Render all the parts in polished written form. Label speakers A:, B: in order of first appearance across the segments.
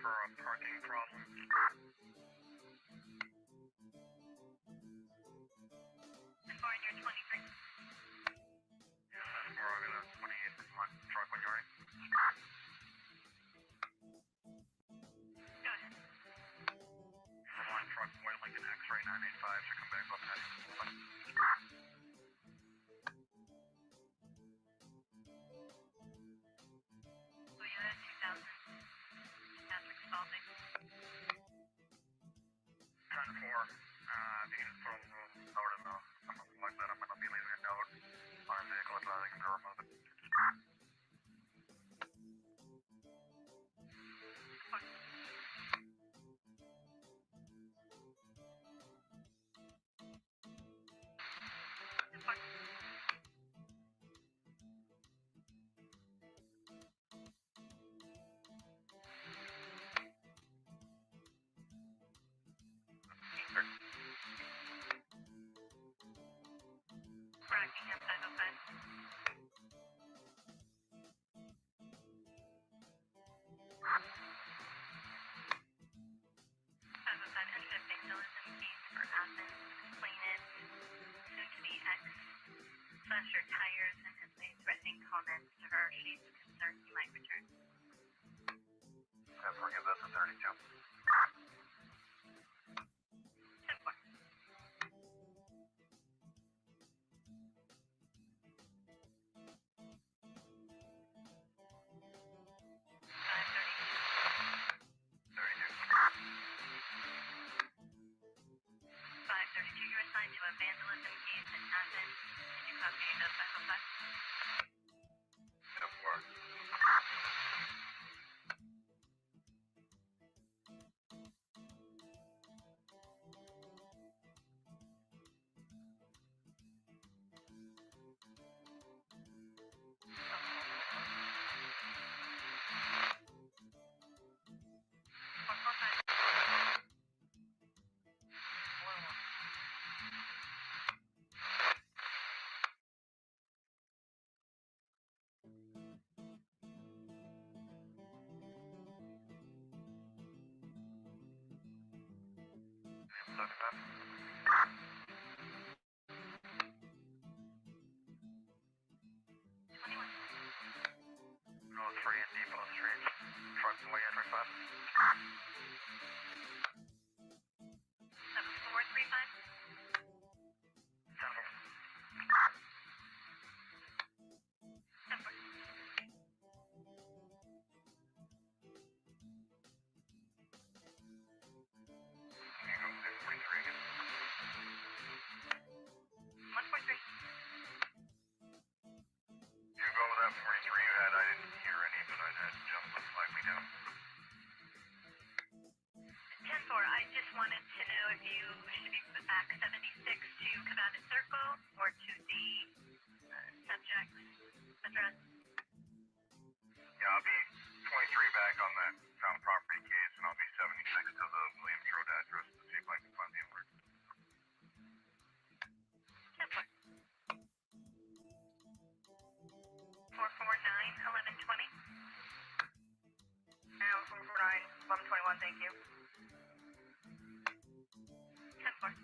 A: for a parking problem.
B: Foreign, you're 23.
A: Yeah, that's where I'm gonna 28 from my truck when you're ready.
B: Go ahead.
A: Line truck, white Lincoln X-ray 985 should come back up and
B: Toyota 2000. Patrick Spalding.
A: 10-4. If you can just throw a note in the something like that, I'm gonna be leaving a note on a vehicle so they can remove it.
B: Rockingham 505. Ended up vandalism case for Athens, complainant, soon to be ex, slashed her tires and has made threatening comments to her. She's concerned he might return.
A: Yeah, forgive this at 32.
B: 10-4. 532, you're assigned to a vandalism case in Athens. Can you copy the 505?
A: Yep, work. Look at that. No, 3 and Depot Street. Truck away at 35.
B: 7435.
A: 10-4.
B: 10-4.
A: Can you go to 43 again?
B: 143.
A: You go with that 43 you had. I didn't hear any, but I had just looks like we do.
B: 10-4, I just wanted to know if you should be put back 76 to Cabot Circle or to the subject's address.
A: Yeah, I'll be 23 back on that found property case, and I'll be 76 to the Williams Road address to see if I can find the emergency.
B: 10-4. 449-1120.
C: And 449, 1121, thank you.
B: 10-4.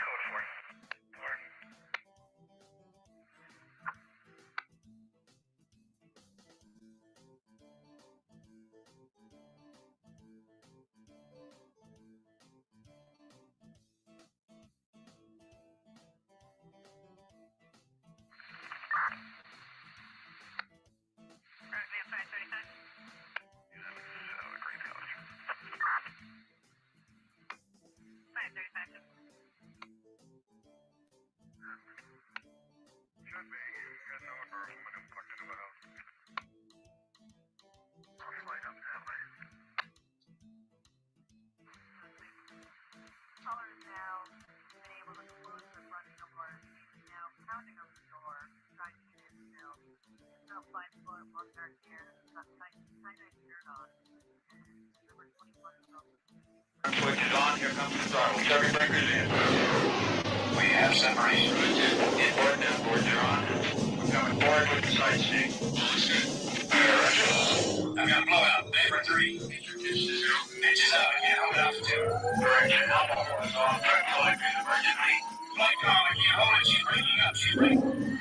A: Code 4. 4.
B: Right, we have 535.
A: Yeah, that's a great college.
B: 535.
A: Should be. You guys know if someone who plugged into a house. I'll slide up that way.
C: Caller is now been able to close the front door. He's now pounding on the door, trying to get in still. He's about 5 foot, long dark hair, got tight shirt on. And number 21 is on.
D: Switch it on, here comes the throttle. Check your breakers in. We have
A: separation. Inboard and outboard, they're on. I'm coming forward with the sightseeing. Direction. I've got blowout. Vapor 3. Introduce to 0. Pitches up. I can't hold altitude. Direction. Alpha 4 is off. Trim flight is emergency. Flight call. I can't hold it. She's breaking up. She's breaking.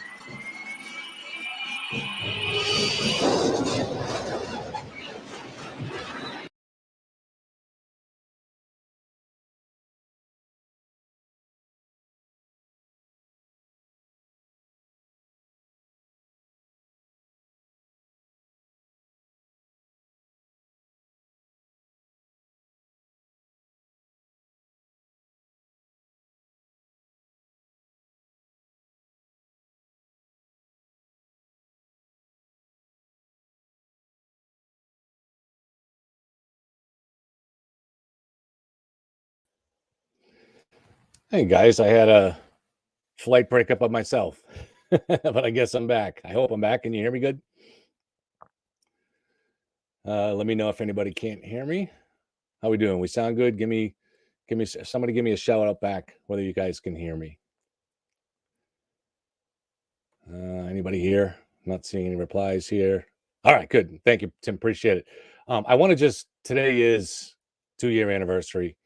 D: Hey guys, I had a flight breakup of myself, but I guess I'm back. I hope I'm back. Can you hear me good? Let me know if anybody can't hear me. How we doing? We sound good? Somebody give me a shout out back whether you guys can hear me. Anybody here? I'm not seeing any replies here. All right, good. Thank you, Tim. Appreciate it. I want to today is 2-year anniversary,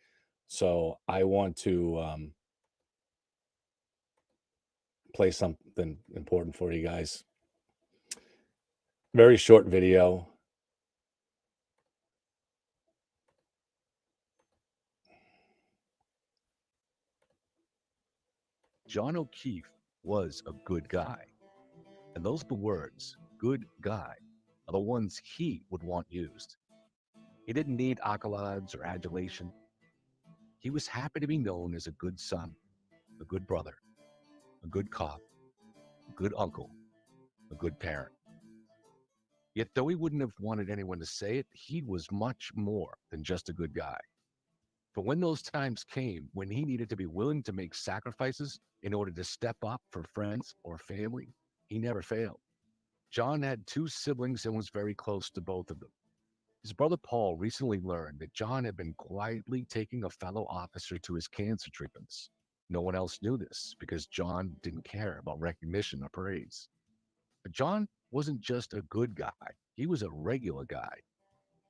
D: so I want to play something important for you guys. Very short video.
E: John O'Keefe was a good guy. And those are the words, good guy, are the ones he would want used. He didn't need accolades or adulation. He was happy to be known as a good son, a good brother, a good cop, a good uncle, a good parent. Yet though he wouldn't have wanted anyone to say it, he was much more than just a good guy. But when those times came, when he needed to be willing to make sacrifices in order to step up for friends or family, he never failed. John had 2 siblings and was very close to both of them. His brother Paul recently learned that John had been quietly taking a fellow officer to his cancer treatments. No one else knew this because John didn't care about recognition or praise. But John wasn't just a good guy, he was a regular guy.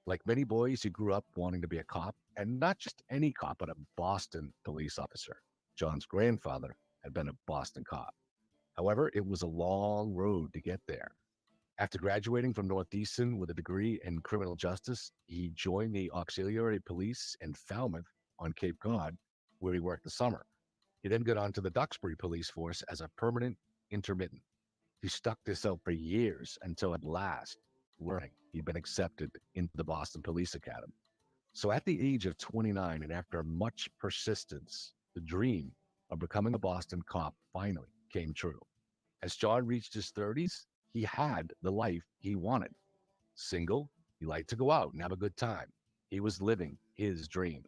E: Like many boys, he grew up wanting to be a cop, and not just any cop, but a Boston police officer. John's grandfather had been a Boston cop. However, it was a long road to get there. After graduating from Northeastern with a degree in criminal justice, he joined the auxiliary police in Falmouth on Cape Cod, where he worked the summer. He then got onto the Duxbury police force as a permanent intermittent. He stuck this out for years until at last, learning he'd been accepted into the Boston Police Academy. So at the age of 29 and after much persistence, the dream of becoming a Boston cop finally came true. As John reached his 30s, he had the life he wanted. Single, he liked to go out and have a good time. He was living his dream.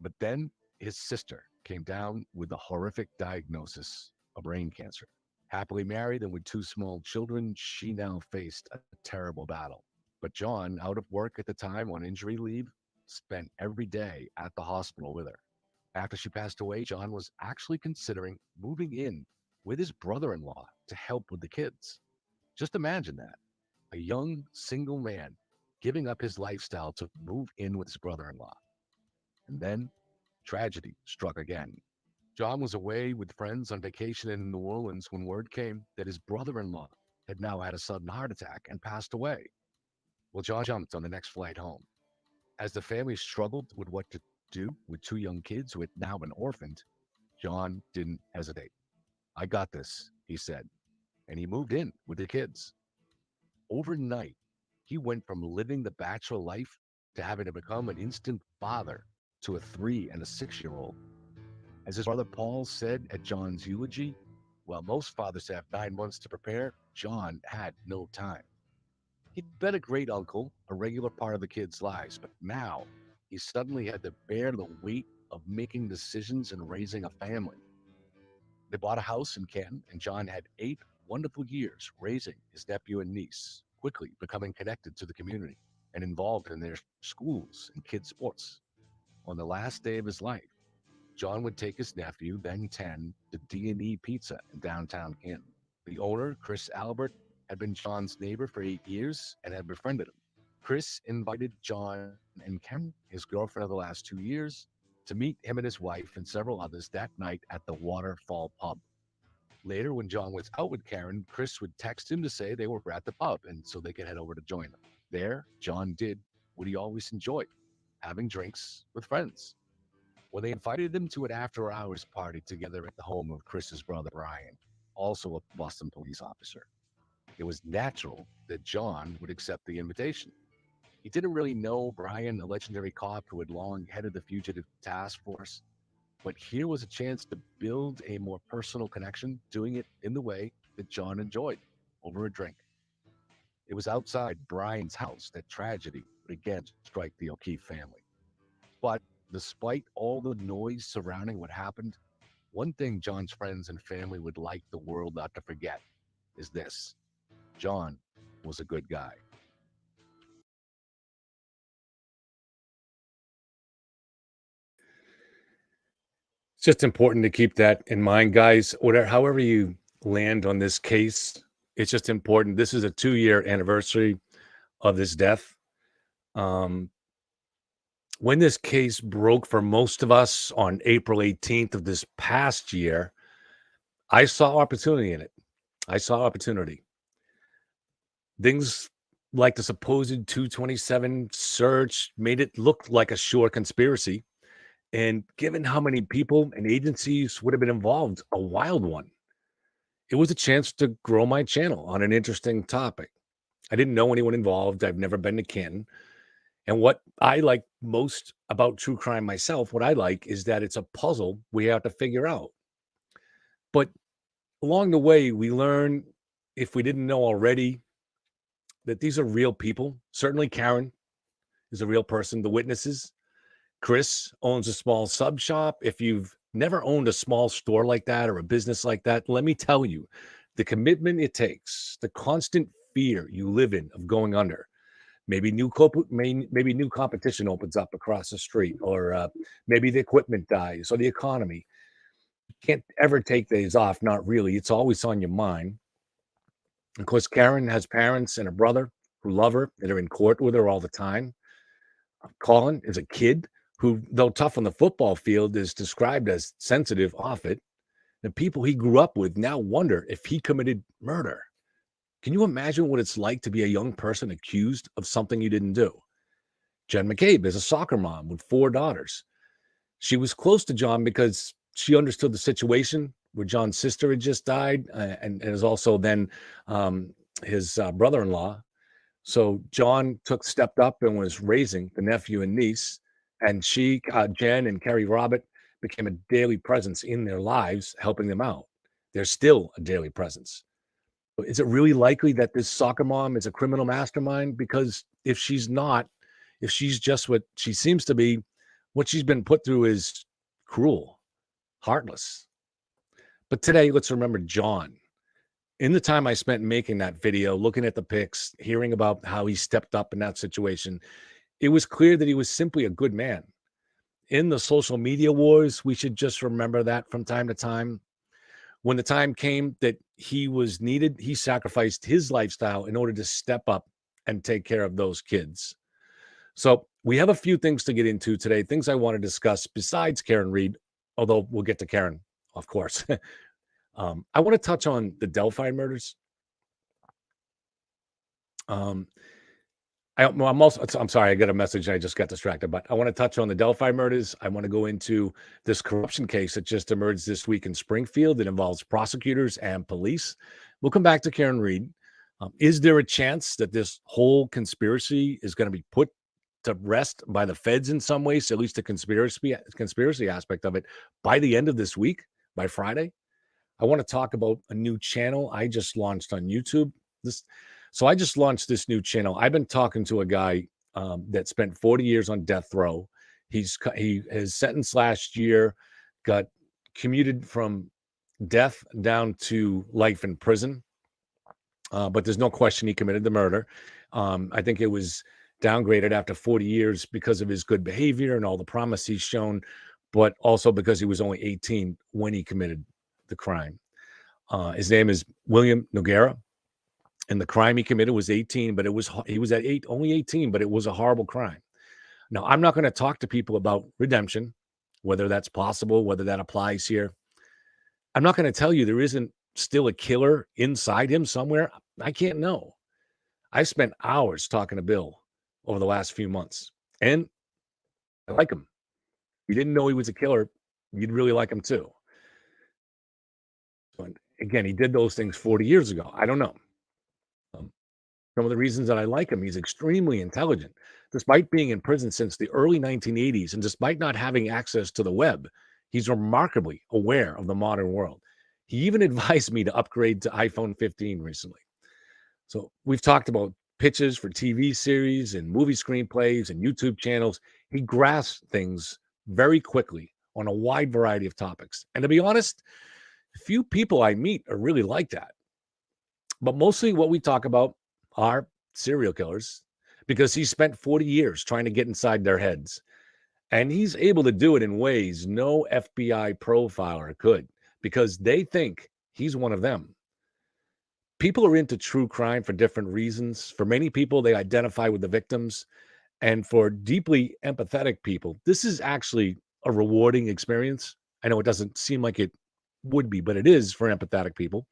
E: But then his sister came down with the horrific diagnosis of brain cancer. Happily married and with 2 small children, she now faced a terrible battle. But John, out of work at the time on injury leave, spent every day at the hospital with her. After she passed away, John was actually considering moving in with his brother-in-law to help with the kids. Just imagine that. A young single man giving up his lifestyle to move in with his brother-in-law. And then tragedy struck again. John was away with friends on vacation in New Orleans when word came that his brother-in-law had now had a sudden heart attack and passed away. Well, John jumped on the next flight home. As the family struggled with what to do with 2 young kids who had now been orphaned, John didn't hesitate. I got this, he said, and he moved in with the kids. Overnight, he went from living the bachelor life to having to become an instant father to a 3 and a 6-year-old. As his brother Paul said at John's eulogy, while most fathers have 9 months to prepare, John had no time. He'd been a great uncle, a regular part of the kids' lives, but now he suddenly had to bear the weight of making decisions and raising a family. They bought a house in Canton, and John had 8 wonderful years raising his nephew and niece, quickly becoming connected to the community and involved in their schools and kids' sports. On the last day of his life, John would take his nephew, then 10, to D&E Pizza in downtown Canton. The owner, Chris Albert, had been John's neighbor for 8 years and had befriended him. Chris invited John and Karen, his girlfriend of the last 2 years, to meet him and his wife and several others that night at the Waterfall Pub. Later, when John was out with Karen, Chris would text him to say they were at the pub and so they could head over to join them. There, John did what he always enjoyed, having drinks with friends. When they invited them to an after-hours party together at the home of Chris's brother Brian, also a Boston police officer, it was natural that John would accept the invitation. He didn't really know Brian, a legendary cop who had long headed the fugitive task force, but here was a chance to build a more personal connection, doing it in the way that John enjoyed, over a drink. It was outside Brian's house that tragedy would again strike the O'Keefe family. But despite all the noise surrounding what happened, one thing John's friends and family would like the world not to forget is this: John was a good guy.
D: It's just important to keep that in mind, guys. However you land on this case, it's just important. This is a 2-year anniversary of this death. When this case broke for most of us on April 18th of this past year, I saw opportunity in it. I saw opportunity. Things like the supposed 227 search made it look like a sure conspiracy. And given how many people and agencies would have been involved, a wild one. It was a chance to grow my channel on an interesting topic. I didn't know anyone involved. I've never been to Canton. And what I like most about true crime myself, what I like is that it's a puzzle we have to figure out. But along the way, we learn, if we didn't know already, that these are real people. Certainly Karen is a real person. The witnesses. Chris owns a small sub shop. If you've never owned a small store like that or a business like that, let me tell you, the commitment it takes, the constant fear you live in of going under. Maybe new competition opens up across the street, or maybe the equipment dies, or the economy. You can't ever take days off. Not really. It's always on your mind. Of course, Karen has parents and a brother who love her, that are in court with her all the time. Colin is a kid who, though tough on the football field, is described as sensitive off it. The people he grew up with now wonder if he committed murder. Can you imagine what it's like to be a young person accused of something you didn't do? Jen McCabe is a soccer mom with 4 daughters. She was close to John because she understood the situation where John's sister had just died, and is also then his brother-in-law. So John stepped up and was raising the nephew and niece, and she, Jen and Carrie Robert, became a daily presence in their lives, helping them out. They're still a daily presence. Is it really likely that this soccer mom is a criminal mastermind? Because if she's not, if she's just what she seems to be, what she's been put through is cruel, heartless. But today, let's remember John. In the time I spent making that video, looking at the pics, hearing about how he stepped up in that situation, it was clear that he was simply a good man. In the social media wars, we should just remember that from time to time. When the time came that he was needed, he sacrificed his lifestyle in order to step up and take care of those kids. So we have a few things to get into today, things I want to discuss besides Karen Reed, although we'll get to Karen, of course. I want to touch on the Delphi murders. I'm sorry, I got a message and I just got distracted, but I want to touch on the Delphi murders. I want to go into this corruption case that just emerged this week in Springfield that involves prosecutors and police. We'll come back to Karen Reed. Is there a chance that this whole conspiracy is going to be put to rest by the feds in some ways, at least the conspiracy aspect of it, by the end of this week, by Friday? I want to talk about a new channel I just launched on YouTube. So I just launched this new channel. I've been talking to a guy that spent 40 years on death row. His sentence last year got commuted from death down to life in prison. But there's no question he committed the murder. I think it was downgraded after 40 years because of his good behavior and all the promise he's shown. but also because he was only 18 when he committed the crime. His name is William Noguera, and the crime he committed was 18, but he was only 18, but it was a horrible crime. Now, I'm not going to talk to people about redemption, whether that's possible, whether that applies here. I'm not going to tell you there isn't still a killer inside him somewhere. I can't know. I've spent hours talking to Bill over the last few months, and I like him. If you didn't know he was a killer, you'd really like him too. So, again, he did those things 40 years ago. I don't know. Some of the reasons that I like him, he's extremely intelligent. Despite being in prison since the early 1980s and despite not having access to the web, he's remarkably aware of the modern world. He even advised me to upgrade to iPhone 15 recently. So we've talked about pitches for TV series and movie screenplays and YouTube channels. He grasps things very quickly on a wide variety of topics. And to be honest, few people I meet are really like that. But mostly what we talk about are serial killers, because he spent 40 years trying to get inside their heads. And he's able to do it in ways no FBI profiler could, because they think he's one of them. People are into true crime for different reasons. For many people, they identify with the victims. And for deeply empathetic people, this is actually a rewarding experience. I know it doesn't seem like it would be, but it is for empathetic people.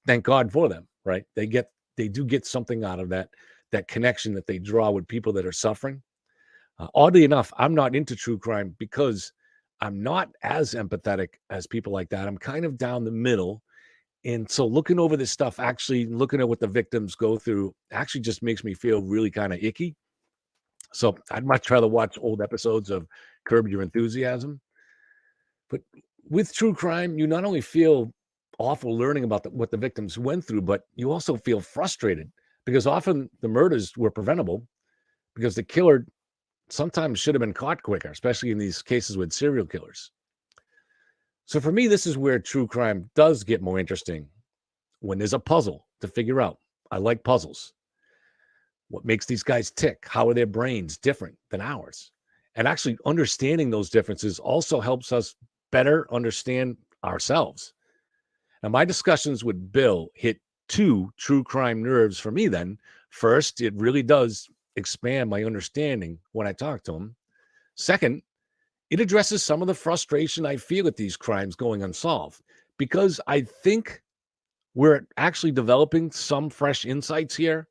D: Thank God for them, right? They do get something out of that connection that they draw with people that are suffering. Oddly enough, I'm not into true crime because I'm not as empathetic as people like that. I'm kind of down the middle. And so looking over this stuff, actually looking at what the victims go through, actually just makes me feel really kind of icky. So I'd much rather watch old episodes of Curb Your Enthusiasm. But with true crime, you not only feel awful learning about what the victims went through, but you also feel frustrated because often the murders were preventable because the killer sometimes should have been caught quicker, especially in these cases with serial killers. So for me, this is where true crime does get more interesting, when there's a puzzle to figure out. I like puzzles. What makes these guys tick? How are their brains different than ours? And actually understanding those differences also helps us better understand ourselves. Now, my discussions with Bill hit two true crime nerves for me then. First, it really does expand my understanding when I talk to him. Second, it addresses some of the frustration I feel at these crimes going unsolved, because I think we're actually developing some fresh insights here.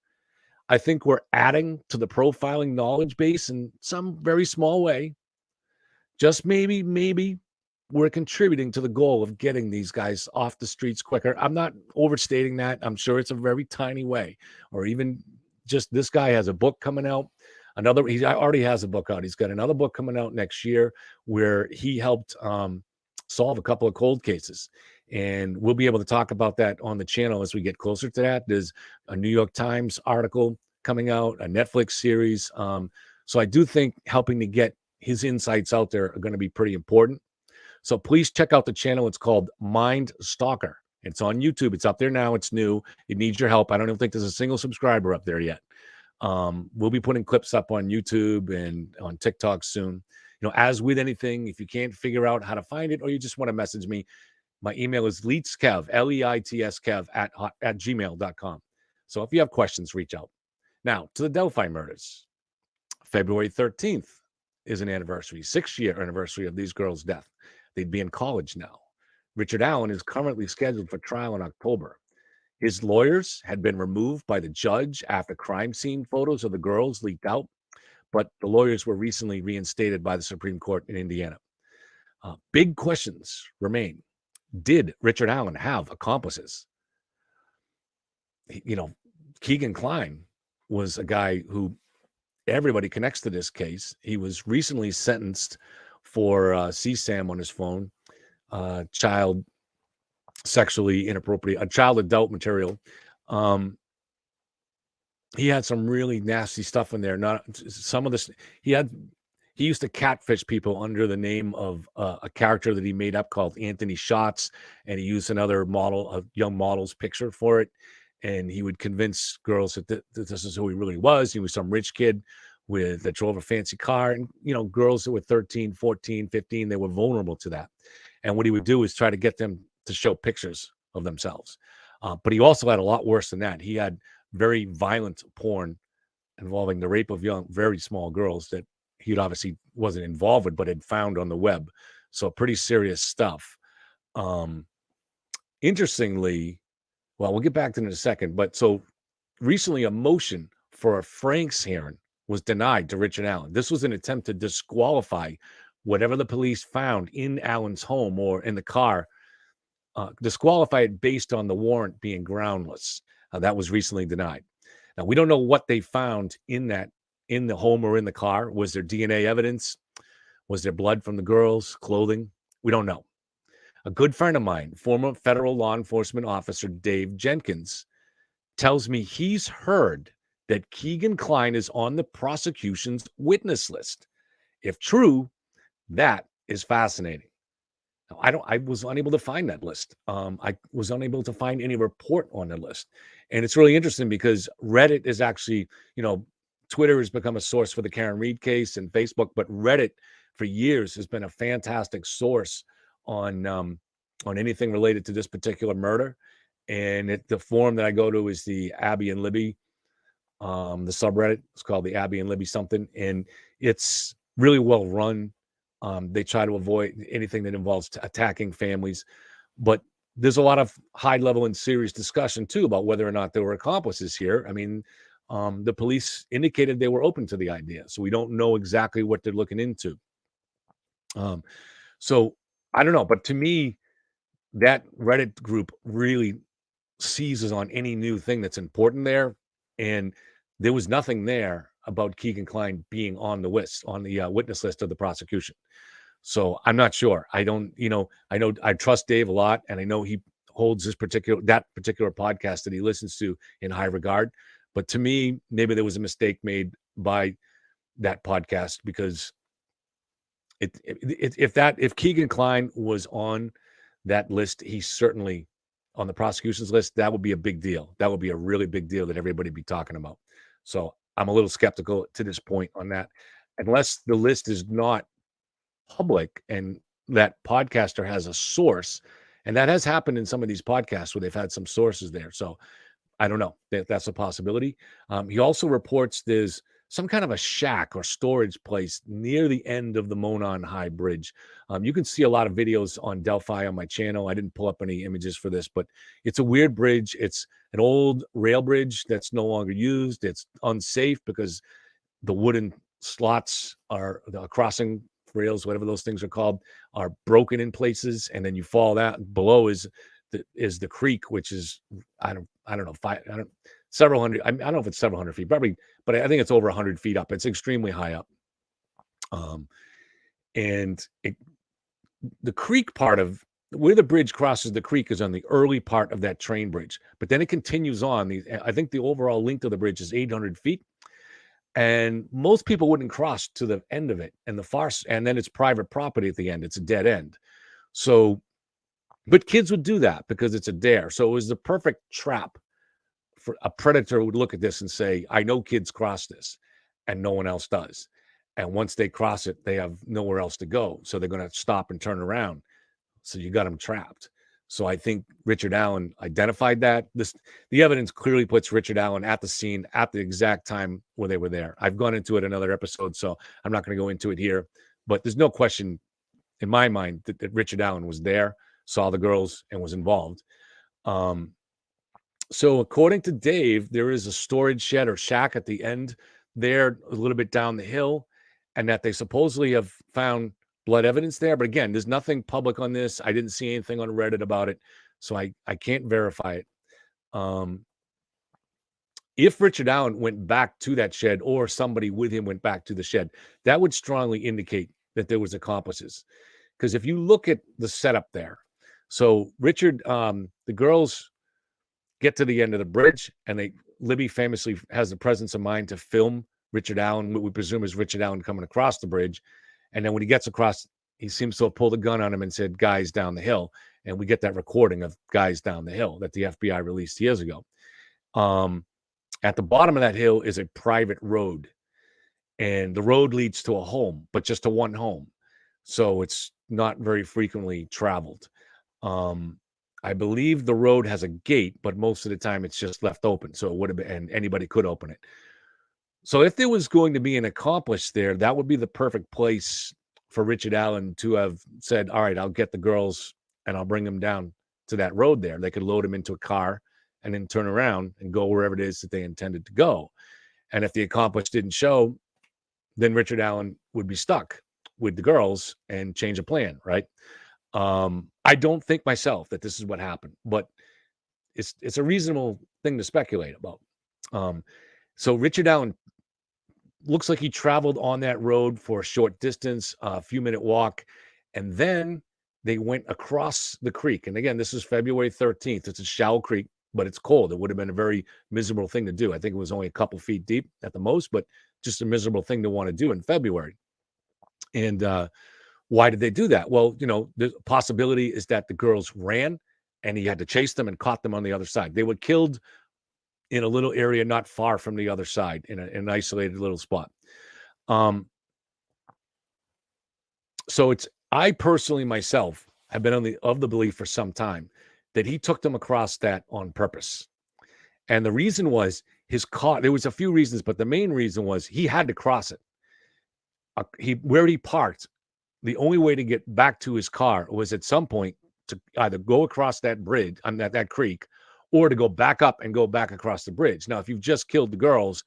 D: I think we're adding to the profiling knowledge base in some very small way. Just maybe we're contributing to the goal of getting these guys off the streets quicker. I'm not overstating that. I'm sure it's a very tiny way. Or even just this guy has a book coming out. He already has a book out. He's got another book coming out next year where he helped solve a couple of cold cases. And we'll be able to talk about that on the channel as we get closer to that. There's a New York Times article coming out, a Netflix series. So I do think helping to get his insights out there are going to be pretty important. So please check out the channel. It's called Mind Stalker. It's on YouTube. It's up there now. It's new. It needs your help. I don't even think there's a single subscriber up there yet. We'll be putting clips up on YouTube and on TikTok soon. You know, as with anything, if you can't figure out how to find it or you just want to message me, my email is leitskev, Leitskev at gmail.com. So if you have questions, reach out. Now, to the Delphi murders. February 13th is an anniversary, 6-year anniversary of these girls' death. They'd be in college now. Richard Allen is currently scheduled for trial in October. His lawyers had been removed by the judge after crime scene photos of the girls leaked out, but the lawyers were recently reinstated by the Supreme Court in Indiana. Big questions remain. Did Richard Allen have accomplices? You know, Keegan Kline was a guy who everybody connects to this case. He was recently sentenced for CSAM on his phone, child sexually inappropriate, child adult material. He had some really nasty stuff in there. Not some of this. He used to catfish people under the name of a character that he made up called Anthony Shots, and he used another model, a young model's picture for it. And he would convince girls that this is who he really was. He was some rich kid that drove a fancy car, and girls that were 13, 14, 15, they were vulnerable to that. And what he would do is try to get them to show pictures of themselves. But he also had a lot worse than that. He had very violent porn involving the rape of young, very small girls that he obviously wasn't involved with, but had found on the web. So pretty serious stuff. Interestingly, well, we'll get back to it in a second, but so recently a motion for a Franks hearing was denied to Richard Allen. This was an attempt to disqualify whatever the police found in Allen's home or in the car, disqualify it based on the warrant being groundless. That was recently denied. Now, we don't know what they found in the home or in the car. Was there DNA evidence? Was there blood from the girls' clothing? We don't know. A good friend of mine, former federal law enforcement officer Dave Jenkins, tells me he's heard that Keegan Kline is on the prosecution's witness list. If true, that is fascinating. Now, I was unable to find that list. I was unable to find any report on the list. And it's really interesting because Reddit is actually, Twitter has become a source for the Karen Reed case and Facebook, but Reddit for years has been a fantastic source on anything related to this particular murder. And the forum that I go to is the Abby and Libby, the subreddit. It's called the Abby and Libby something, and it's really well run. They try to avoid anything that involves attacking families, but there's a lot of high level and serious discussion too about whether or not there were accomplices here. I mean, the police indicated they were open to the idea, so we don't know exactly what they're looking into. So I don't know, but to me, that Reddit group really seizes on any new thing that's important there, and there was nothing there about Keegan Kline being on the list, on the witness list of the prosecution. So I'm not sure. I don't, I know I trust Dave a lot, and I know he holds that particular podcast that he listens to in high regard. But to me, maybe there was a mistake made by that podcast, because if Keegan Kline was on that list, he's certainly on the prosecution's list. That would be a big deal. That would be a really big deal that everybody would be talking about. So I'm a little skeptical to this point on that, unless the list is not public and that podcaster has a source. And that has happened in some of these podcasts where they've had some sources there. So I don't know. That's a possibility. He also reports there's some kind of a shack or storage place near the end of the Monon High Bridge. You can see a lot of videos on Delphi on my channel. I didn't pull up any images for this, but it's a weird bridge. It's an old rail bridge that's no longer used. It's unsafe because the wooden slots are the crossing rails, whatever those things are called, are broken in places, and then you fall that below is the creek, which is I don't know, several hundred. I don't know if it's several hundred feet, probably, but I think it's over 100 feet up. It's extremely high up. And the creek part of where the bridge crosses the creek is on the early part of that train bridge, but then it continues on. I think the overall length of the bridge is 800 feet. And most people wouldn't cross to the end of it, and and then it's private property at the end. It's a dead end. So, but kids would do that because it's a dare. So it was the perfect trap for a predator would look at this and say, I know kids cross this and no one else does. And once they cross it, they have nowhere else to go. So they're going to stop and turn around. So you got them trapped. So I think Richard Allen identified that. The evidence clearly puts Richard Allen at the scene at the exact time where they were there. I've gone into it in another episode, so I'm not going to go into it here. But there's no question in my mind that Richard Allen was there, saw the girls, and was involved. So according to Dave, there is a storage shed or shack at the end there, a little bit down the hill, and that they supposedly have found blood evidence there. But again, there's nothing public on this. I didn't see anything on Reddit about it, so I can't verify it. If Richard Allen went back to that shed, or somebody with him went back to the shed, that would strongly indicate that there was accomplices. Because if you look at the setup there, so Richard, the girls get to the end of the bridge, and Libby famously has the presence of mind to film Richard Allen, what we presume is Richard Allen coming across the bridge. And then when he gets across, he seems to have pulled a gun on him and said, guys down the hill. And we get that recording of guys down the hill that the FBI released years ago. At the bottom of that hill is a private road. and the road leads to a home, but just to one home. So it's not very frequently traveled. I believe the road has a gate, but most of the time it's just left open. So it would have been, and anybody could open it. So if there was going to be an accomplice there, that would be the perfect place for Richard Allen to have said, all right, I'll get the girls and I'll bring them down to that road there. They could load them into a car and then turn around and go wherever it is that they intended to go. And if the accomplice didn't show, then Richard Allen would be stuck with the girls and change a plan, right? I don't think myself that this is what happened, but it's a reasonable thing to speculate about. So Richard Allen looks like he traveled on that road for a short distance, a few minute walk, and then they went across the creek. And again, this is February 13th. It's a shallow creek, but it's cold. It would have been a very miserable thing to do. I think it was only a couple feet deep at the most, but just a miserable thing to want to do in February. And why did they do that? Well, the possibility is that the girls ran and he had to chase them and caught them on the other side. They were killed in a little area not far from the other side in an isolated little spot. So I personally myself have been of the belief for some time that he took them across that on purpose. And the reason was his car. There was a few reasons, but the main reason was he had to cross it. Where he parked, the only way to get back to his car was at some point to either go across that bridge on that creek, or to go back up and go back across the bridge. Now, if you've just killed the girls,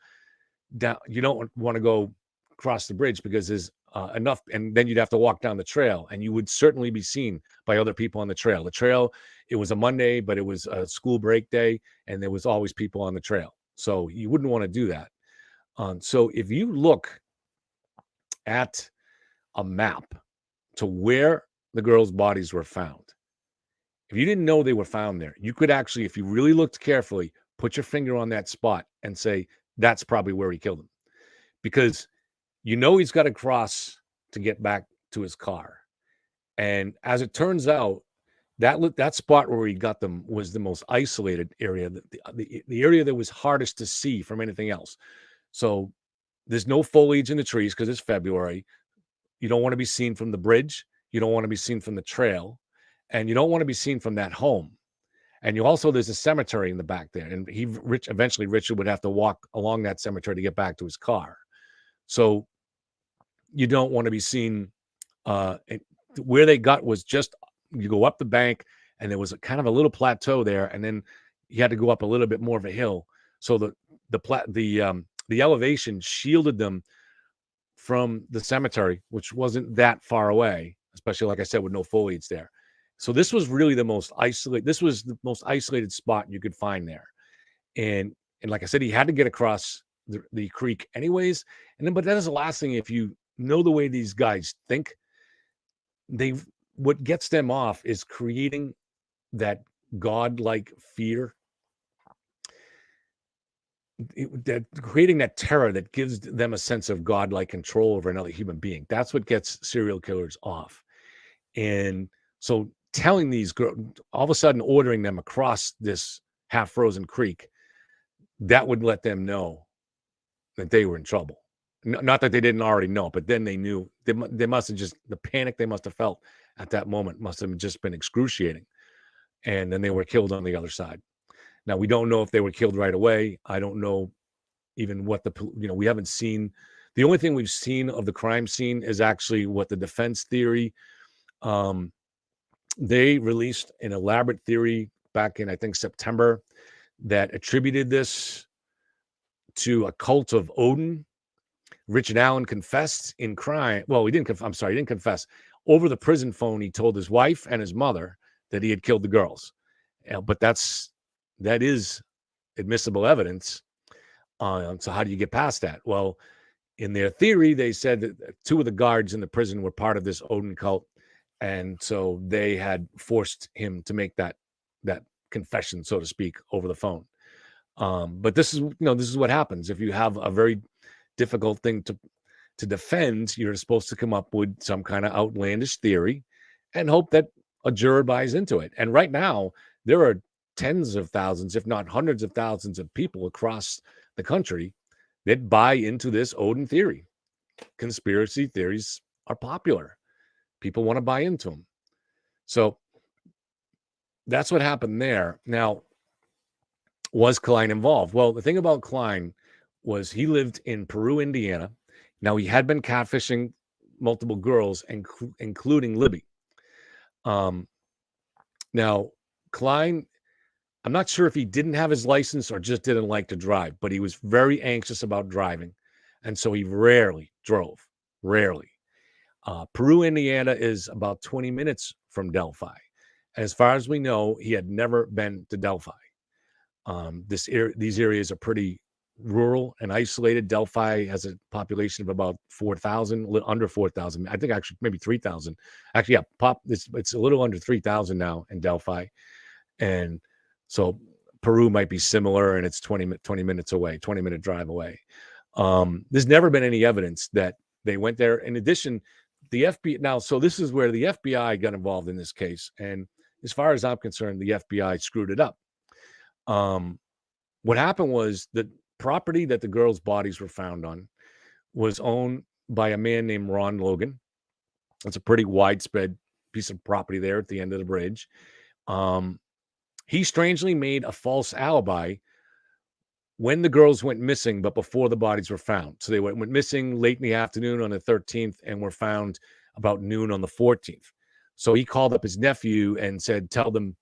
D: you don't want to go across the bridge because there's enough, and then you'd have to walk down the trail, and you would certainly be seen by other people on the trail. The trail, it was a Monday, but it was a school break day, and there was always people on the trail. So you wouldn't want to do that. So if you look at a map to where the girls' bodies were found, if you didn't know they were found there, you could actually, if you really looked carefully, put your finger on that spot and say, that's probably where he killed them. Because he's got to cross to get back to his car. And as it turns out, that spot where he got them was the most isolated area, the area that was hardest to see from anything else. So there's no foliage in the trees because it's February. You don't want to be seen from the bridge. You don't want to be seen from the trail. And you don't want to be seen from that home. And there's a cemetery in the back there. And eventually Richard would have to walk along that cemetery to get back to his car. So you don't want to be seen. Where they got was just, you go up the bank and there was a kind of a little plateau there. And then you had to go up a little bit more of a hill. So the elevation shielded them from the cemetery, which wasn't that far away, especially, like I said, with no foliage there. So this was really the most isolated spot you could find there. And like I said, he had to get across the creek anyways. But that is the last thing. If you know the way these guys think, what gets them off is creating that godlike fear, creating that terror that gives them a sense of godlike control over another human being. That's what gets serial killers off. And so telling these girls, all of a sudden ordering them across this half-frozen creek, that would let them know that they were in trouble. Not that they didn't already know, but then they knew. They must have the panic they must have felt at that moment must have just been excruciating. And then they were killed on the other side. Now, we don't know if they were killed right away. I don't know even what we haven't seen. The only thing we've seen of the crime scene is actually what the defense theory. They released an elaborate theory back in, I think, September that attributed this to a cult of Odin. Richard Allen confessed in crime. Well, he didn't confess. Over the prison phone, he told his wife and his mother that he had killed the girls. But that is admissible evidence. So how do you get past that? Well, in their theory, they said that two of the guards in the prison were part of this Odin cult. And so they had forced him to make that confession, so to speak, over the phone. But this is what happens if you have a very difficult thing to defend. You're supposed to come up with some kind of outlandish theory and hope that a juror buys into it. And right now, there are tens of thousands, if not hundreds of thousands of people across the country that buy into this Odin theory. conspiracy theories are popular. People want to buy into them. So that's what happened there. Now, was Klein involved? Well, the thing about Klein was he lived in Peru, Indiana. Now, he had been catfishing multiple girls, including Libby. Now, Klein, I'm not sure if he didn't have his license or just didn't like to drive, but he was very anxious about driving. And so he rarely drove, rarely. Peru, Indiana is about 20 minutes from Delphi. As far as we know, he had never been to Delphi. These areas are pretty rural and isolated. Delphi has a population of about 4,000, under 4,000. I think actually maybe 3,000. Actually, yeah, it's a little under 3,000 now in Delphi. And so Peru might be similar, and it's 20 minutes away, 20-minute drive away. There's never been any evidence that they went there. In addition, the FBI, now, so this is where the FBI got involved in this case. And as far as I'm concerned, the FBI screwed it up. What happened was the property that the girls' bodies were found on was owned by a man named Ron Logan. It's a pretty widespread piece of property there at the end of the bridge. He strangely made a false alibi when the girls went missing, but before the bodies were found. So they went missing late in the afternoon on the 13th and were found about noon on the 14th. So he called up his nephew and said, tell them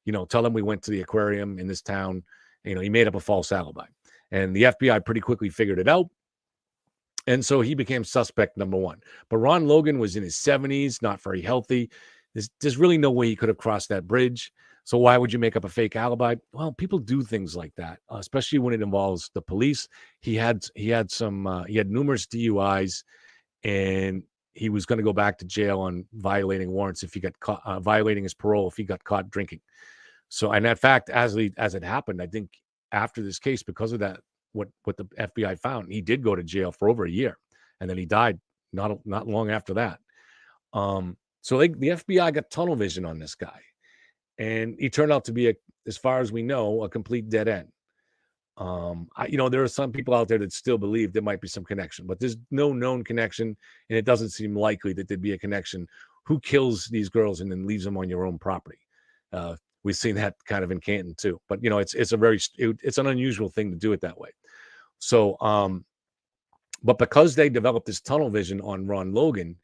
D: we went to the aquarium in this town. He made up a false alibi. And the FBI pretty quickly figured it out. And so he became suspect number one. But Ron Logan was in his 70s, not very healthy. There's really no way he could have crossed that bridge. So why would you make up a fake alibi? Well, people do things like that, especially when it involves the police. He had numerous DUIs, and he was going to go back to jail on violating warrants if he got caught, violating his parole if he got caught drinking. So, and in fact, as it happened, I think after this case, because of that, what the FBI found, he did go to jail for over a year, and then he died not long after that. So the FBI got tunnel vision on this guy, and he turned out to be, as far as we know, a complete dead end. There are some people out there that still believe there might be some connection, but there's no known connection, and it doesn't seem likely that there'd be a connection. Who kills these girls and then leaves them on your own property? We've seen that kind of in Canton too, but it's an unusual thing to do it that way. So, but because they developed this tunnel vision on Ron Logan,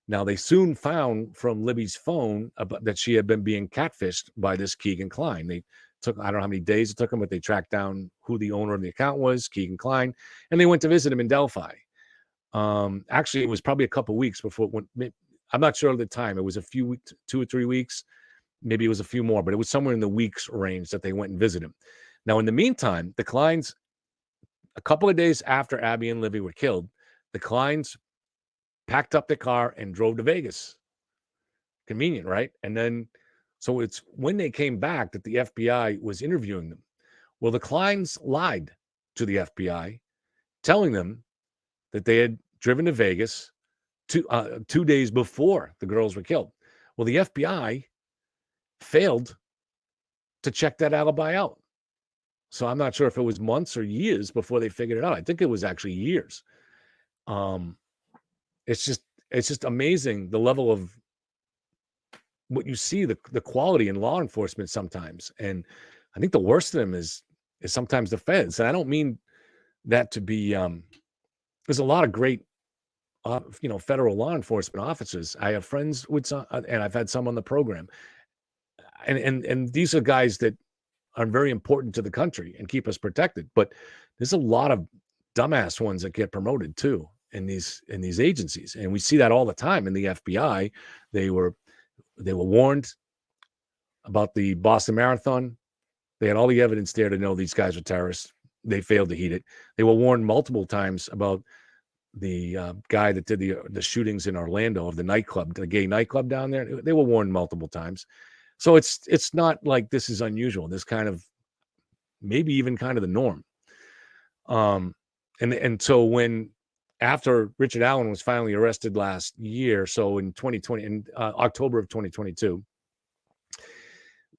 D: now they soon found from Libby's phone that she had been being catfished by this Keegan Klein. They took, I don't know how many days it took them, but they tracked down who the owner of the account was, Keegan Klein, and they went to visit him in Delphi. Actually, it was probably a couple weeks before. I'm not sure at the time. It was a few weeks, 2 or 3 weeks. Maybe it was a few more, but it was somewhere in the weeks range that they went and visited him. Now, in the meantime, the Kleins, a couple of days after Abby and Libby were killed, the Kleins packed up their car and drove to Vegas. Convenient, right? And then, so it's when they came back that the FBI was interviewing them. Well, the Kleins lied to the FBI, telling them that they had driven to Vegas 2 days before the girls were killed. Well, the FBI failed to check that alibi out. So I'm not sure if it was months or years before they figured it out. I think it was actually years. It's just amazing the level of what you see, the quality in law enforcement sometimes. And I think the worst of them is sometimes the feds. And I don't mean that to be, there's a lot of great, federal law enforcement officers. I have friends with some, and I've had some on the program. And these are guys that are very important to the country and keep us protected. But there's a lot of dumbass ones that get promoted too in these agencies, and we see that all the time in the FBI. They were warned about the Boston Marathon. They had all the evidence there to know these guys were terrorists. They failed to heed it. They were warned multiple times about the guy that did the shootings in Orlando of the nightclub, the gay nightclub down there. They were warned multiple times. So it's not like this is unusual. This kind of maybe even kind of the norm. And so when after Richard Allen was finally arrested last year, so in 2020, in October of 2022,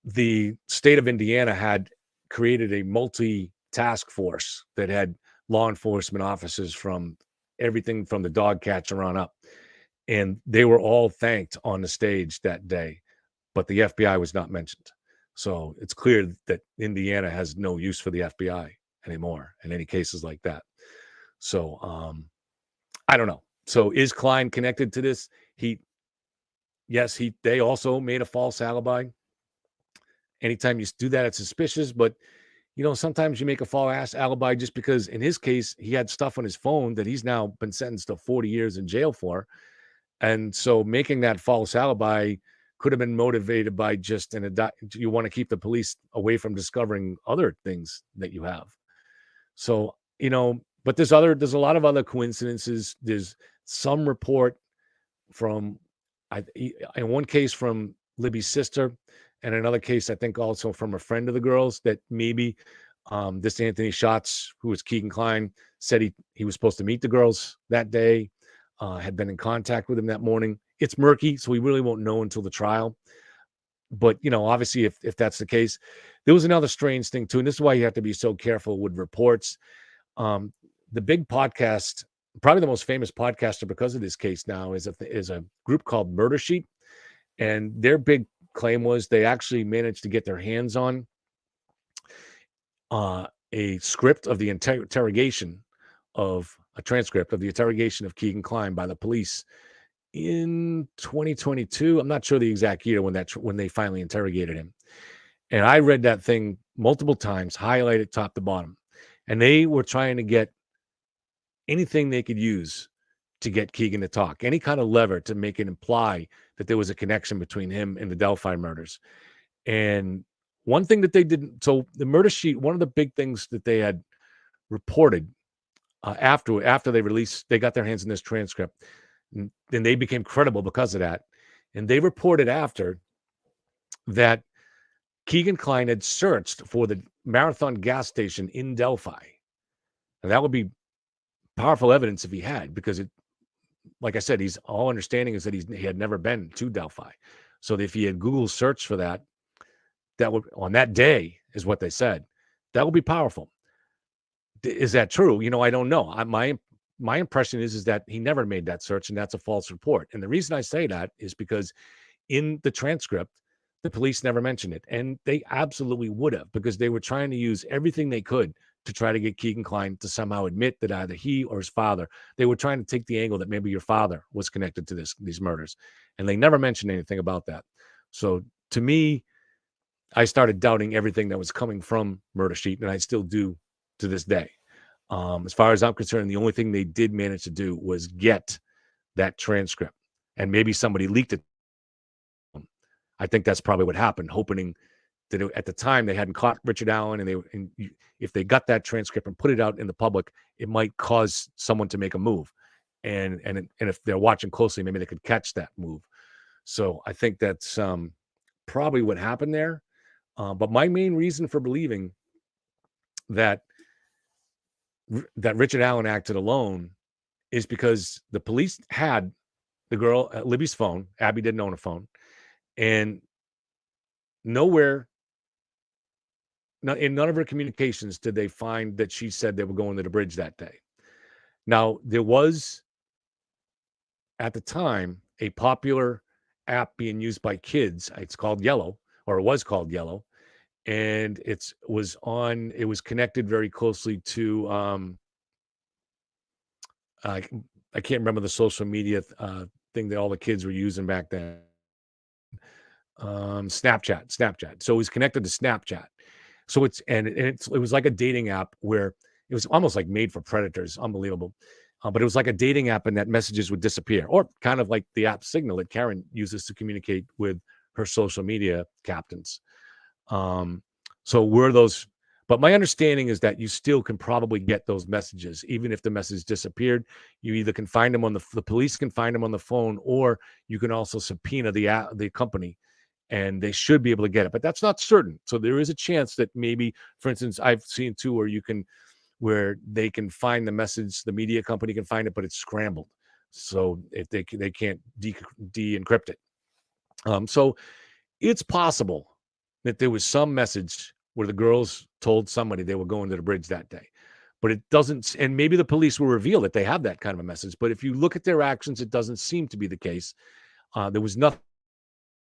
D: the state of Indiana had created a multi-task force that had law enforcement officers from everything from the dog catcher on up. And they were all thanked on the stage that day, but the FBI was not mentioned. So it's clear that Indiana has no use for the FBI anymore in any cases like that. So I don't know. So is Klein connected to this? They also made a false alibi. Anytime you do that, it's suspicious, but sometimes you make a false alibi just because in his case, he had stuff on his phone that he's now been sentenced to 40 years in jail for. And so making that false alibi could have been motivated by just you want to keep the police away from discovering other things that you have. So, but there's a lot of other coincidences. There's some report from, in one case from Libby's sister, and another case, I think also from a friend of the girls, that maybe this Anthony Schatz, who was Keegan Klein, said he was supposed to meet the girls that day, had been in contact with him that morning. It's murky, so we really won't know until the trial. But, obviously, if that's the case, there was another strange thing, too, and this is why you have to be so careful with reports. The big podcast, probably the most famous podcaster because of this case now, is a group called Murder Sheet, and their big claim was they actually managed to get their hands on a script of the interrogation of a transcript of the interrogation of Keegan Klein by the police in 2022. I'm not sure the exact year when they finally interrogated him. And I read that thing multiple times, highlighted top to bottom. And they were trying to get anything they could use to get Keegan to talk, any kind of lever to make it imply that there was a connection between him and the Delphi murders. And one thing that they didn't, so the Murder Sheet, one of the big things that they had reported after they got their hands on this transcript, and they became credible because of that. And they reported after that Keegan Klein had searched for the Marathon gas station in Delphi. And that would be powerful evidence if he had, because like I said, all understanding is that he had never been to Delphi. So if he had Google search for that would, on that day, is what they said, that would be powerful. Is that true? I don't know. My impression is that he never made that search, and that's a false report. And the reason I say that is because in the transcript, the police never mentioned it, and they absolutely would have, because they were trying to use everything they could to try to get Keegan Klein to somehow admit that either he or his father, they were trying to take the angle that maybe your father was connected to these murders. And they never mentioned anything about that. So to me, I started doubting everything that was coming from Murder Sheet, and I still do to this day. As far as I'm concerned, the only thing they did manage to do was get that transcript, and maybe somebody leaked it. I think that's probably what happened, hoping that at the time they hadn't caught Richard Allen, and if they got that transcript and put it out in the public, it might cause someone to make a move, and if they're watching closely, maybe they could catch that move. So I think that's probably what happened there. But my main reason for believing that Richard Allen acted alone is because the police had the girl at Libby's phone. Abby didn't own a phone, and nowhere, in none of her communications, did they find that she said they were going to the bridge that day. Now, there was, at the time, a popular app being used by kids. It's called Yellow, or it was called Yellow, and it was connected very closely to I can't remember the social media thing that all the kids were using back then. Snapchat. So it was connected to Snapchat. So it was like a dating app where it was almost like made for predators. Unbelievable. But it was like a dating app, and that messages would disappear, or kind of like the app Signal that Karen uses to communicate with her social media captains. So were those, but my understanding is that you still can probably get those messages, even if the message disappeared. You either can find them on the police can find them on the phone, or you can also subpoena the company, and they should be able to get it. But that's not certain. So there is a chance that maybe, for instance, I've seen too where they can find the message, the media company can find it, but it's scrambled, so if they can't de-encrypt it. So it's possible that there was some message where the girls told somebody they were going to the bridge that day. but it doesn't. And maybe the police will reveal that they have that kind of a message. But if you look at their actions, it doesn't seem to be the case. There was nothing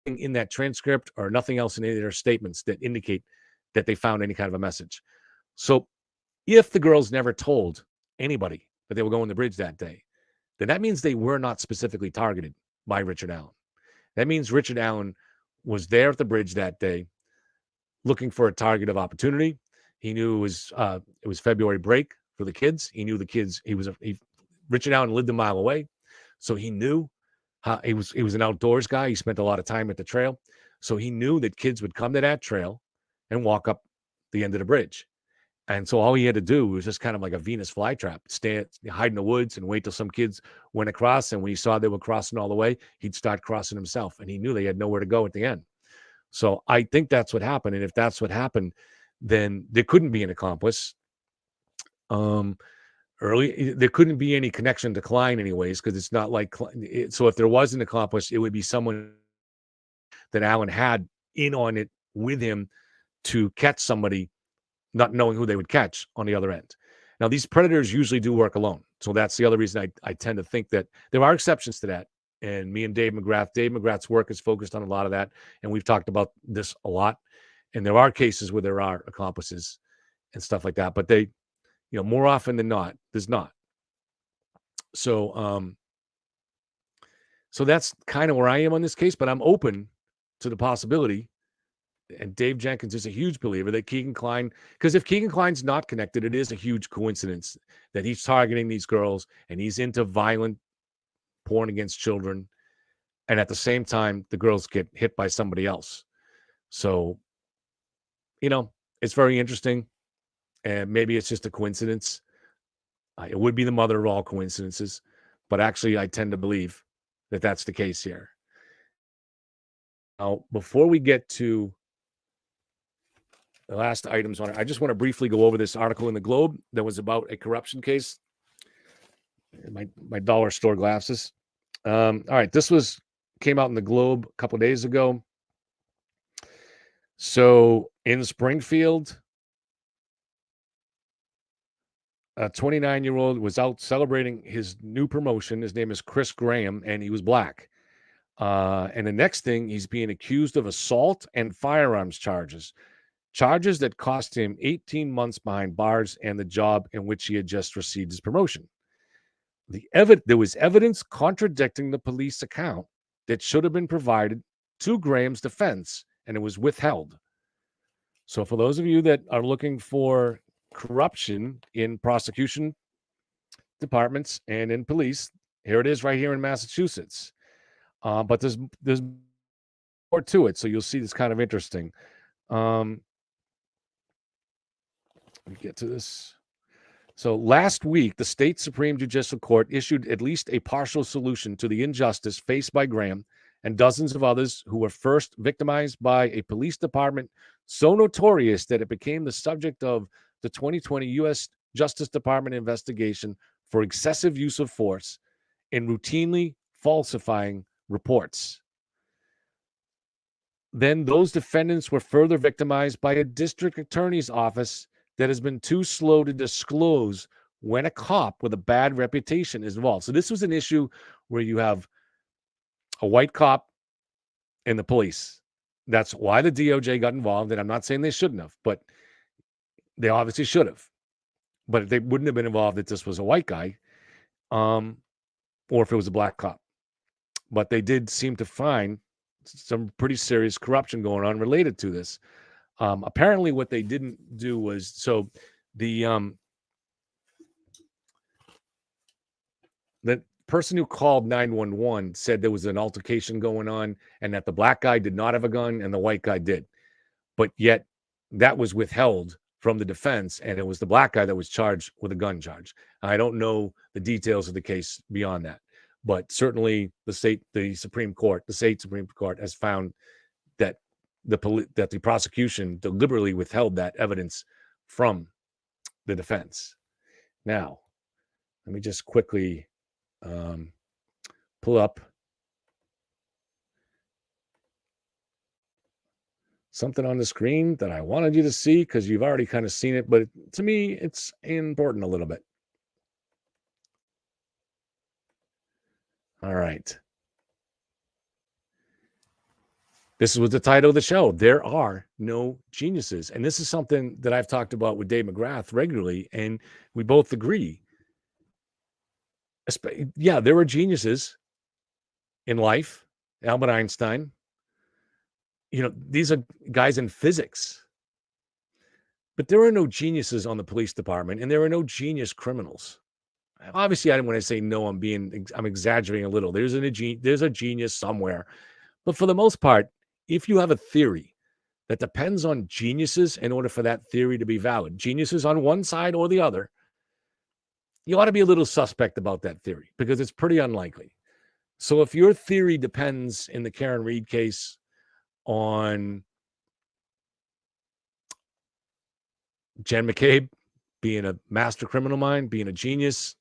D: in that transcript or nothing else in any of their statements that indicate that they found any kind of a message. So if the girls never told anybody that they were going to the bridge that day, then that means they were not specifically targeted by Richard Allen. That means Richard Allen was there at the bridge that day looking for a target of opportunity. He knew it was February break for the kids. He knew the kids. Richard Allen lived a mile away, so he knew how he was an outdoors guy. He spent a lot of time at the trail, so he knew that kids would come to that trail and walk up the end of the bridge. And so all he had to do was just kind of like a Venus flytrap, hide in the woods and wait till some kids went across. And when he saw they were crossing all the way, he'd start crossing himself. And he knew they had nowhere to go at the end. So I think that's what happened. And if that's what happened, then there couldn't be an accomplice. There couldn't be any connection to Klein anyways, because it's not like, so if there was an accomplice, it would be someone that Allen had in on it with him to catch somebody, not knowing who they would catch on the other end. Now, these predators usually do work alone. So that's the other reason I tend to think that there are exceptions to that. And me and Dave McGrath's work is focused on a lot of that. And we've talked about this a lot. And there are cases where there are accomplices and stuff like that. But they, more often than not, there's not. So, so that's kind of where I am on this case. But I'm open to the possibility, and Dave Jenkins is a huge believer that Keegan Klein, because if Keegan Klein's not connected, it is a huge coincidence that he's targeting these girls and he's into violent porn against children. And at the same time, the girls get hit by somebody else. So, it's very interesting. And maybe it's just a coincidence. It would be the mother of all coincidences. But actually, I tend to believe that that's the case here. Now, before we get to the last items on it, I just want to briefly go over this article in the Globe that was about a corruption case. My dollar store glasses. All right, this came out in the Globe a couple of days ago. So in Springfield, a 29-year-old was out celebrating his new promotion. His name is Chris Graham, and he was black. And the next thing, he's being accused of assault and firearms charges that cost him 18 months behind bars and the job in which he had just received his promotion. There was evidence contradicting the police account that should have been provided to Graham's defense, and it was withheld. So for those of you that are looking for corruption in prosecution departments and in police, here it is right here in Massachusetts. But there's more to it, so you'll see it's kind of interesting. Let me get to this. So last week, the state Supreme Judicial Court issued at least a partial solution to the injustice faced by Graham and dozens of others who were first victimized by a police department so notorious that it became the subject of the 2020 U.S. Justice Department investigation for excessive use of force in routinely falsifying reports. Then those defendants were further victimized by a district attorney's office that has been too slow to disclose when a cop with a bad reputation is involved. So this was an issue where you have a white cop and the police. That's why the DOJ got involved, and I'm not saying they shouldn't have, but they obviously should have. But they wouldn't have been involved if this was a white guy, or if it was a black cop. But they did seem to find some pretty serious corruption going on related to this. Apparently what they didn't do was, so the person who called 911 said there was an altercation going on and that the black guy did not have a gun and the white guy did. But yet that was withheld from the defense, and it was the black guy that was charged with a gun charge. I don't know the details of the case beyond that, but certainly the state Supreme Court has found that the prosecution deliberately withheld that evidence from the defense. Now, let me just quickly pull up. something on the screen that I wanted you to see because you've already kind of seen it, but to me, it's important a little bit. All right. This was the title of the show. There are no geniuses. And this is something that I've talked about with Dave McGrath regularly, and we both agree. Yeah, there were geniuses in life. Albert Einstein. These are guys in physics. But there are no geniuses on the police department, and there are no genius criminals. Obviously, I didn't want to say no. I'm exaggerating a little. There's a genius somewhere. But for the most part, if you have a theory that depends on geniuses in order for that theory to be valid, geniuses on one side or the other, you ought to be a little suspect about that theory because it's pretty unlikely. So if your theory depends in the Karen Reed case on Jen McCabe being a master criminal mind, being a genius,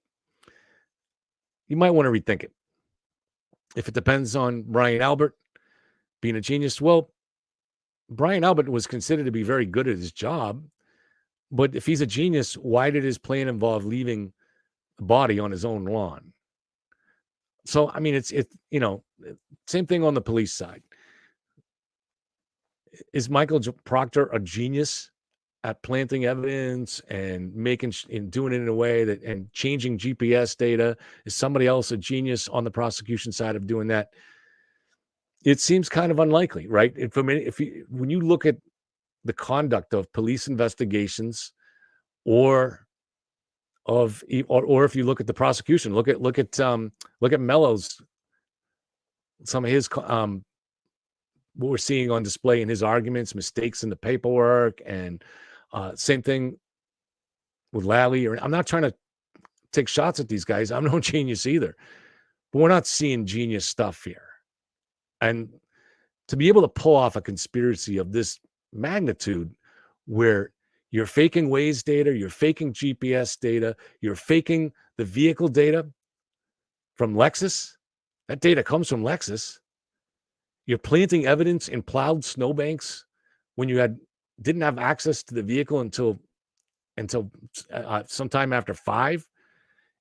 D: you might want to rethink it. If it depends on Brian Albert being a genius, well, Brian Albert was considered to be very good at his job, but if he's a genius, why did his plan involve leaving the body on his own lawn? So, I mean, it's same thing on the police side. Is Michael Proctor a genius at planting evidence and doing it in a way that and changing GPS data? Is somebody else a genius on the prosecution side of doing that? It seems kind of unlikely, right? When you look at the conduct of police investigations, or if you look at the prosecution, look at Mello's, some of his what we're seeing on display in his arguments, mistakes in the paperwork, and same thing with Lally. I'm not trying to take shots at these guys. I'm no genius either, but we're not seeing genius stuff here. And to be able to pull off a conspiracy of this magnitude where you're faking Waze data, you're faking GPS data, you're faking the vehicle data from Lexus. That data comes from Lexus. You're planting evidence in plowed snowbanks when you didn't have access to the vehicle until sometime after 5,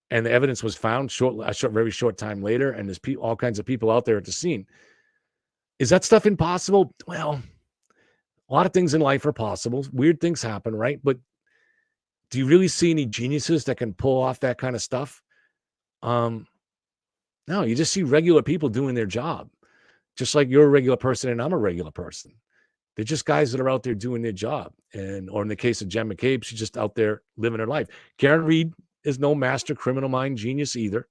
D: and the evidence was found very short time later, and there's all kinds of people out there at the scene. Is that stuff impossible? Well, a lot of things in life are possible. Weird things happen, right? But do you really see any geniuses that can pull off that kind of stuff? No, you just see regular people doing their job. Just like you're a regular person and I'm a regular person. They're just guys that are out there doing their job. Or in the case of Jen McCabe, she's just out there living her life. Karen Reed is no master criminal mind genius either.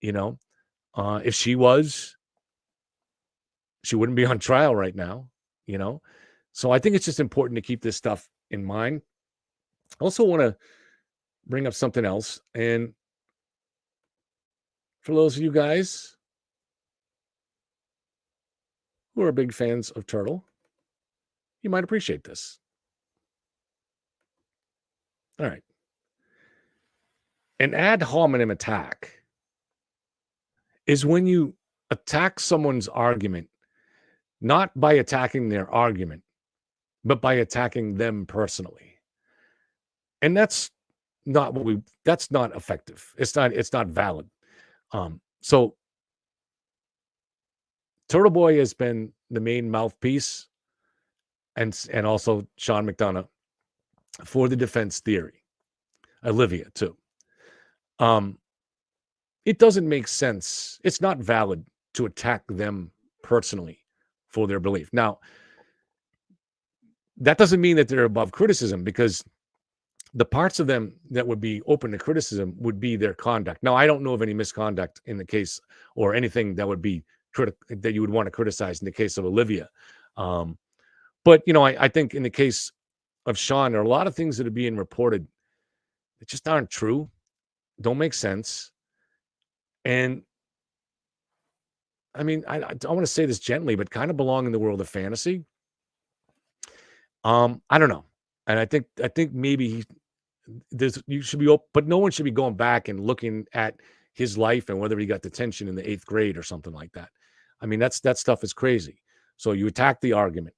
D: If she was, she wouldn't be on trial right now, So I think it's just important to keep this stuff in mind. I also want to bring up something else. And for those of you guys who are big fans of Turtle, you might appreciate this. All right. An ad hominem attack is when you attack someone's argument, not by attacking their argument, but by attacking them personally. And that's not effective. It's not valid. So Turtle Boy has been the main mouthpiece, and also Sean McDonough, for the defense theory. Olivia too. It doesn't make sense. It's not valid to attack them personally for their belief. Now, that doesn't mean that they're above criticism, because the parts of them that would be open to criticism would be their conduct. Now, I don't know of any misconduct in the case, or anything that would be that you would want to criticize in the case of Olivia. But, I think in the case of Sean, there are a lot of things that are being reported that just aren't true, don't make sense. And I mean, I want to say this gently, but kind of belong in the world of fantasy. I don't know. And I think maybe you should be open, but no one should be going back and looking at his life and whether he got detention in the 8th grade or something like that. I mean, that stuff is crazy. So you attack the argument.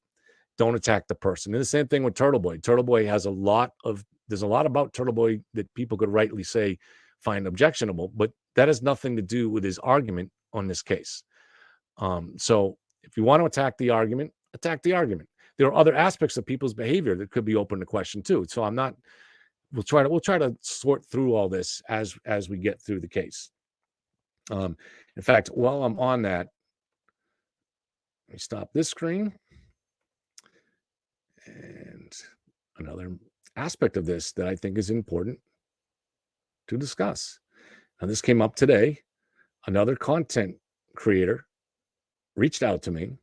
D: don't attack the person. And the same thing with Turtle Boy. Turtle Boy has there's a lot about Turtle Boy that people could rightly say find objectionable, but that has nothing to do with his argument on this case. So if you want to attack the argument, attack the argument. There are other aspects of people's behavior that could be open to question too. So we'll try to sort through all this as we get through the case. In fact, while I'm on that, let me stop this screen. And another aspect of this that I think is important to discuss. Now, this came up today. Another content creator reached out to me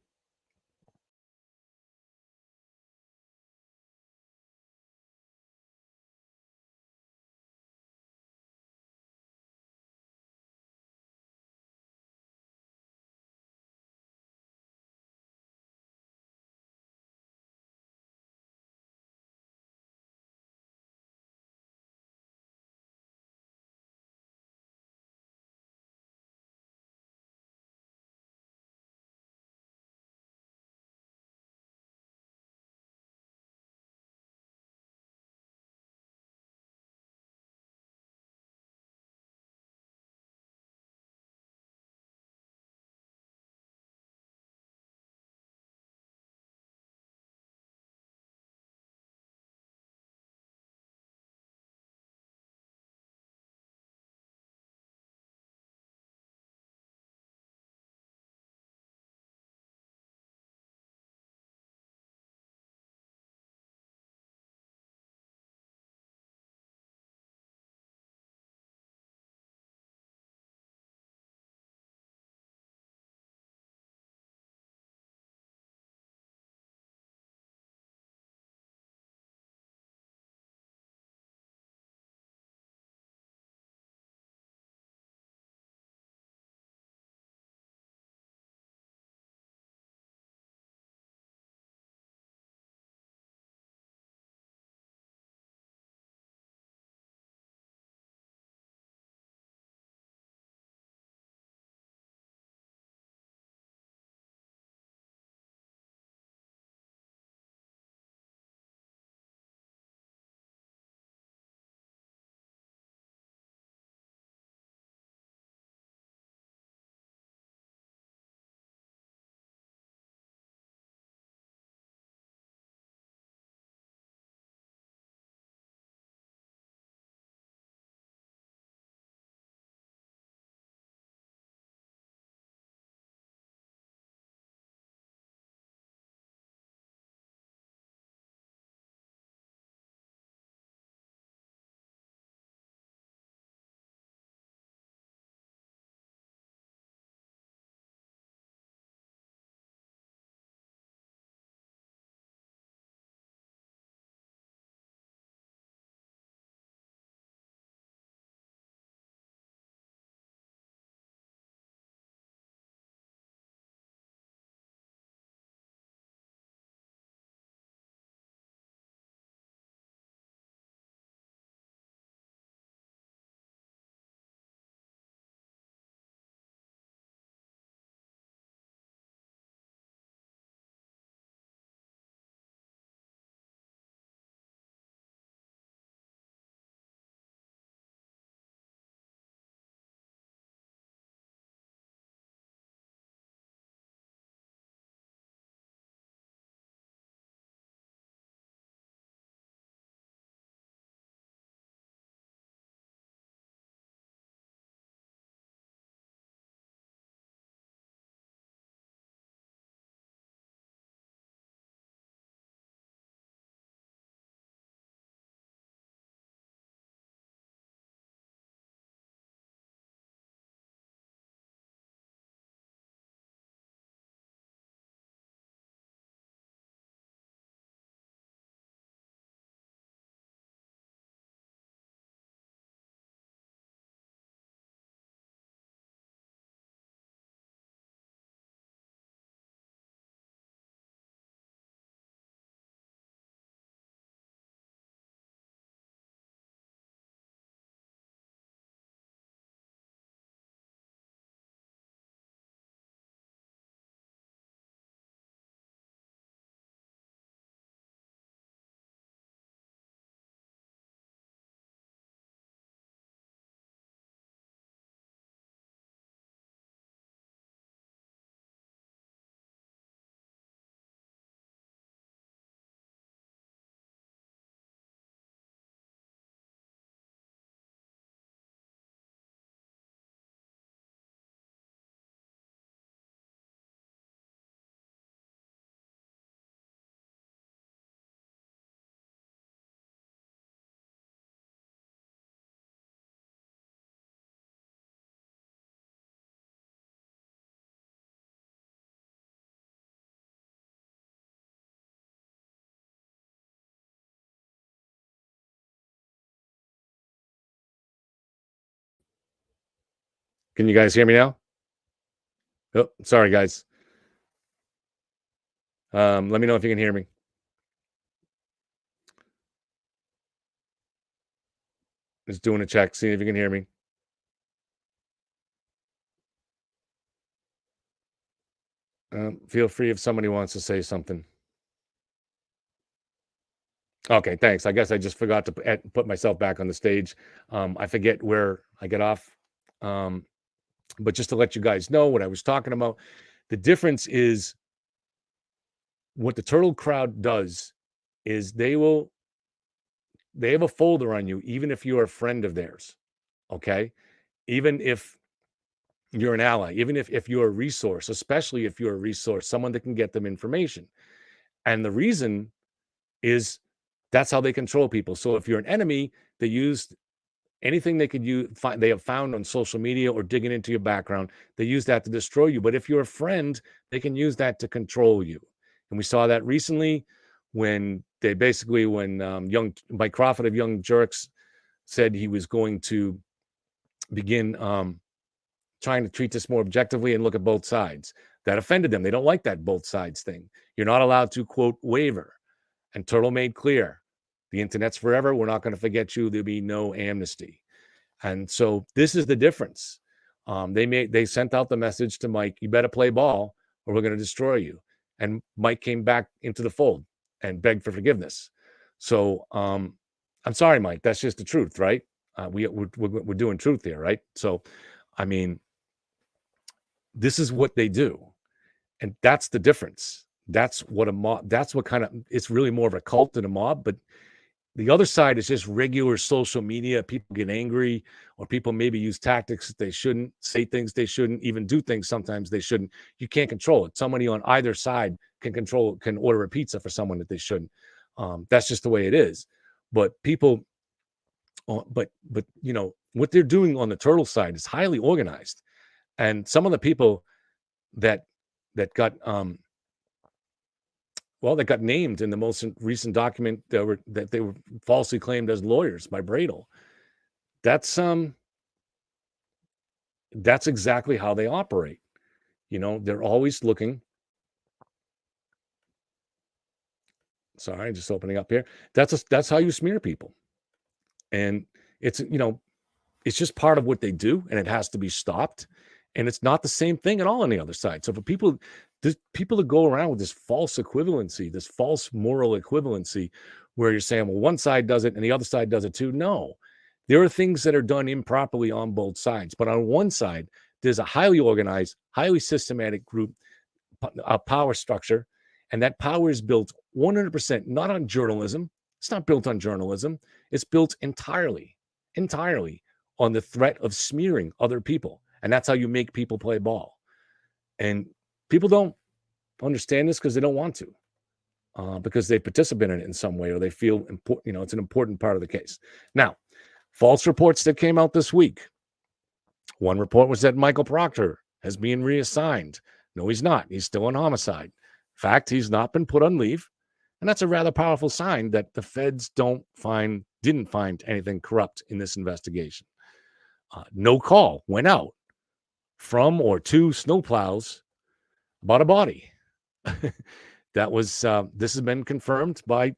D: Can you guys hear me now? Oh, sorry, guys. Let me know if you can hear me. Just doing a check, seeing if you can hear me. Feel free if somebody wants to say something. Okay, thanks. I guess I just forgot to put myself back on the stage. I forget where I get off. But just to let you guys know what I was talking about, the difference is what the turtle crowd does is they have a folder on you, even if you're a friend of theirs. Okay. Even if you're an ally, even if you're a resource, especially if you're a resource, someone that can get them information. And the reason is that's how they control people. So if you're an enemy, they use anything they could use, they have found on social media or digging into your background, they use that to destroy you. But if you're a friend, they can use that to control you. And we saw that recently when they basically, when young Mike Crawford of Young Jerks said he was going to begin trying to treat this more objectively and look at both sides. That offended them. They don't like that both sides thing. You're not allowed to, quote, waver. And Turtle made clear, the internet's forever. We're not going to forget you. There'll be no amnesty. And so this is the difference. They sent out the message to Mike, you better play ball or we're going to destroy you. And Mike came back into the fold and begged for forgiveness. So I'm sorry, Mike, that's just the truth, right? We're doing truth here, right? So, I mean, this is what they do. And that's the difference. That's what a mob, that's what kind of, it's really more of a cult than a mob, but the other side is just regular social media. People get angry, or people maybe use tactics that they shouldn't, say things they shouldn't, even do things sometimes they shouldn't. You can't control it. Somebody on either side can order a pizza for someone that they shouldn't. That's just the way it is. But people, but you know, what they're doing on the turtle side is highly organized. And some of the people that got that got named in the most recent document that they were falsely claimed as lawyers by Bradel. That's exactly how they operate. You know, they're always looking. Sorry, just opening up here. That's how you smear people. And it's, you know, it's just part of what they do, and it has to be stopped. And it's not the same thing at all on the other side. So for people that go around with this false equivalency, this false moral equivalency, where you're saying, well, one side does it and the other side does it too. No, there are things that are done improperly on both sides. But on one side, there's a highly organized, highly systematic group, a power structure, and that power is built 100% not on journalism. It's not built on journalism. It's built entirely on the threat of smearing other people. And that's how you make people play ball. And people don't understand this because they don't want to, because they participate in it in some way, or they feel important. You know, it's an important part of the case. Now, false reports that came out this week. One report was that Michael Proctor has been reassigned. No, he's not. He's still on homicide. In fact, he's not been put on leave. And that's a rather powerful sign that the feds didn't find anything corrupt in this investigation. No call went out from or to snowplows about a body. That was, this has been confirmed by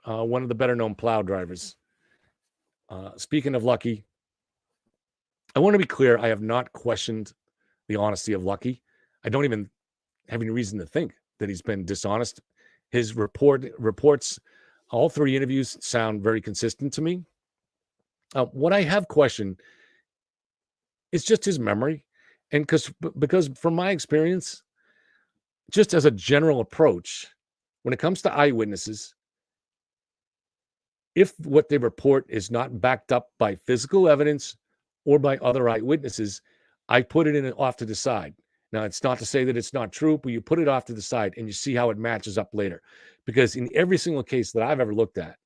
D: one of the better known plow drivers. Speaking of Lucky, I want to be clear. I have not questioned the honesty of Lucky. I don't even have any reason to think that he's been dishonest. His reports, all three interviews sound very consistent to me. What I have questioned is just his memory. And because from my experience, just as a general approach, when it comes to eyewitnesses, if what they report is not backed up by physical evidence or by other eyewitnesses, I put it off to the side. Now, it's not to say that it's not true, but you put it off to the side and you see how it matches up later. Because in every single case that I've ever looked at,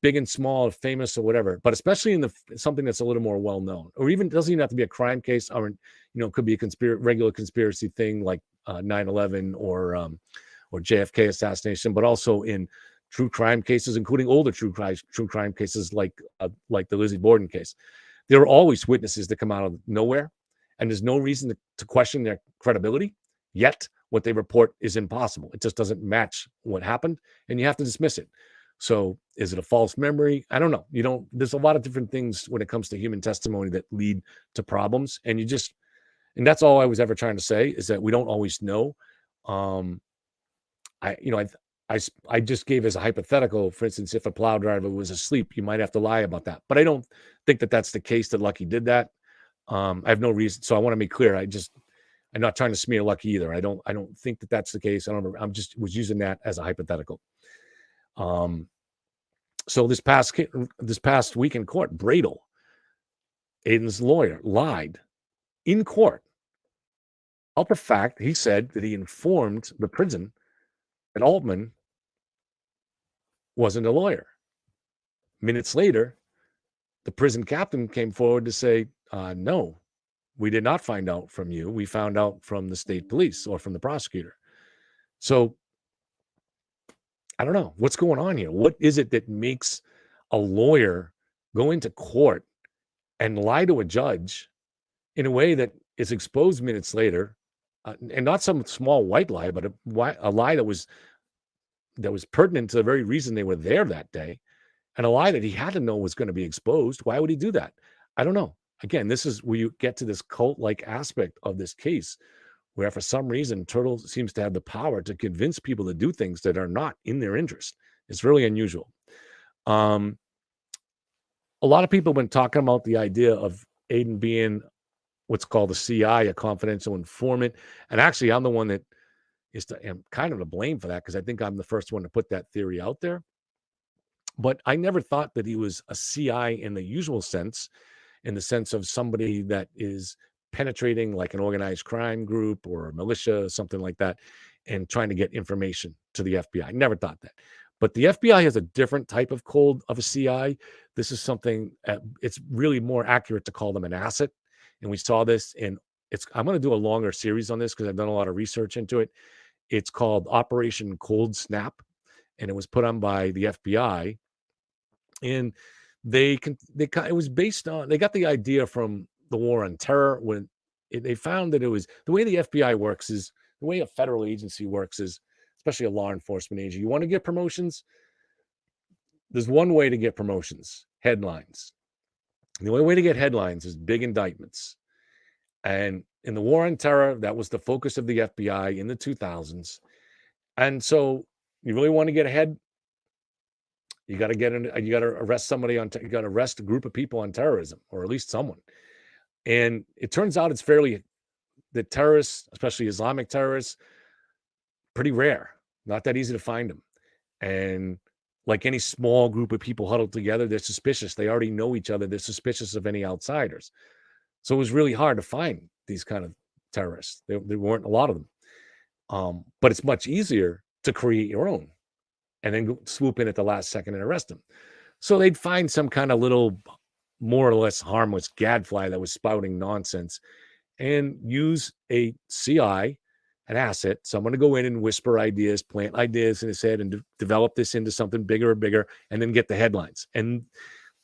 D: big and small, famous or whatever, but especially in something that's a little more well-known, or even doesn't even have to be a crime case, or, you know, it could be a regular conspiracy thing like 9/11 or JFK assassination, but also in true crime cases, including older true crime cases like the Lizzie Borden case. there are always witnesses that come out of nowhere, and there's no reason to question their credibility. Yet what they report is impossible. It just doesn't match what happened, and you have to dismiss it. So is it a false memory? I don't know. There's a lot of different things when it comes to human testimony that lead to problems. And that's all I was ever trying to say, is that we don't always know. I just gave as a hypothetical, for instance, if a plow driver was asleep, you might have to lie about that. But I don't think that that's the case that Lucky did that. I have no reason. So I want to be clear. I'm not trying to smear Lucky either. I don't think that that's the case. I'm just was using that as a hypothetical. So this past week in court, Bradel, Aiden's lawyer, lied in court. Out the fact, he said that he informed the prison that Altman wasn't a lawyer. Minutes later, the prison captain came forward to say, no, we did not find out from you. We found out from the state police or from the prosecutor. So I don't know what's going on here. What is it that makes a lawyer go into court and lie to a judge in a way that is exposed minutes later, and not some small white lie, but a lie that was pertinent to the very reason they were there that day, and a lie that he had to know was going to be exposed? Why would he do that? I don't know. Again, this is where you get to this cult-like aspect of this case, where for some reason Turtle seems to have the power to convince people to do things that are not in their interest. It's really unusual. A lot of people have been talking about the idea of Aiden being what's called a CI, a confidential informant. And actually, I'm the one that am kind of to blame for that, because I think I'm the first one to put that theory out there. But I never thought that he was a CI in the usual sense, in the sense of somebody that is penetrating like an organized crime group or a militia, something like that, and trying to get information to the FBI. I never thought that. But the FBI has a different type of code of a CI. This is something, it's really more accurate to call them an asset. And we saw this I'm going to do a longer series on this because I've done a lot of research into it. It's called Operation Cold Snap, and it was put on by the FBI. And it was based on, they got the idea from the War on Terror, when they found that it was the way the FBI works is the way a federal agency works is, especially a law enforcement agency. You want to get promotions? There's one way to get promotions: headlines. And the only way to get headlines is big indictments. And in the War on Terror, that was the focus of the FBI in the 2000s. And so you really want to get ahead, you got to arrest somebody you got to arrest a group of people on terrorism, or at least someone. And it turns out the terrorists, especially Islamic terrorists, pretty rare, not that easy to find them. And like any small group of people huddled together, they're suspicious. They already know each other. They're suspicious of any outsiders. So it was really hard to find these kind of terrorists. There weren't a lot of them. But it's much easier to create your own and then swoop in at the last second and arrest them. So they'd find some kind of little, more or less harmless gadfly that was spouting nonsense and use a CI, an asset, someone to go in and whisper ideas, plant ideas in his head, and develop this into something bigger and bigger, and then get the headlines. And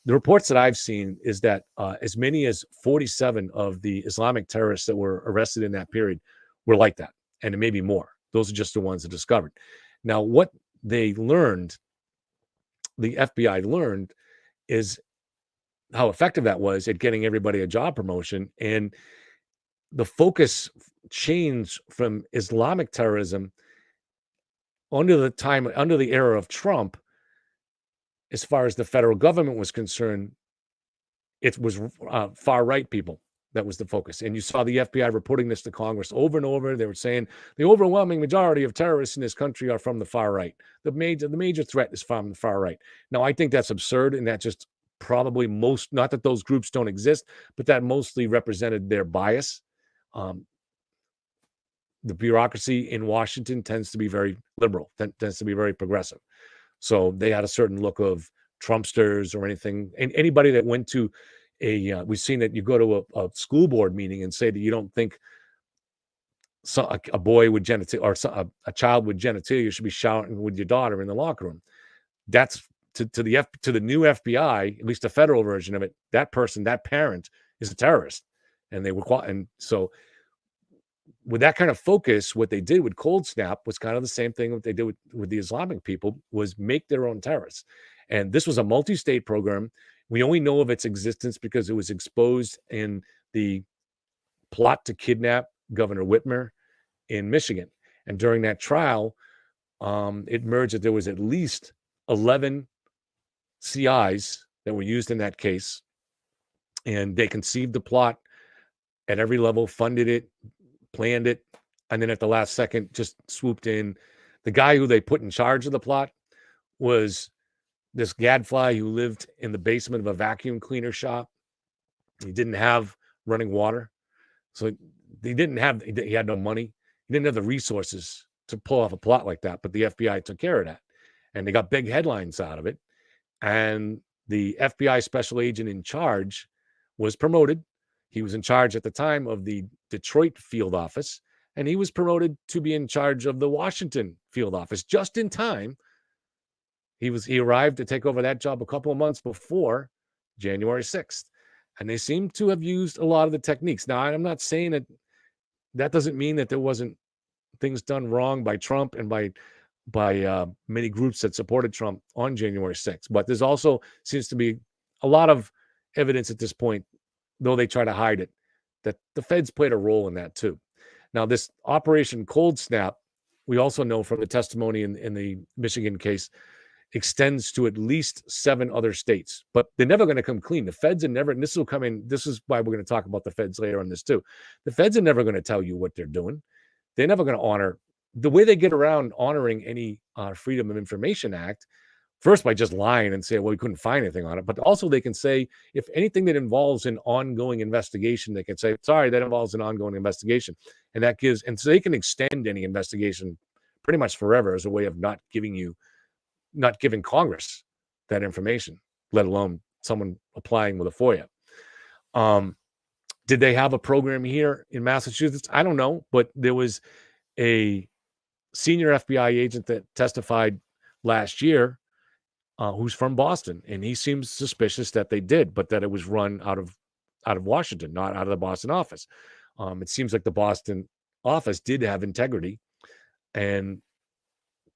D: the reports that I've seen is that as many as 47 of the Islamic terrorists that were arrested in that period were like that, and it may be more. Those are just the ones that discovered. Now, what they learned, the FBI learned, is how effective that was at getting everybody a job promotion. And the focus changed from Islamic terrorism under the era of Trump. As far as the federal government was concerned, it was far-right people that was the focus. And you saw the FBI reporting this to Congress over and over. They were saying the overwhelming majority of terrorists in this country are from the far right. The major threat is from the far right. Now, I think that's absurd, and that just probably not that those groups don't exist, but that mostly represented their bias. The bureaucracy in Washington tends to be very liberal, tends to be very progressive. So they had a certain look of Trumpsters or anything. And anybody that went to we've seen that you go to a school board meeting and say that you don't think a boy with genitalia or a child with genitalia should be shouting with your daughter in the locker room. That's to the new FBI, at least the federal version of it, that person, that parent, is a terrorist, and they were and so with that kind of focus, what they did with Cold Snap was kind of the same thing what they did with the Islamic people, was make their own terrorists. And this was a multi-state program. We only know of its existence because it was exposed in the plot to kidnap Governor Whitmer in Michigan. And during that trial, it emerged that there was at least 11 CIs that were used in that case. And they conceived the plot at every level, funded it, planned it, and then at the last second just swooped in. The guy who they put in charge of the plot was this gadfly who lived in the basement of a vacuum cleaner shop. He didn't have running water, so he had no money. He didn't have the resources to pull off a plot like that, but the FBI took care of that, and they got big headlines out of it. And the FBI special agent in charge was promoted. He was in charge at the time of the Detroit field office, and he was promoted to be in charge of the Washington field office just in time. He arrived to take over that job a couple of months before January 6th. And they seem to have used a lot of the techniques. Now, I'm not saying that doesn't mean that there wasn't things done wrong by Trump and by many groups that supported Trump on January 6th. But there's also seems to be a lot of evidence at this point, though they try to hide it, that the feds played a role in that too. Now, this Operation Cold Snap, we also know from the testimony in the Michigan case, extends to at least 7 other states, but they're never going to come clean. The feds are never, and this will come in, this is why we're going to talk about the feds later on this too. The feds are never going to tell you what they're doing. They're never going to honor, the way they get around honoring any Freedom of Information Act, first by just lying and saying, well, we couldn't find anything on it, but also they can say, if anything that involves an ongoing investigation, they can say, sorry, that involves an ongoing investigation. And that gives, and so they can extend any investigation pretty much forever as a way of not giving Congress that information, let alone someone applying with a FOIA. Did they have a program here in Massachusetts? I don't know, but there was a senior FBI agent that testified last year who's from Boston, and he seems suspicious that they did, but that it was run out of Washington, not out of the Boston office. It seems like the Boston office did have integrity and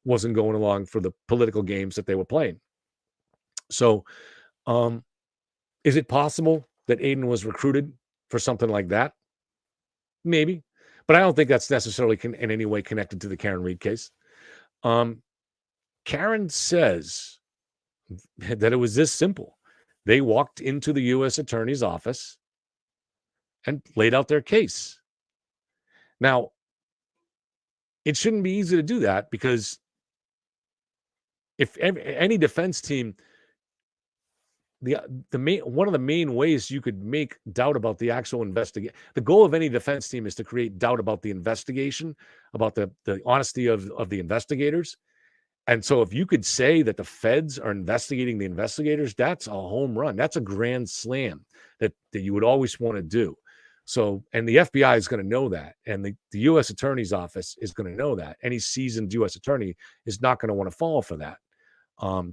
D: wasn't going along for the political games that they were playing. So is it possible that Aiden was recruited for something like that? Maybe, but I don't think that's necessarily in any way connected to the Karen Read case. Karen says that it was this simple. They walked into the U.S. Attorney's office and laid out their case. Now, it shouldn't be easy to do that, because if any defense team, one of the main ways you could make doubt about the actual investigation, the goal of any defense team is to create doubt about the investigation, about the honesty of the investigators. And so if you could say that the feds are investigating the investigators, that's a home run. That's a grand slam that you would always want to do. So, and the FBI is going to know that. And the U.S. Attorney's Office is going to know that. Any seasoned U.S. attorney is not going to want to fall for that.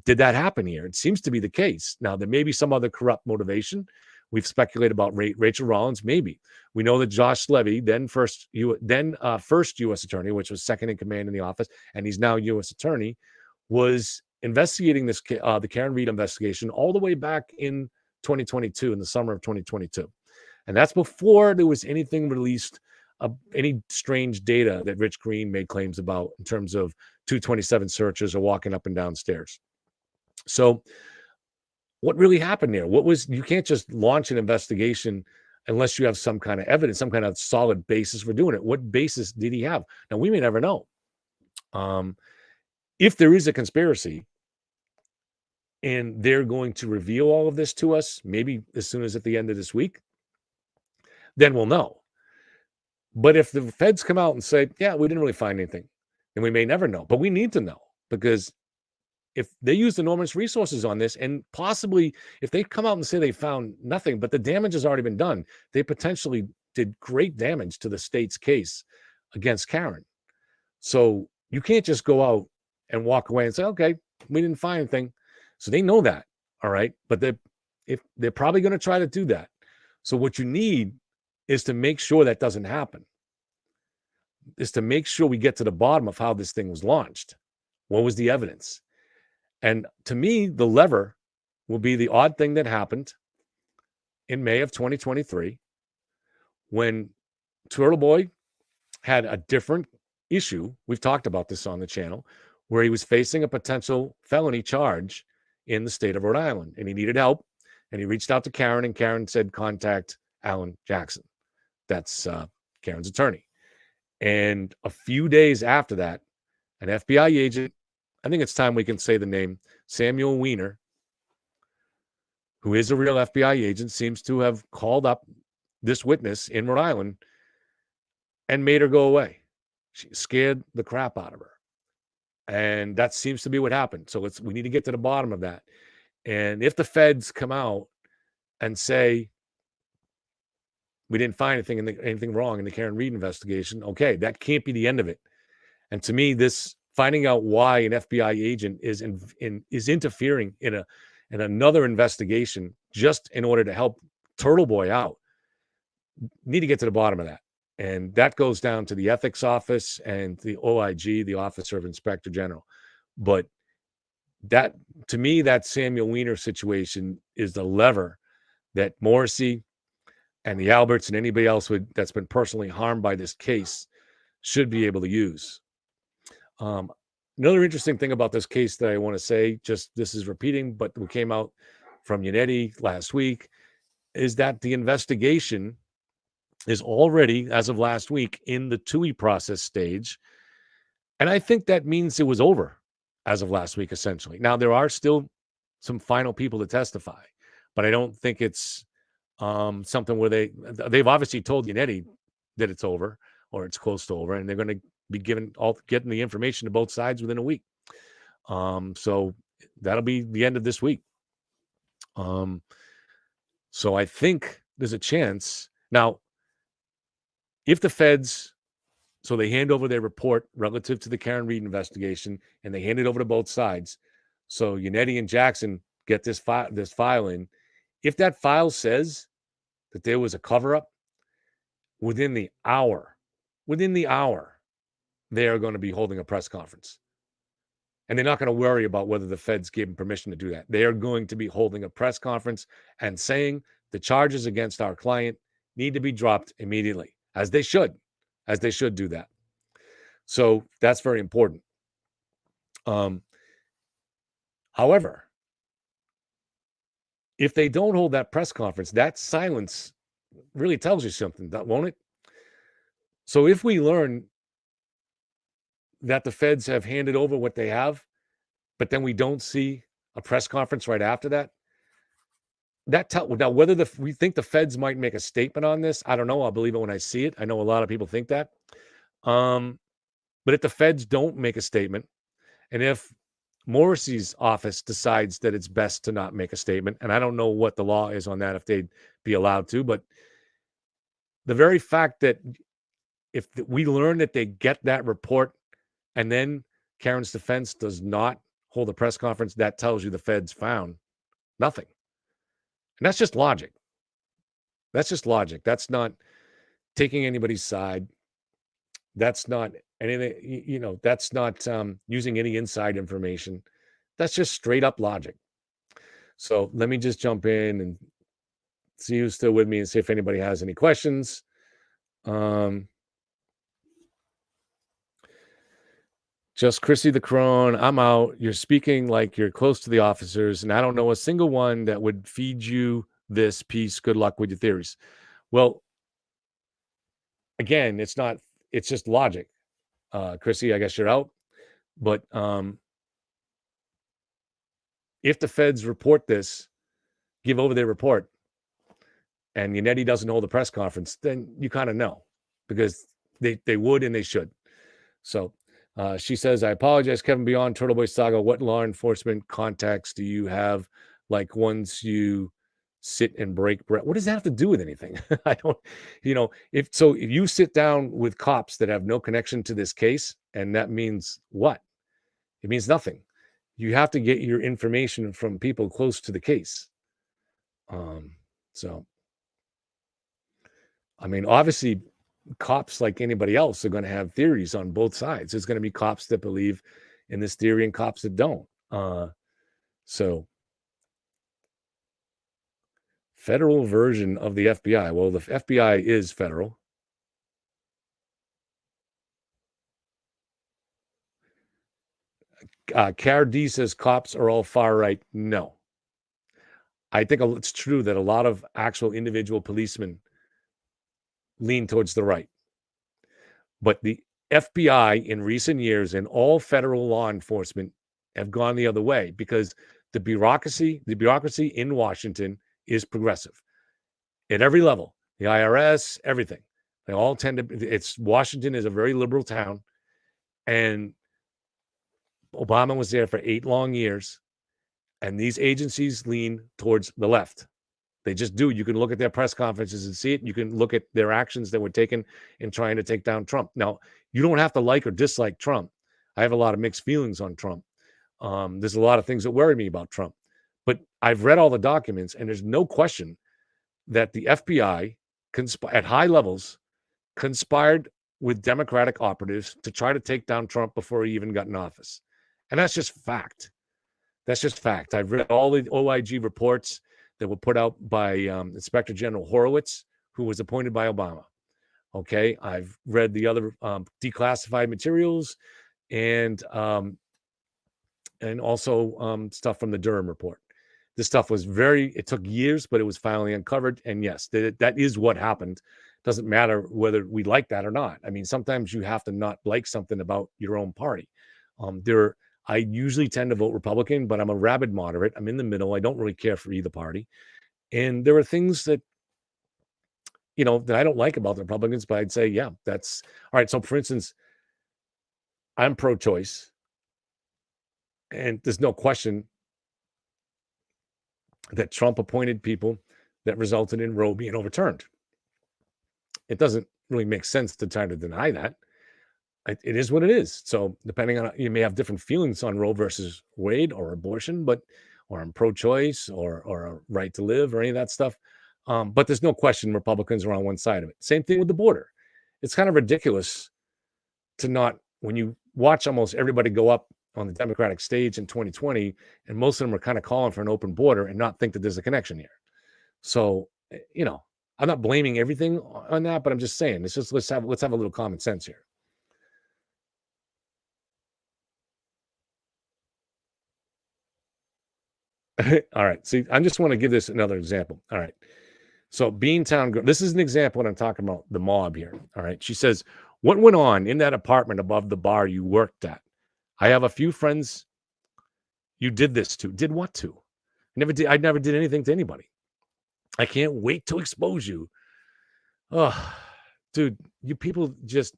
D: Did that happen here? It seems to be the case. Now, there may be some other corrupt motivation. We've speculated about Rachel Rollins. Maybe. We know that Josh Levy, then first U.S. attorney, which was second in command in the office, and he's now U.S. attorney, was investigating this the Karen Read investigation all the way back in 2022, in the summer of 2022. And that's before there was anything released, any strange data that Rich Green made claims about in terms of 227 searches or walking up and down stairs. So what really happened there? You can't just launch an investigation unless you have some kind of evidence, some kind of solid basis for doing it. What basis did he have? Now, we may never know. If there is a conspiracy and they're going to reveal all of this to us, maybe as soon as at the end of this week, then we'll know. But if the feds come out and say, yeah, we didn't really find anything, then we may never know. But we need to know, because if they used enormous resources on this, and possibly if they come out and say they found nothing, but the damage has already been done, they potentially did great damage to the state's case against Karen. So you can't just go out and walk away and say, okay, we didn't find anything, So they know that. All right. But they're probably going to try to do that. So what you need is to make sure that doesn't happen, is to make sure we get to the bottom of how this thing was launched. What was the evidence? And to me, the lever will be the odd thing that happened in May of 2023 when Turtle Boy had a different issue. We've talked about this on the channel, where he was facing a potential felony charge in the state of Rhode Island, and he needed help. And he reached out to Karen, and Karen said, contact Alan Jackson. That's Karen's attorney. And a few days after that, an FBI agent, I think it's time we can say the name, Samuel Weiner, who is a real FBI agent, seems to have called up this witness in Rhode Island and made her go away. She scared the crap out of her. And that seems to be what happened. So we need to get to the bottom of that. And if the feds come out and say, we didn't find anything wrong in the Karen Reed investigation, okay, that can't be the end of it. And to me, this finding out why an FBI agent is interfering in another investigation just in order to help Turtle Boy out, need to get to the bottom of that. And that goes down to the ethics office and the OIG, the Officer of Inspector General. But that, to me, that Samuel Weiner situation is the lever that Morrissey and the Alberts and anybody else that's been personally harmed by this case should be able to use. Another interesting thing about this case that I want to say, just this is repeating, but we came out from Yannetti last week, is that the investigation is already, as of last week, in the TUI process stage. And I think that means it was over as of last week, essentially. Now, there are still some final people to testify, but I don't think it's something where they've obviously told Yannetti that it's over or it's close to over, and they're going to be getting the information to both sides within a week. So that'll be the end of this week. So I think there's a chance. Now, if the feds, so they hand over their report relative to the Karen Reed investigation, and they hand it over to both sides. So Yannetti and Jackson get this file in. If that file says that there was a cover-up, within the hour, they are going to be holding a press conference. And they're not going to worry about whether the feds gave them permission to do that. They are going to be holding a press conference and saying the charges against our client need to be dropped immediately, as they should do that. So that's very important. However, if they don't hold that press conference, that silence really tells you something, won't it? So if we learn that the feds have handed over what they have, but then we don't see a press conference right after that, now whether we think the feds might make a statement on this, I don't know. I'll believe it when I see it. I know a lot of people think that. But if the feds don't make a statement, and if Morrissey's office decides that it's best to not make a statement, and I don't know what the law is on that, if they'd be allowed to, but the very fact that if we learn that they get that report and then Karen's defense does not hold a press conference, that tells you the feds found nothing. And that's just logic. That's not taking anybody's side. That's not anything, that's not using any inside information. That's just straight up logic. So let me just jump in and see who's still with me and see if anybody has any questions. Just Chrissy the Crone, I'm out. You're speaking like you're close to the officers, and I don't know a single one that would feed you this piece. Good luck with your theories. Well, again, it's just logic. Chrissy, I guess you're out. But if the feds report this, give over their report, and Yannetti doesn't hold a press conference, then you kind of know, because they would and they should. So she says, I apologize, Kevin, beyond Turtle Boy Saga, what law enforcement contacts do you have, like once you sit and break bread? What does that have to do with anything? I don't, if you sit down with cops that have no connection to this case, and that means what? It means nothing. you have to get your information from people close to the case. So, I mean, obviously, cops, like anybody else, are going to have theories on both sides. There's going to be cops that believe in this theory and cops that don't. So, federal version of the FBI. Well, the FBI is federal. Cara D says cops are all far right. No. I think it's true that a lot of actual individual policemen lean towards the right. But the FBI in recent years and all federal law enforcement have gone the other way because the bureaucracy in Washington is progressive at every level. The IRS, everything. They all tend to, Washington is a very liberal town. And Obama was there for 8 long years. And these agencies lean towards the left. They just do. You can look at their press conferences and see it. You can look at their actions that were taken in trying to take down Trump. Now, you don't have to like or dislike Trump. I have a lot of mixed feelings on Trump. There's a lot of things that worry me about Trump. But I've read all the documents, and there's no question that the FBI, at high levels, conspired with Democratic operatives to try to take down Trump before he even got in office. And that's just fact. That's just fact. I've read all the OIG reports that were put out by Inspector General Horowitz, who was appointed by Obama. Okay, I've read the other declassified materials and also stuff from the Durham report. This stuff was it took years, but it was finally uncovered. And yes, that is what happened. Doesn't matter whether we like that or not. I mean, sometimes you have to not like something about your own party. I usually tend to vote Republican, but I'm a rabid moderate. I'm in the middle. I don't really care for either party. And there are things that, that I don't like about the Republicans, but I'd say, yeah, that's all right. So for instance, I'm pro-choice. And there's no question that Trump appointed people that resulted in Roe being overturned. It doesn't really make sense to try to deny that. It is what it is. So depending on, you may have different feelings on Roe versus Wade or abortion, or on pro-choice or a right to live or any of that stuff. But there's no question Republicans are on one side of it. Same thing with the border. It's kind of ridiculous to not, when you watch almost everybody go up on the Democratic stage in 2020, and most of them are kind of calling for an open border and not think that there's a connection here. So, I'm not blaming everything on that, but I'm just saying, let's have a little common sense here. All right. See, I just want to give this another example. All right. So Beantown, this is an example when I'm talking about the mob here. All right. She says, what went on in that apartment above the bar you worked at? I have a few friends you did this to. Did what to? I never did anything to anybody. I can't wait to expose you. Oh, dude, you people just,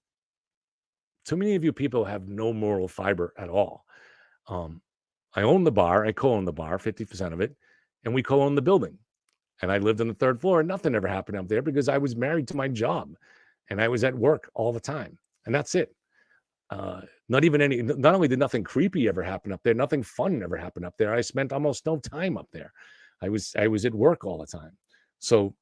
D: too many of you people have no moral fiber at all. I own the bar. I co-own the bar, 50% of it, and we co-own the building. And I lived on the 3rd floor, and nothing ever happened up there because I was married to my job, and I was at work all the time, and that's it. Not only did nothing creepy ever happen up there, nothing fun ever happened up there. I spent almost no time up there. I was at work all the time. So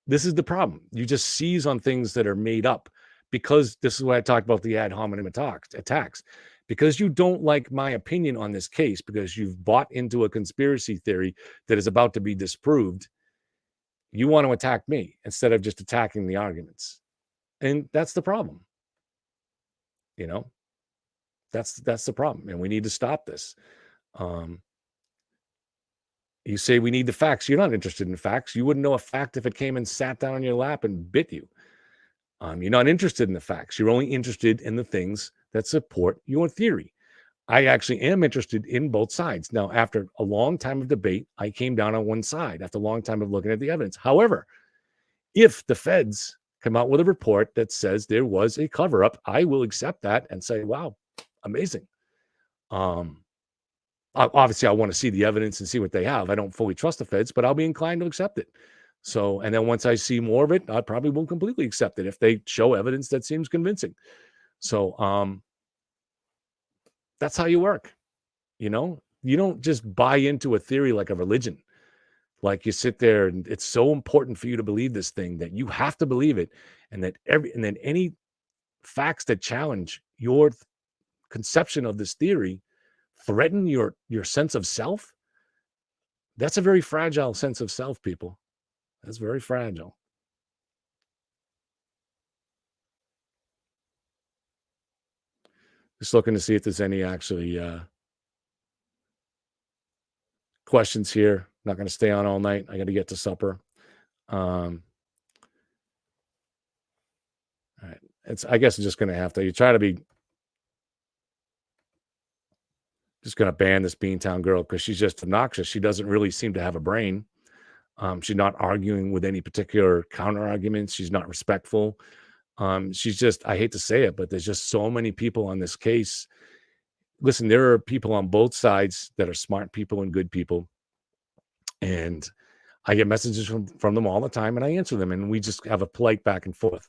D: this is the problem. You just seize on things that are made up, because this is why I talked about the ad hominem attacks. Because you don't like my opinion on this case, because you've bought into a conspiracy theory that is about to be disproved, you want to attack me instead of just attacking the arguments. And that's the problem. That's the problem. And we need to stop this. You say we need the facts. You're not interested in facts. You wouldn't know a fact if it came and sat down on your lap and bit you. You're not interested in the facts. You're only interested in the things that support your theory. I actually am interested in both sides. Now, after a long time of debate, I came down on one side after a long time of looking at the evidence. However, if the feds come out with a report that says there was a cover-up, I will accept that and say, wow, amazing. Obviously, I want to see the evidence and see what they have. I don't fully trust the feds, but I'll be inclined to accept it. So, and then once I see more of it, I probably will completely accept it if they show evidence that seems convincing. So, that's how you work. You don't just buy into a theory like a religion. Like you sit there and it's so important for you to believe this thing that you have to believe it, and then any facts that challenge your conception of this theory threaten your sense of self. That's a very fragile sense of self, people. That's very fragile. Just looking to see if there's any actually questions here. Not going to stay on all night. I got to get to supper. All right. I guess it's just going to have to. You try to be. Just going to ban this Beantown girl because she's just obnoxious. She doesn't really seem to have a brain. She's not arguing with any particular counter arguments. She's not respectful. She's just, I hate to say it, but there's just so many people on this case. Listen, there are people on both sides that are smart people and good people. And I get messages from them all the time and I answer them and we just have a polite back and forth.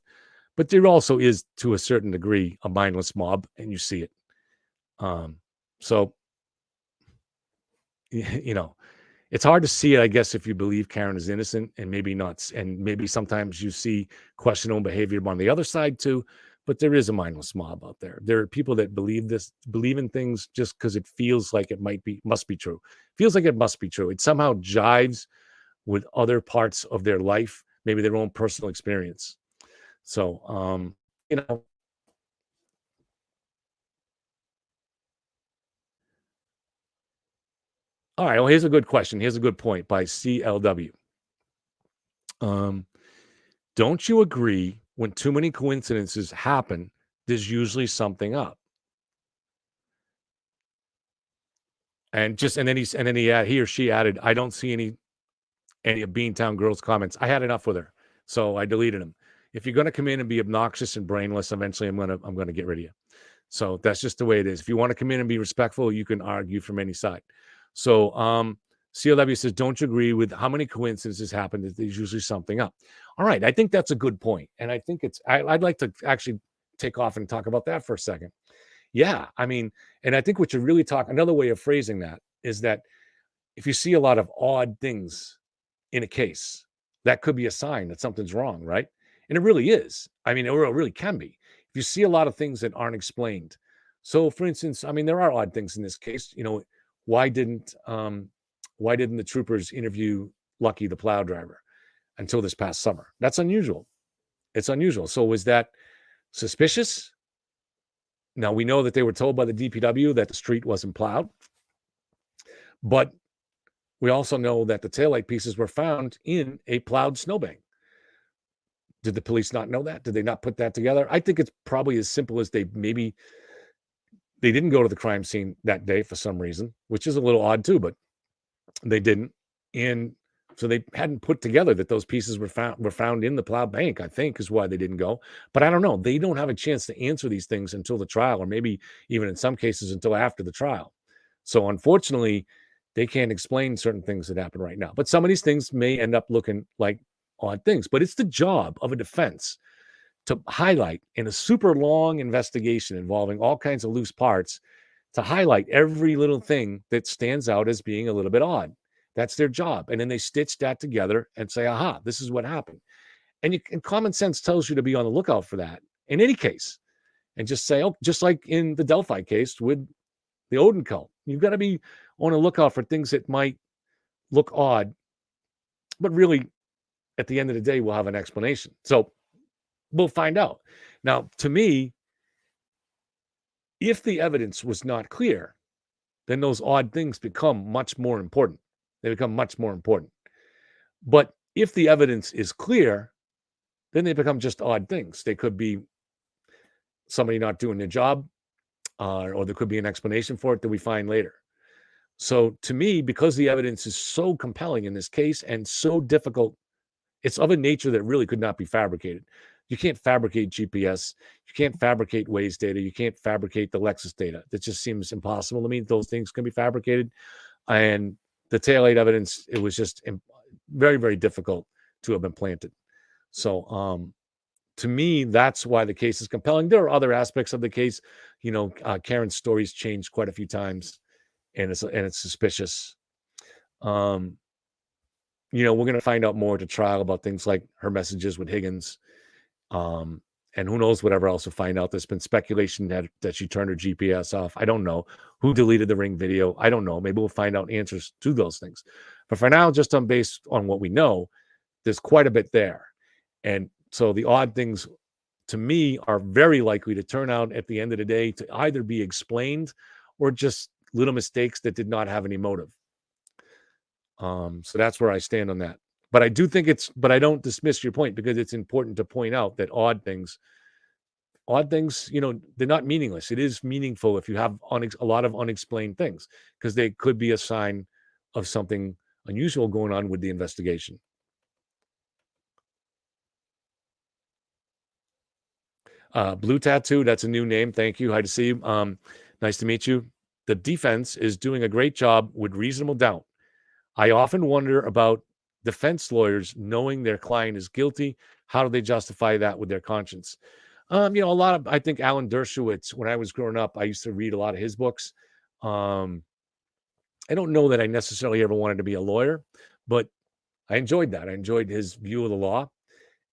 D: But there also is, to a certain degree, a mindless mob, and you see it. So, it's hard to see it, I guess, if you believe Karen is innocent and maybe not. And maybe sometimes you see questionable behavior on the other side too. But there is a mindless mob out there. There are people that believe in things just because it feels like it must be true. Feels like it must be true. It somehow jives with other parts of their life, maybe their own personal experience. So, all right. Well, here's a good question. Here's a good point by CLW. Don't you agree when too many coincidences happen, there's usually something up? And then he or she added, I don't see any of Beantown Girl's comments. I had enough with her, so I deleted them. If you're going to come in and be obnoxious and brainless, eventually I'm going to get rid of you. So that's just the way it is. If you want to come in and be respectful, you can argue from any side. So CLW says, don't you agree with how many coincidences happen that there's usually something up? All right. I think that's a good point. And I think I'd like to actually take off and talk about that for a second. Yeah. I mean, and I think what you're really another way of phrasing that is that if you see a lot of odd things in a case, that could be a sign that something's wrong, right? And it really is. I mean, it really can be. If you see a lot of things that aren't explained. So, for instance, I mean, there are odd things in this case. Why didn't the troopers interview Lucky, the plow driver, until this past summer? That's unusual. It's unusual. So was that suspicious? Now, we know that they were told by the DPW that the street wasn't plowed, but we also know that the taillight pieces were found in a plowed snowbank. Did the police not know that? Did they not put that together? I think it's probably as simple as they didn't go to the crime scene that day for some reason, which is a little odd too, but they didn't. And so they hadn't put together that those pieces were found in the plowed bank, I think is why they didn't go. But I don't know. They don't have a chance to answer these things until the trial, or maybe even in some cases until after the trial. So unfortunately, they can't explain certain things that happen right now. But some of these things may end up looking like odd things. But it's the job of a defense to highlight, in a super long investigation involving all kinds of loose parts, to highlight every little thing that stands out as being a little bit odd. That's their job. And then they stitch that together and say, aha, this is what happened. And common sense tells you to be on the lookout for that in any case. And just say, oh, just like in the Delphi case with the Odin cult, you've got to be on the lookout for things that might look odd, but really, at the end of the day, we'll have an explanation. So we'll find out. Now, to me, if the evidence was not clear, then those odd things become much more important. They become much more important. But if the evidence is clear, then they become just odd things. They could be somebody not doing their job, or there could be an explanation for it that we find later. So to me, because the evidence is so compelling in this case and so difficult, it's of a nature that really could not be fabricated. You can't fabricate GPS. You can't fabricate Waze data. You can't fabricate the Lexus data. That just seems impossible to me. Those things can be fabricated. And the taillight evidence, it was just very, very difficult to have been planted. So to me, that's why the case is compelling. There are other aspects of the case. Karen's story's changed quite a few times. and it's suspicious. You know, we're going to find out more at the trial about things like her messages with Higgins. And who knows whatever else we'll find out. There's been speculation that she turned her GPS off. I don't know. Who deleted the Ring video? I don't know. Maybe we'll find out answers to those things. But for now, just based on what we know, there's quite a bit there. And so the odd things, to me, are very likely to turn out at the end of the day to either be explained or just little mistakes that did not have any motive. So that's where I stand on that. But I do think but I don't dismiss your point, because it's important to point out that odd things, you know, they're not meaningless. It is meaningful if you have a lot of unexplained things, because they could be a sign of something unusual going on with the investigation. Blue Tattoo, that's a new name. Thank you. Hi to see you. Nice to meet you. The defense is doing a great job with reasonable doubt. I often wonder about defense lawyers knowing their client is guilty. How do they justify that with their conscience? You know, I think Alan Dershowitz, when I was growing up, I used to read a lot of his books. I don't know that I necessarily ever wanted to be a lawyer, but I enjoyed that. I enjoyed his view of the law.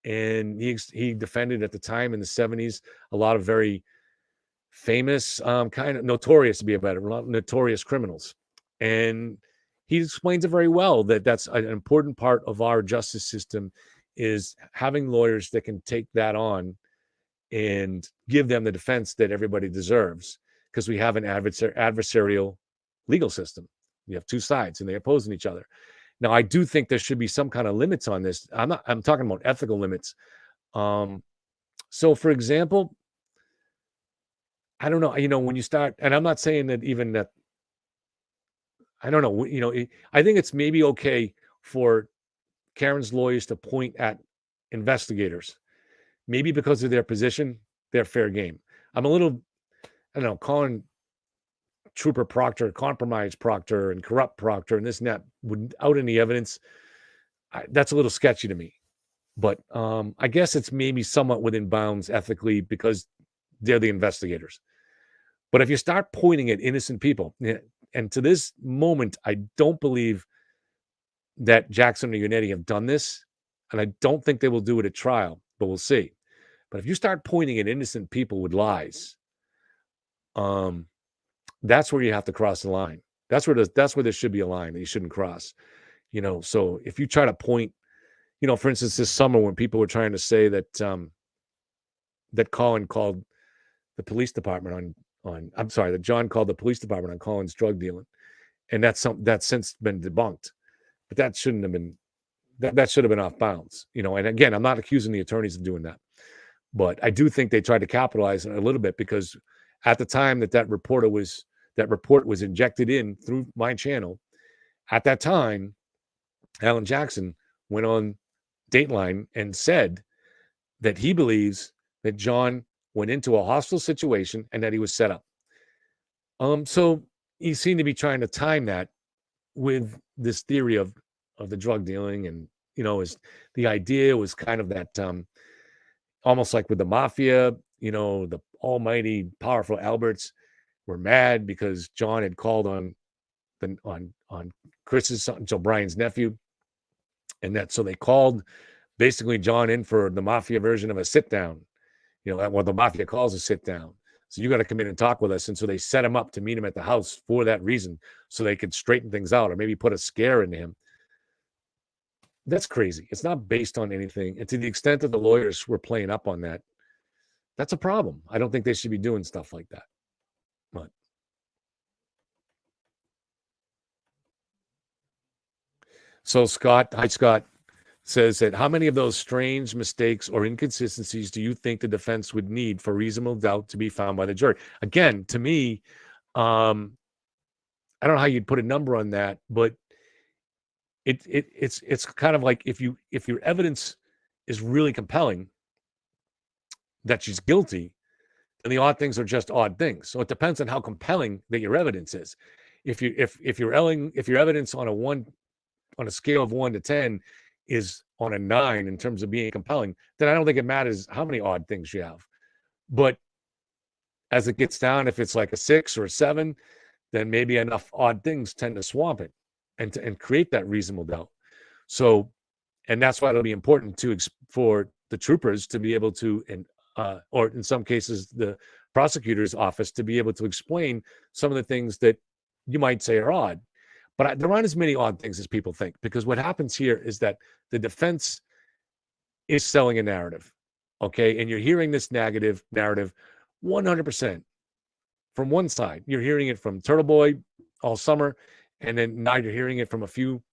D: And he defended at the time in the 70s a lot of very famous, kind of notorious, to be a better, notorious criminals. And he explains it very well, that that's an important part of our justice system, is having lawyers that can take that on and give them the defense that everybody deserves, because we have an adversarial legal system. We have two sides and they're opposing each other. Now, I do think there should be some kind of limits on this. I'm talking about ethical limits. So, for example, I don't know, you know, when you start, and I'm not saying that even that, I don't know, you know, I think it's maybe okay for Karen's lawyers to point at investigators, maybe because of their position, they're fair game. I'm a little, I don't know, calling Trooper Proctor, compromise Proctor, and corrupt Proctor, and this and that without any evidence, that's a little sketchy to me. But I guess it's maybe somewhat within bounds ethically, because they're the investigators. But if you start pointing at innocent people, and to this moment, I don't believe that Jackson or Yannetti have done this, and I don't think they will do it at trial, but we'll see. But if you start pointing at innocent people with lies, that's where you have to cross the line. That's where there should be a line that you shouldn't cross. You know, so if you try to point, you know, for instance, this summer when people were trying to say that that Colin called the police department that John called the police department on Colin's drug dealing, and that's since been debunked. But that shouldn't have been. That should have been off bounds. You know, and again, I'm not accusing the attorneys of doing that, but I do think they tried to capitalize on it a little bit, because at the time that report was injected in through my channel, at that time, Alan Jackson went on Dateline and said that he believes that John went into a hostile situation and that he was set up. So he seemed to be trying to time that with this theory of the drug dealing, and you know, the idea was kind of that almost like with the mafia, you know, the almighty powerful Alberts were mad because John had called on Chris's son, Joe Brian's nephew, and that so they called basically John in for the mafia version of a sit down. You know, what the mafia calls a sit down. So you got to come in and talk with us. And so they set him up to meet him at the house for that reason, so they could straighten things out or maybe put a scare into him. That's crazy. It's not based on anything. And to the extent that the lawyers were playing up on that, that's a problem. I don't think they should be doing stuff like that. But so hi Scott, says that how many of those strange mistakes or inconsistencies do you think the defense would need for reasonable doubt to be found by the jury? Again, to me, I don't know how you'd put a number on that, but it's kind of like if your evidence is really compelling that she's guilty, then the odd things are just odd things. So it depends on how compelling that your evidence is. If your evidence on a scale of 1 to 10 is on a 9 in terms of being compelling, then I don't think it matters how many odd things you have. But as it gets down, if it's like a 6 or a 7, then maybe enough odd things tend to swamp it and create that reasonable doubt. So, and that's why it'll be important for the troopers to be able to, or in some cases, the prosecutor's office to be able to explain some of the things that you might say are odd. But there aren't as many odd things as people think, because what happens here is that the defense is selling a narrative, okay? And you're hearing this negative narrative 100% from one side. You're hearing it from Turtle Boy all summer, and then now you're hearing it from a few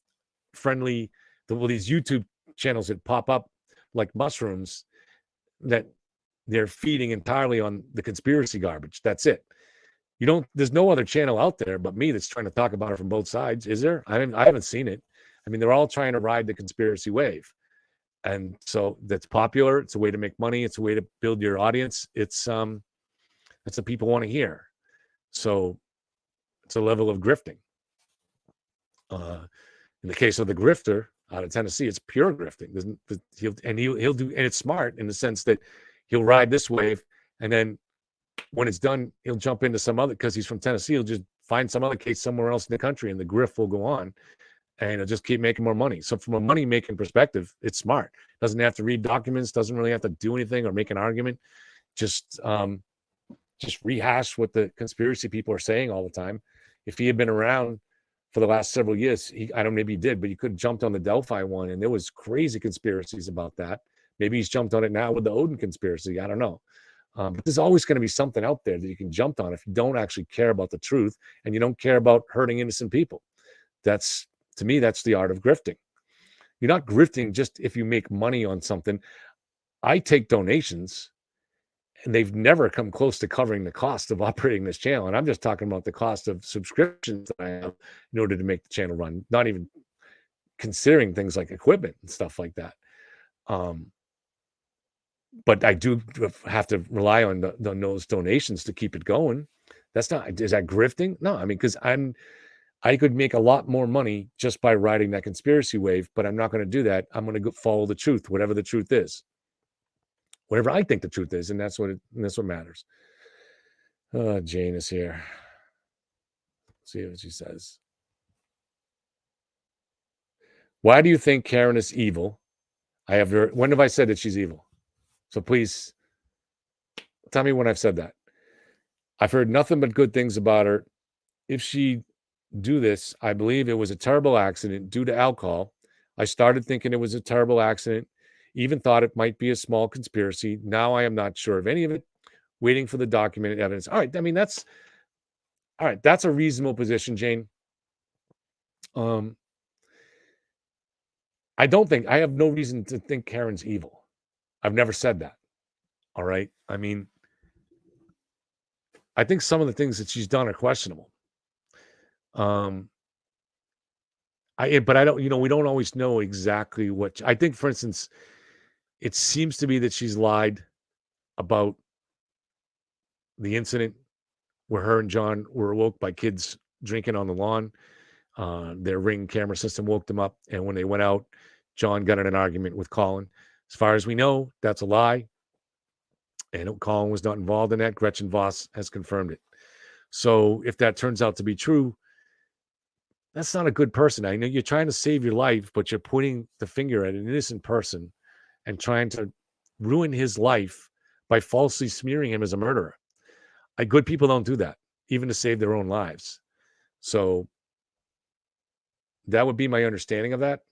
D: friendly, these YouTube channels that pop up like mushrooms that they're feeding entirely on the conspiracy garbage. That's it. There's no other channel out there but me that's trying to talk about it from both sides. Is there? I haven't seen it. I mean, they're all trying to ride the conspiracy wave. And so that's popular. It's a way to make money. It's a way to build your audience. It's that's what people want to hear. So it's a level of grifting. In the case of the grifter out of Tennessee, it's pure grifting. He'll do, and it's smart in the sense that he'll ride this wave, and then when it's done, he'll jump into some other, because he's from Tennessee, he'll just find some other case somewhere else in the country, and the grift will go on, and he'll just keep making more money. So from a money-making perspective, it's smart. Doesn't have to read documents, doesn't really have to do anything or make an argument. Just rehash what the conspiracy people are saying all the time. If he had been around for the last several years, I don't know, maybe he did, but he could have jumped on the Delphi one, and there was crazy conspiracies about that. Maybe he's jumped on it now with the Odin conspiracy. I don't know. But there's always going to be something out there that you can jump on if you don't actually care about the truth and you don't care about hurting innocent people. To me, that's the art of grifting. You're not grifting just if you make money on something. I take donations, and they've never come close to covering the cost of operating this channel. And I'm just talking about the cost of subscriptions that I have in order to make the channel run, not even considering things like equipment and stuff like that. But I do have to rely on those donations to keep it going. Is that grifting? No, I mean, because I could make a lot more money just by riding that conspiracy wave, but I'm not going to do that. I'm going to follow the truth, whatever the truth is, whatever I think the truth is, and that's what matters. Jane is here. Let's see what she says. Why do you think Karen is evil? When have I said that she's evil? So please tell me when I've said that. I've heard nothing but good things about her. If she do this, I believe it was a terrible accident due to alcohol. I started thinking it was a terrible accident, even thought it might be a small conspiracy. Now I am not sure of any of it, waiting for the documented evidence. All right. I mean, that's a reasonable position, Jane. I have no reason to think Karen's evil. I've never said that. All right. I mean, I think some of the things that she's done are questionable. But I don't, we don't always know exactly what. I think, for instance, it seems to be that she's lied about the incident where her and John were awoke by kids drinking on the lawn. Their Ring camera system woke them up, and when they went out, John got in an argument with Colin. As far as we know, that's a lie, and Colin was not involved in that. Gretchen Voss has confirmed it. So if that turns out to be true, that's not a good person. I know you're trying to save your life, but you're pointing the finger at an innocent person and trying to ruin his life by falsely smearing him as a murderer. Good people don't do that, even to save their own lives. So that would be my understanding of that.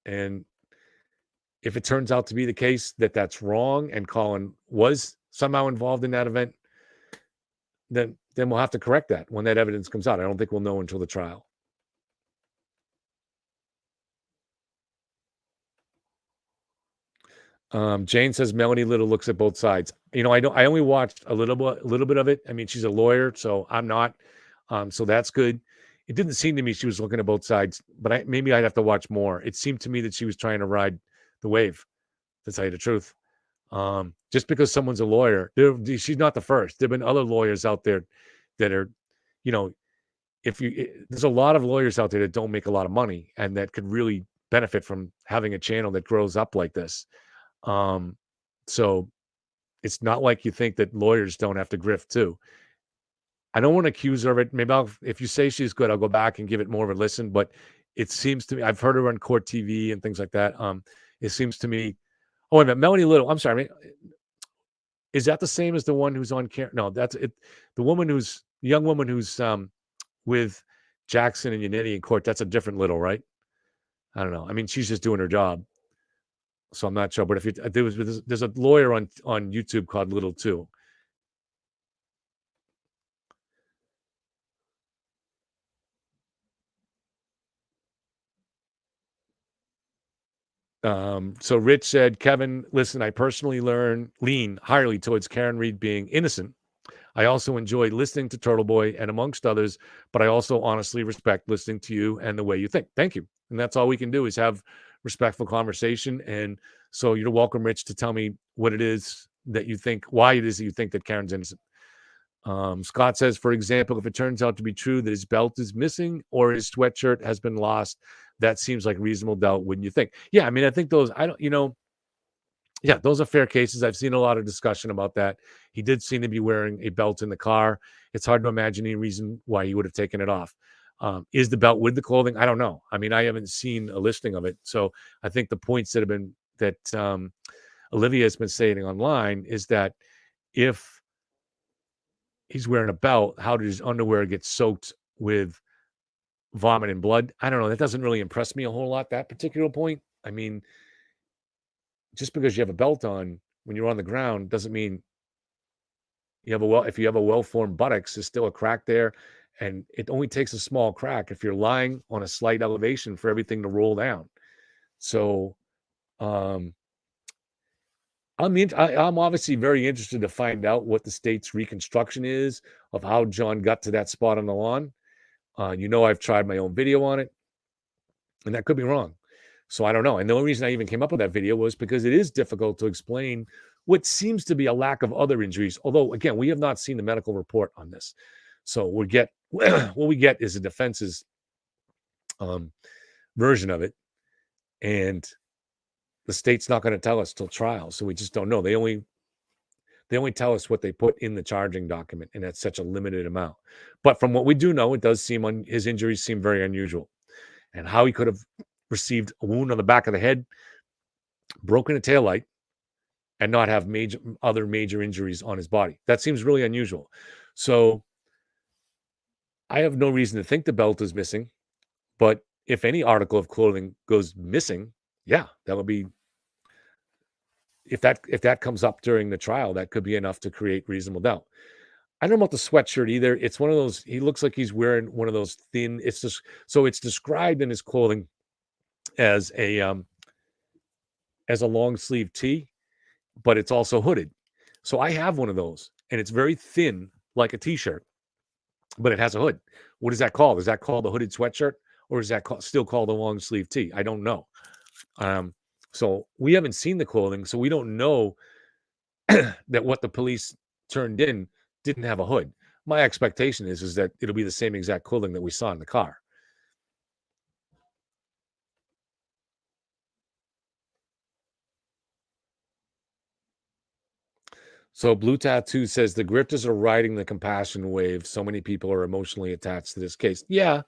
D: And if it turns out to be the case that that's wrong and Colin was somehow involved in that event, then we'll have to correct that when that evidence comes out. I don't think we'll know until the trial. Jane says Melanie Little looks at both sides. I only watched a little bit of it. I mean, she's a lawyer, so I'm not. So that's good. It didn't seem to me she was looking at both sides, but maybe I'd have to watch more. It seemed to me that she was trying to ride the wave, to tell you the truth. Just because someone's a lawyer, she's not the first. There've been other lawyers out there that are, there's a lot of lawyers out there that don't make a lot of money and that could really benefit from having a channel that grows up like this. So it's not like you think that lawyers don't have to grift too. I don't want to accuse her of it. Maybe if you say she's good, I'll go back and give it more of a listen. But it seems to me, I've heard her on court TV and things like that. It seems to me, oh, wait a minute, Melanie Little. I'm sorry. Is that the same as the one who's on camera? No, that's it. The young woman who's with Jackson and Yannetti in court. That's a different Little, right? I don't know. I mean, she's just doing her job, so I'm not sure. But if there's a lawyer on YouTube called Little too. So Rich said, Kevin, listen, I personally lean highly towards Karen Read being innocent. I also enjoy listening to Turtle Boy and amongst others, but I also honestly respect listening to you and the way you think. Thank you. And that's all we can do is have respectful conversation. And so you're welcome, Rich, to tell me what it is that you think, why it is that you think that Karen's innocent. Scott says, for example, if it turns out to be true that his belt is missing or his sweatshirt has been lost, that seems like reasonable doubt, wouldn't you think? Yeah, I mean, I think those, yeah, those are fair cases. I've seen a lot of discussion about that. He did seem to be wearing a belt in the car. It's hard to imagine any reason why he would have taken it off. Is the belt with the clothing? I don't know. I mean, I haven't seen a listing of it. So I think the points that Olivia has been saying online is that if he's wearing a belt, how did his underwear get soaked with vomit and blood? I don't know. That doesn't really impress me a whole lot, that particular point. I mean, just because you have a belt on when you're on the ground doesn't mean if you have a well-formed buttocks, there's still a crack there. And it only takes a small crack if you're lying on a slight elevation for everything to roll down. So I'm obviously very interested to find out what the state's reconstruction is of how John got to that spot on the lawn. I've tried my own video on it, and that could be wrong. So I don't know. And the only reason I even came up with that video was because it is difficult to explain what seems to be a lack of other injuries. Although, again, we have not seen the medical report on this. So what we get is the defense's version of it. And the state's not going to tell us till trial. So we just don't know. They only tell us what they put in the charging document, and that's such a limited amount. But from what we do know, it does seem his injuries seem very unusual. And how he could have received a wound on the back of the head, broken a taillight, and not have other major injuries on his body. That seems really unusual. So I have no reason to think the belt is missing. But if any article of clothing goes missing, yeah, that would be, if that comes up during the trial, that could be enough to create reasonable doubt. I don't know about the sweatshirt either. It's one of those, he looks like he's wearing one of those thin, it's described in his clothing as a long sleeve tee, but it's also hooded. So I have one of those, and it's very thin, like a t-shirt, but it has a hood. What is that called? Is that called a hooded sweatshirt, or is that still called a long sleeve tee? I don't know. So we haven't seen the clothing, so we don't know that what the police turned in didn't have a hood. My expectation is that it'll be the same exact clothing that we saw in the car. So Blue Tattoo says the grifters are riding the compassion wave. So many people are emotionally attached to this case. Yeah.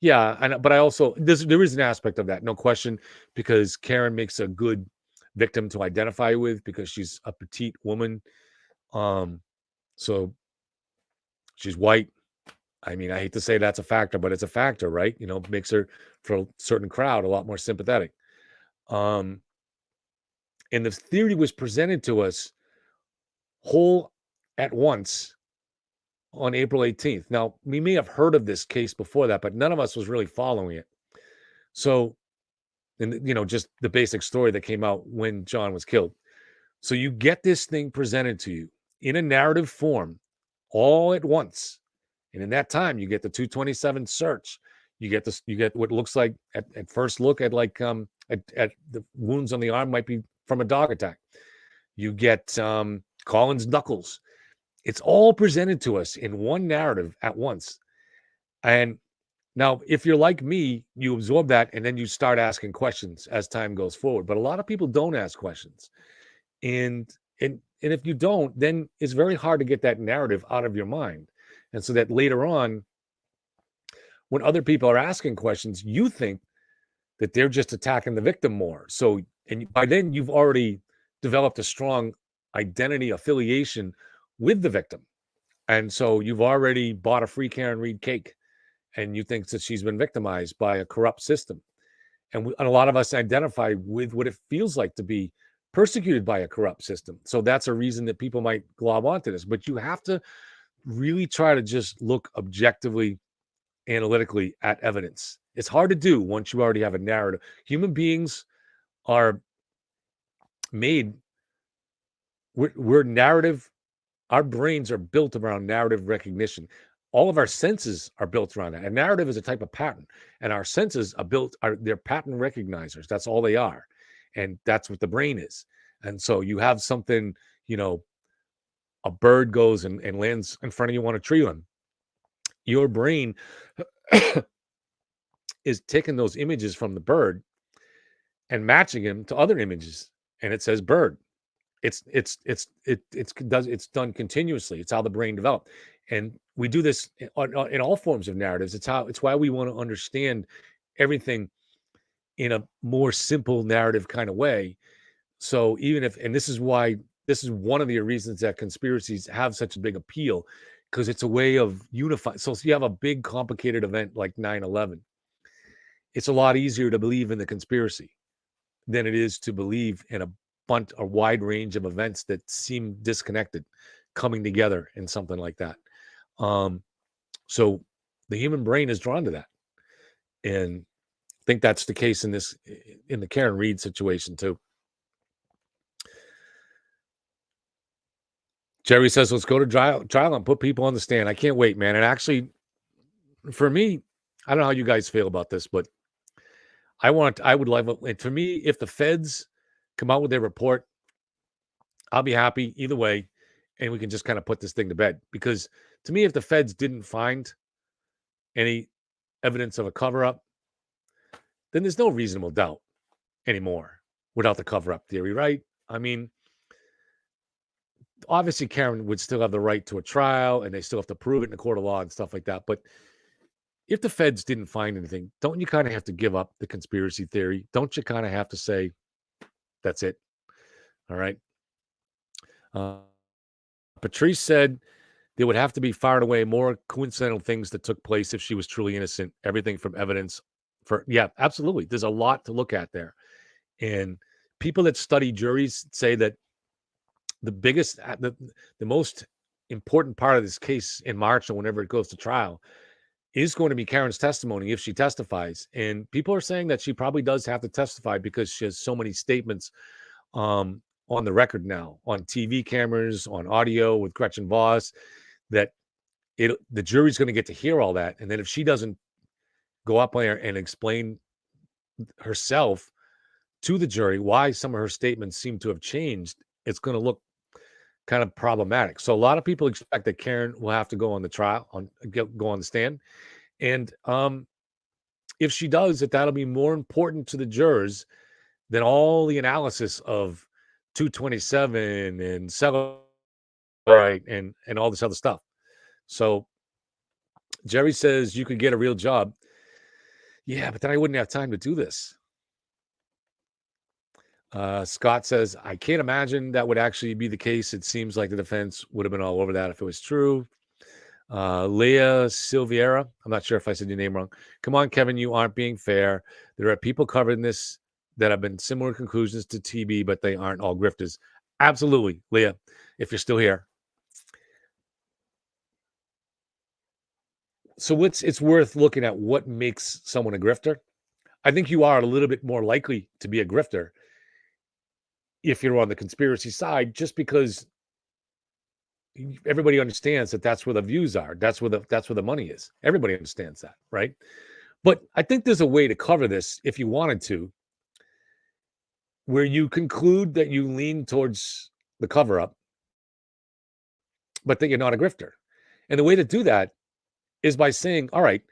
D: But I also, there is an aspect of that, no question, because Karen makes a good victim to identify with because she's a petite woman. So she's white. I mean, I hate to say that's a factor, but it's a factor, right? Makes her, for a certain crowd, a lot more sympathetic. And the theory was presented to us whole at once on April 18th. Now, we may have heard of this case before that, but none of us was really following it. So, and just the basic story that came out when John was killed. So you get this thing presented to you in a narrative form all at once. And in that time, you get the 227 search. You get what looks like at first look at at the wounds on the arm might be from a dog attack. You get Collins' knuckles. It's all presented to us in one narrative at once. And now, if you're like me, you absorb that and then you start asking questions as time goes forward. But a lot of people don't ask questions. And if you don't, then it's very hard to get that narrative out of your mind. And so that later on, when other people are asking questions, you think that they're just attacking the victim more. So, and by then you've already developed a strong identity affiliation with the victim. And so you've already bought a free Karen Reed cake, and you think that she's been victimized by a corrupt system. And a lot of us identify with what it feels like to be persecuted by a corrupt system. So that's a reason that people might glob onto this. But you have to really try to just look objectively, analytically at evidence. It's hard to do once you already have a narrative. Human beings are made, we're narrative. Our brains are built around narrative recognition. All of our senses are built around that. A narrative is a type of pattern, and our senses they're pattern recognizers. That's all they are. And that's what the brain is. And so you have something, a bird goes and lands in front of you on a tree limb. Your brain is taking those images from the bird and matching them to other images, and it says bird. It's done continuously. It's how the brain developed, and we do this in all forms of narratives. It's why we want to understand everything in a more simple narrative kind of way. So this is one of the reasons that conspiracies have such a big appeal, because it's a way of unifying. So you have a big complicated event like 9/11. It's a lot easier to believe in the conspiracy than it is to believe in a wide range of events that seem disconnected coming together in something like that. So the human brain is drawn to that. And I think that's the case in the Karen Reed situation too. Jerry says, let's go to trial and put people on the stand. I can't wait, man. And actually, for me, I don't know how you guys feel about this, but I would love it. For me, if the feds come out with their report, I'll be happy either way, and we can just kind of put this thing to bed. Because to me, if the feds didn't find any evidence of a cover-up, then there's no reasonable doubt anymore without the cover-up theory, right? I mean, obviously Karen would still have the right to a trial, and they still have to prove it in the court of law and stuff like that. But if the feds didn't find anything, don't you kind of have to give up the conspiracy theory? Don't you kind of have to say, that's it? All right. Patrice said there would have to be far away more coincidental things that took place if she was truly innocent. Everything from evidence yeah, absolutely. There's a lot to look at there. And people that study juries say that the most important part of this case in March or whenever it goes to trial is going to be Karen's testimony if she testifies. And people are saying that she probably does have to testify because she has so many statements on the record now, on TV cameras, on audio with Gretchen Voss, that the jury's going to get to hear all that. And then if she doesn't go up there and explain herself to the jury why some of her statements seem to have changed, it's going to look kind of problematic. So a lot of people expect that Karen will have to go on the go on the stand. And if she does, that'll be more important to the jurors than all the analysis of 227 and Celebrate and all this other stuff. So Jerry says you could get a real job. Yeah, but then I wouldn't have time to do this. Scott says, I can't imagine that would actually be the case. It seems like the defense would have been all over that if it was true. Leah Silviera, I'm not sure if I said your name wrong. Come on, Kevin, you aren't being fair. There are people covering this that have been similar conclusions to TB, but they aren't all grifters. Absolutely, Leah, if you're still here. So it's worth looking at what makes someone a grifter. I think you are a little bit more likely to be a grifter if you're on the conspiracy side, just because everybody understands that that's where the views are. That's where the money is. Everybody understands that, right? But I think there's a way to cover this if you wanted to, where you conclude that you lean towards the cover-up, but that you're not a grifter. And the way to do that is by saying, all right,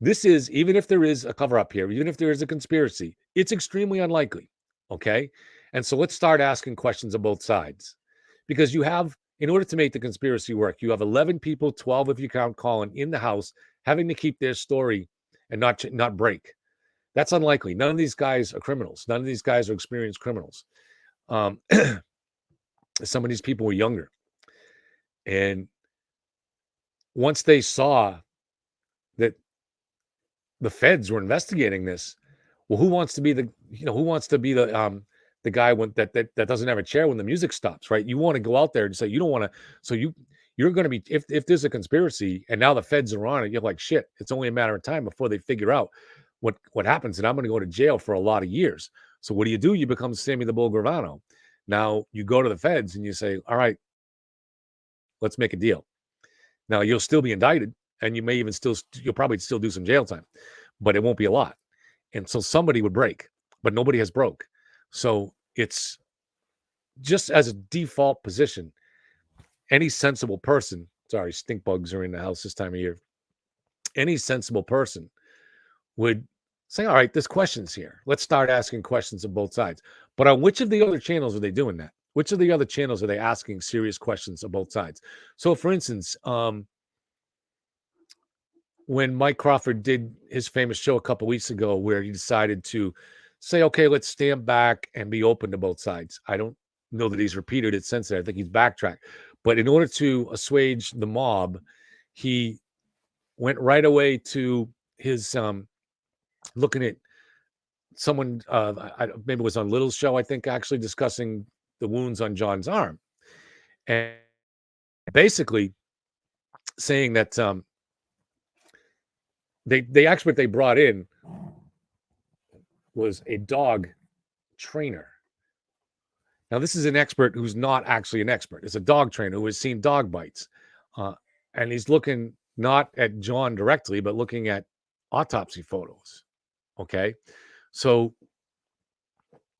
D: this is, even if there is a cover-up here, even if there is a conspiracy, it's extremely unlikely, okay? And so let's start asking questions on both sides, because you have in order to make the conspiracy work, you have 11 people, 12 if you count Colin, in the house having to keep their story and not break. That's unlikely. None of these guys are criminals. None of these guys are experienced criminals. Some of these people were younger. And once they saw that the feds were investigating this, well, who wants to be the guy that doesn't have a chair when the music stops, right? You want to go out there and say you don't want to. So you're going to be, if there's a conspiracy and now the feds are on it, you're like, shit, it's only a matter of time before they figure out what happens, and I'm going to go to jail for a lot of years. So what do? You become Sammy the Bull Gravano. Now you go to the feds and you say, all right, let's make a deal. Now you'll still be indicted, and you'll probably still do some jail time, but it won't be a lot. And so somebody would break, but nobody has broke. So it's just as a default position, any sensible person, sorry, stink bugs are in the house this time of year. Any sensible person would say, all right, there's questions here. Let's start asking questions of both sides. But on which of the other channels are they doing that? Which of the other channels are they asking serious questions of both sides? So, for instance, when Mike Crawford did his famous show a couple weeks ago where he decided to say, okay, let's stand back and be open to both sides. I don't know that he's repeated it since then. I think he's backtracked. But in order to assuage the mob, he went right away to his looking at someone, maybe it was on Little's show, I think, actually discussing the wounds on John's arm. And basically saying that the expert they brought in was a dog trainer. Now, this is an expert who's not actually an expert. It's a dog trainer who has seen dog bites. And he's looking not at John directly, but looking at autopsy photos. Okay. So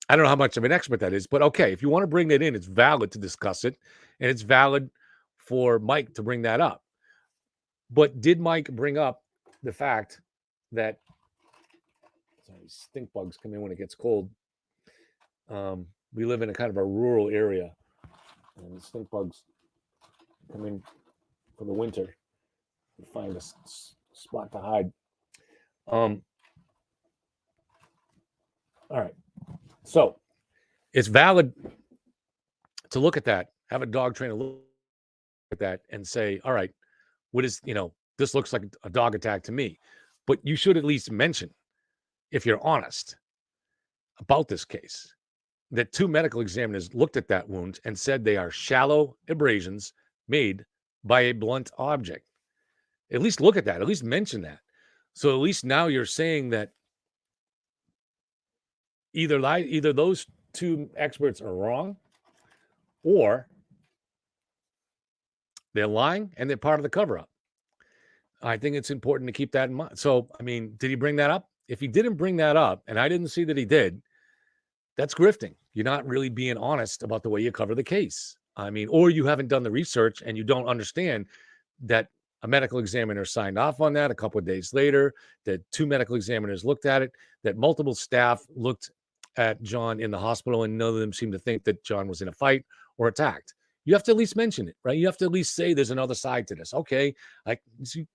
D: I don't know how much of an expert that is, but okay, if you want to bring that in, it's valid to discuss it. And it's valid for Mike to bring that up. But did Mike bring up the fact that stink bugs come in when it gets cold? We live in a kind of a rural area, and the stink bugs come in for the winter and find a spot to hide. All right. So it's valid to look at that, have a dog trainer look at that and say, all right, what is, this looks like a dog attack to me. But you should at least mention, if you're honest about this case, that 2 medical examiners looked at that wound and said they are shallow abrasions made by a blunt object. At least look at that. At least mention that. So at least now you're saying that either those 2 experts are wrong, or they're lying and they're part of the cover-up. I think it's important to keep that in mind. So, I mean, did he bring that up? If he didn't bring that up, and I didn't see that he did, that's grifting. You're not really being honest about the way you cover the case. I mean, or you haven't done the research and you don't understand that a medical examiner signed off on that a couple of days later, that 2 medical examiners looked at it, that multiple staff looked at John in the hospital, and none of them seemed to think that John was in a fight or attacked. You have to at least mention it, right? You have to at least say there's another side to this. Okay,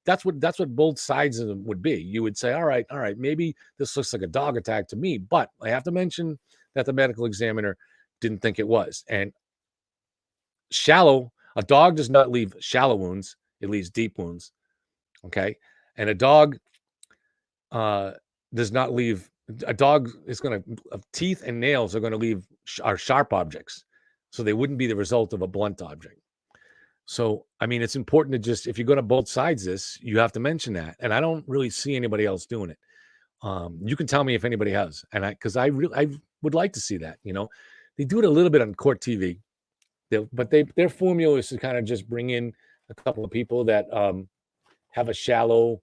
D: that's what both sides of them would be. You would say, all right, maybe this looks like a dog attack to me, but I have to mention that the medical examiner didn't think it was. And a dog does not leave shallow wounds; it leaves deep wounds. Okay, and a dog does not leave. A dog is going to teeth and nails are going to leave are sharp objects. So they wouldn't be the result of a blunt object. So, I mean, it's important to just, if you're going to both sides this, you have to mention that. And I don't really see anybody else doing it. You can tell me if anybody has. And because I would like to see that, they do it a little bit on court TV, but their formula is to kind of just bring in a couple of people that have a shallow,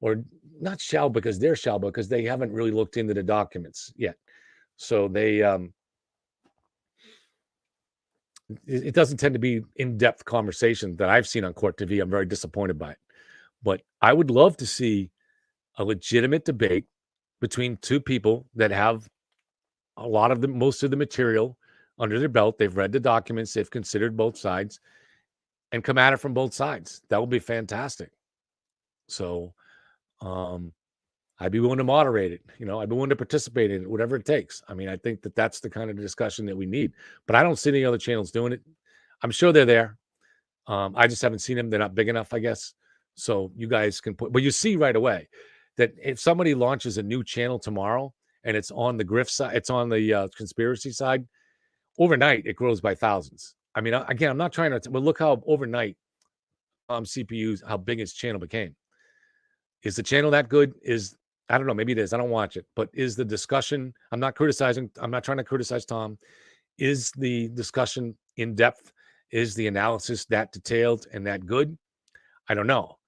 D: or not shallow because they're shallow, because they haven't really looked into the documents yet. So they, it doesn't tend to be in-depth conversations that I've seen on court TV. I'm very disappointed by it. But I would love to see a legitimate debate between 2 people that have most of the material under their belt. They've read the documents. They've considered both sides. and come at it from both sides. That would be fantastic. So I'd be willing to moderate it. I'd be willing to participate in it, whatever it takes. I mean, I think that that's the kind of discussion that we need. But I don't see any other channels doing it. I'm sure they're there. I just haven't seen them. They're not big enough, I guess. So you guys can put, but you see right away that if somebody launches a new channel tomorrow and it's on the grift side, it's on the conspiracy side, overnight it grows by thousands. I mean, again, I'm not trying to, but look how overnight CPUs, how big its channel became. Is the channel that good? I don't know, maybe it is. I don't watch it, but is the discussion, I'm not trying to criticize Tom. Is the discussion in depth? Is the analysis that detailed and that good? I don't know.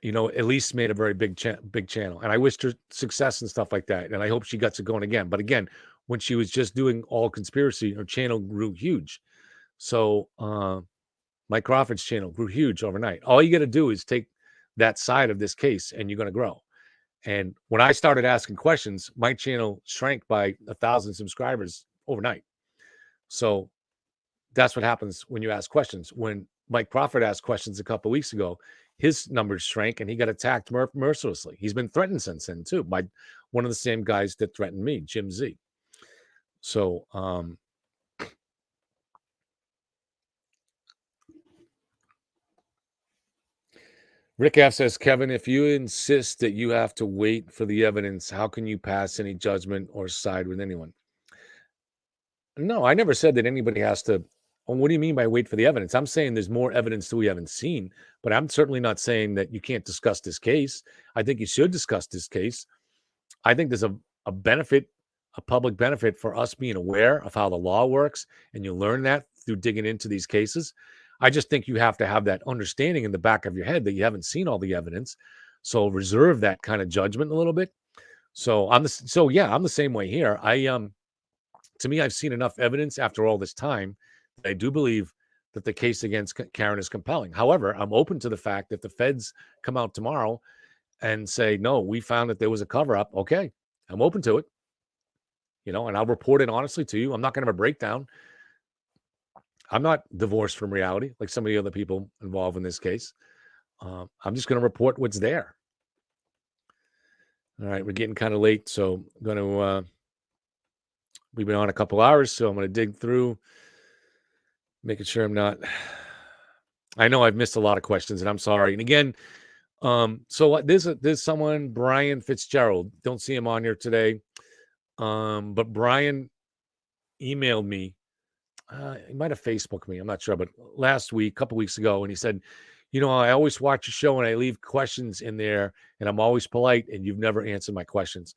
D: Elise made a very big channel, and I wished her success and stuff like that. And I hope she gets it going again. But again, when she was just doing all conspiracy, her channel grew huge. So Mike Crawford's channel grew huge overnight. All you got to do is take that side of this case and you're going to grow. And when I started asking questions, my channel shrank by 1,000 subscribers overnight. So that's what happens when you ask questions. When Mike Crawford asked questions a couple of weeks ago, his numbers shrank and he got attacked mercilessly. He's been threatened since then too by one of the same guys that threatened me, Jim Z. So Rick F says, Kevin, if you insist that you have to wait for the evidence, how can you pass any judgment or side with anyone? No, I never said that anybody has to. Well, what do you mean by wait for the evidence? I'm saying there's more evidence that we haven't seen, but I'm certainly not saying that you can't discuss this case. I think you should discuss this case. I think there's a benefit, a public benefit for us being aware of how the law works, and you learn that through digging into these cases. I just think you have to have that understanding in the back of your head that you haven't seen all the evidence. So reserve that kind of judgment a little bit. So I'm the same way here. To me, I've seen enough evidence after all this time that I do believe that the case against Karen is compelling. However, I'm open to the fact that the feds come out tomorrow and say, no, we found that there was a cover up. Okay, I'm open to it. And I'll report it honestly to you. I'm not going to have a breakdown. I'm not divorced from reality like some of the other people involved in this case. I'm just going to report what's there. All right, we're getting kind of late, so I'm going to, we've been on a couple hours, so I'm going to dig through, making sure I'm not, I know I've missed a lot of questions, and I'm sorry. And again, so there's someone, Brian Fitzgerald. Don't see him on here today. But Brian emailed me. He might have Facebooked me. I'm not sure, but last week, a couple weeks ago, and he said, I always watch your show and I leave questions in there and I'm always polite and you've never answered my questions.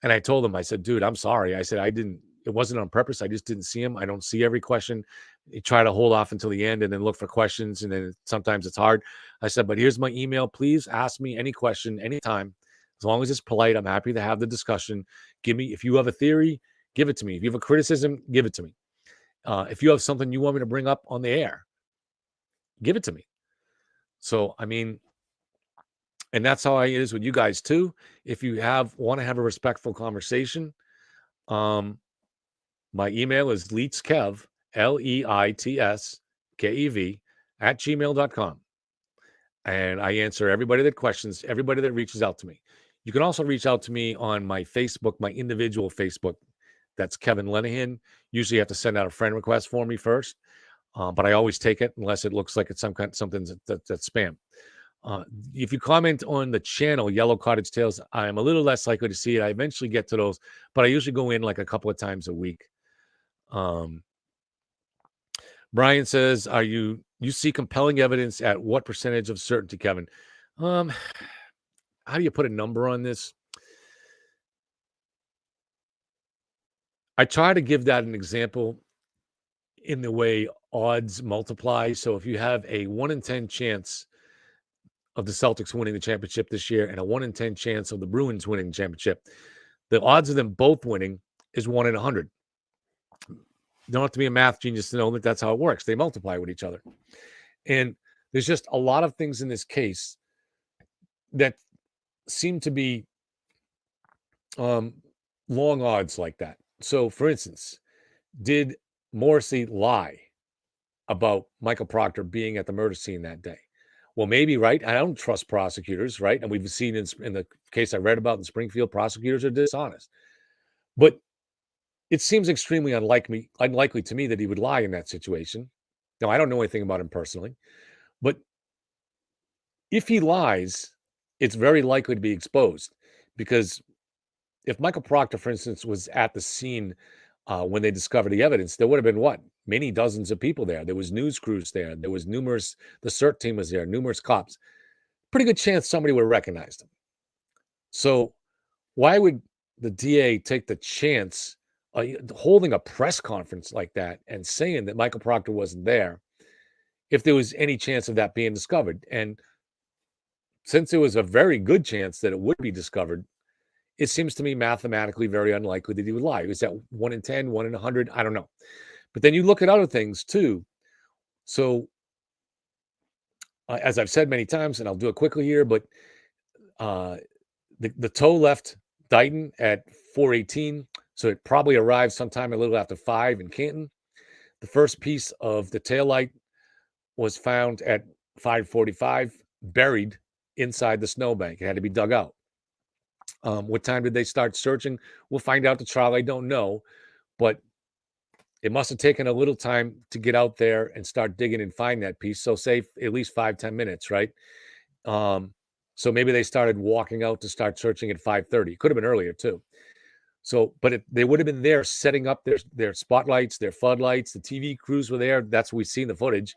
D: And I told him, I said, dude, I'm sorry. I said, it wasn't on purpose. I just didn't see him. I don't see every question. You try to hold off until the end and then look for questions. And then sometimes it's hard. I said, but here's my email. Please ask me any question, anytime. As long as it's polite, I'm happy to have the discussion. If you have a theory, give it to me. If you have a criticism, give it to me. If you have something you want me to bring up on the air, give it to me. So, I mean, and that's how it is with you guys too. If you want to have a respectful conversation, my email is leitskev, LEITSKEV @gmail.com. And I answer everybody that questions, everybody that reaches out to me. You can also reach out to me on my Facebook, my individual Facebook. That's Kevin Lenihan. Usually you have to send out a friend request for me first. But I always take it unless it looks like it's something that's spam. If you comment on the channel, Yellow Cottage Tales, I am a little less likely to see it. I eventually get to those, but I usually go in like a couple of times a week. Brian says, you see compelling evidence at what percentage of certainty, Kevin? How do you put a number on this? I try to give that an example in the way odds multiply. So if you have a 1 in 10 chance of the Celtics winning the championship this year and a 1 in 10 chance of the Bruins winning the championship, the odds of them both winning is 1 in 100. You don't have to be a math genius to know that that's how it works. They multiply with each other. And there's just a lot of things in this case that seem to be long odds like that. So, for instance, did Morrissey lie? about Michael Proctor being at the murder scene that day. Well, maybe, right? I don't trust prosecutors, right? And we've seen in the case I read about in Springfield, prosecutors are dishonest. But it seems extremely unlikely to me that he would lie in that situation. Now, I don't know anything about him personally, but if he lies, it's very likely to be exposed, because if Michael Proctor, for instance, was at the scene when they discovered the evidence, there would have been what? Many dozens of people there. There was news crews there. There was numerous, the CERT team was there, numerous cops. Pretty good chance somebody would have recognized him. So why would the DA take the chance holding a press conference like that and saying that Michael Proctor wasn't there if there was any chance of that being discovered? And since there was a very good chance that it would be discovered, it seems to me mathematically very unlikely that he would lie. Is that 1 in 10, 1 in 100? I don't know. But then you look at other things too. So as I've said many times, and I'll do it quickly here, but the tow left Dighton at 4:18, so it probably arrived sometime a little after 5 in Canton. The first piece of the taillight was found at 5:45, buried inside the snowbank. It had to be dug out. What time did they start searching? We'll find out the trial. I don't know, but it must have taken a little time to get out there and start digging and find that piece. So say at least 5-10 minutes, right? So maybe they started walking out to start searching at 5:30. Could have been earlier too. So, but they would have been there setting up their spotlights, their floodlights. The TV crews were there. That's what we see in the footage.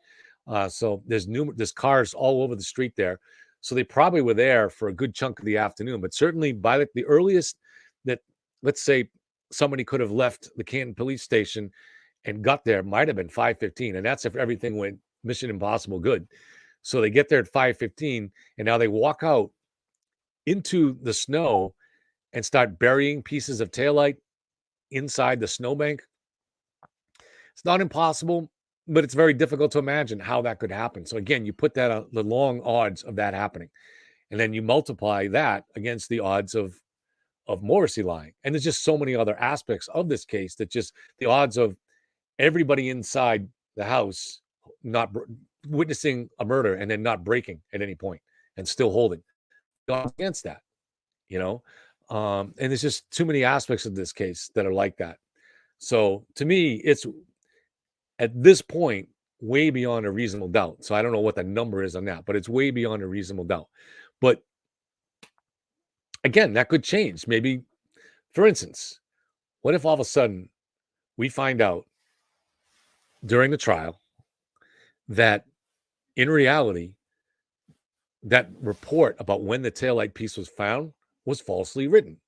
D: So there's cars all over the street there. So they probably were there for a good chunk of the afternoon. But certainly by the earliest that, let's say, somebody could have left the Canton police station and got there might have been 5:15, and that's if everything went Mission Impossible good. So they get there at 5:15, and now they walk out into the snow and start burying pieces of taillight inside the snowbank. It's not impossible, but it's very difficult to imagine how that could happen. So again, you put that the long odds of that happening, and then you multiply that against the odds of Morrissey lying. And there's just so many other aspects of this case that just the odds of everybody inside the house not witnessing a murder and then not breaking at any point and still holding against that, and there's just too many aspects of this case that are like that. So to me, it's at this point way beyond a reasonable doubt. So I don't know what the number is on that, but it's way beyond a reasonable doubt. But again, that could change. Maybe, for instance, what if all of a sudden we find out during the trial that in reality, that report about when the taillight piece was found was falsely written?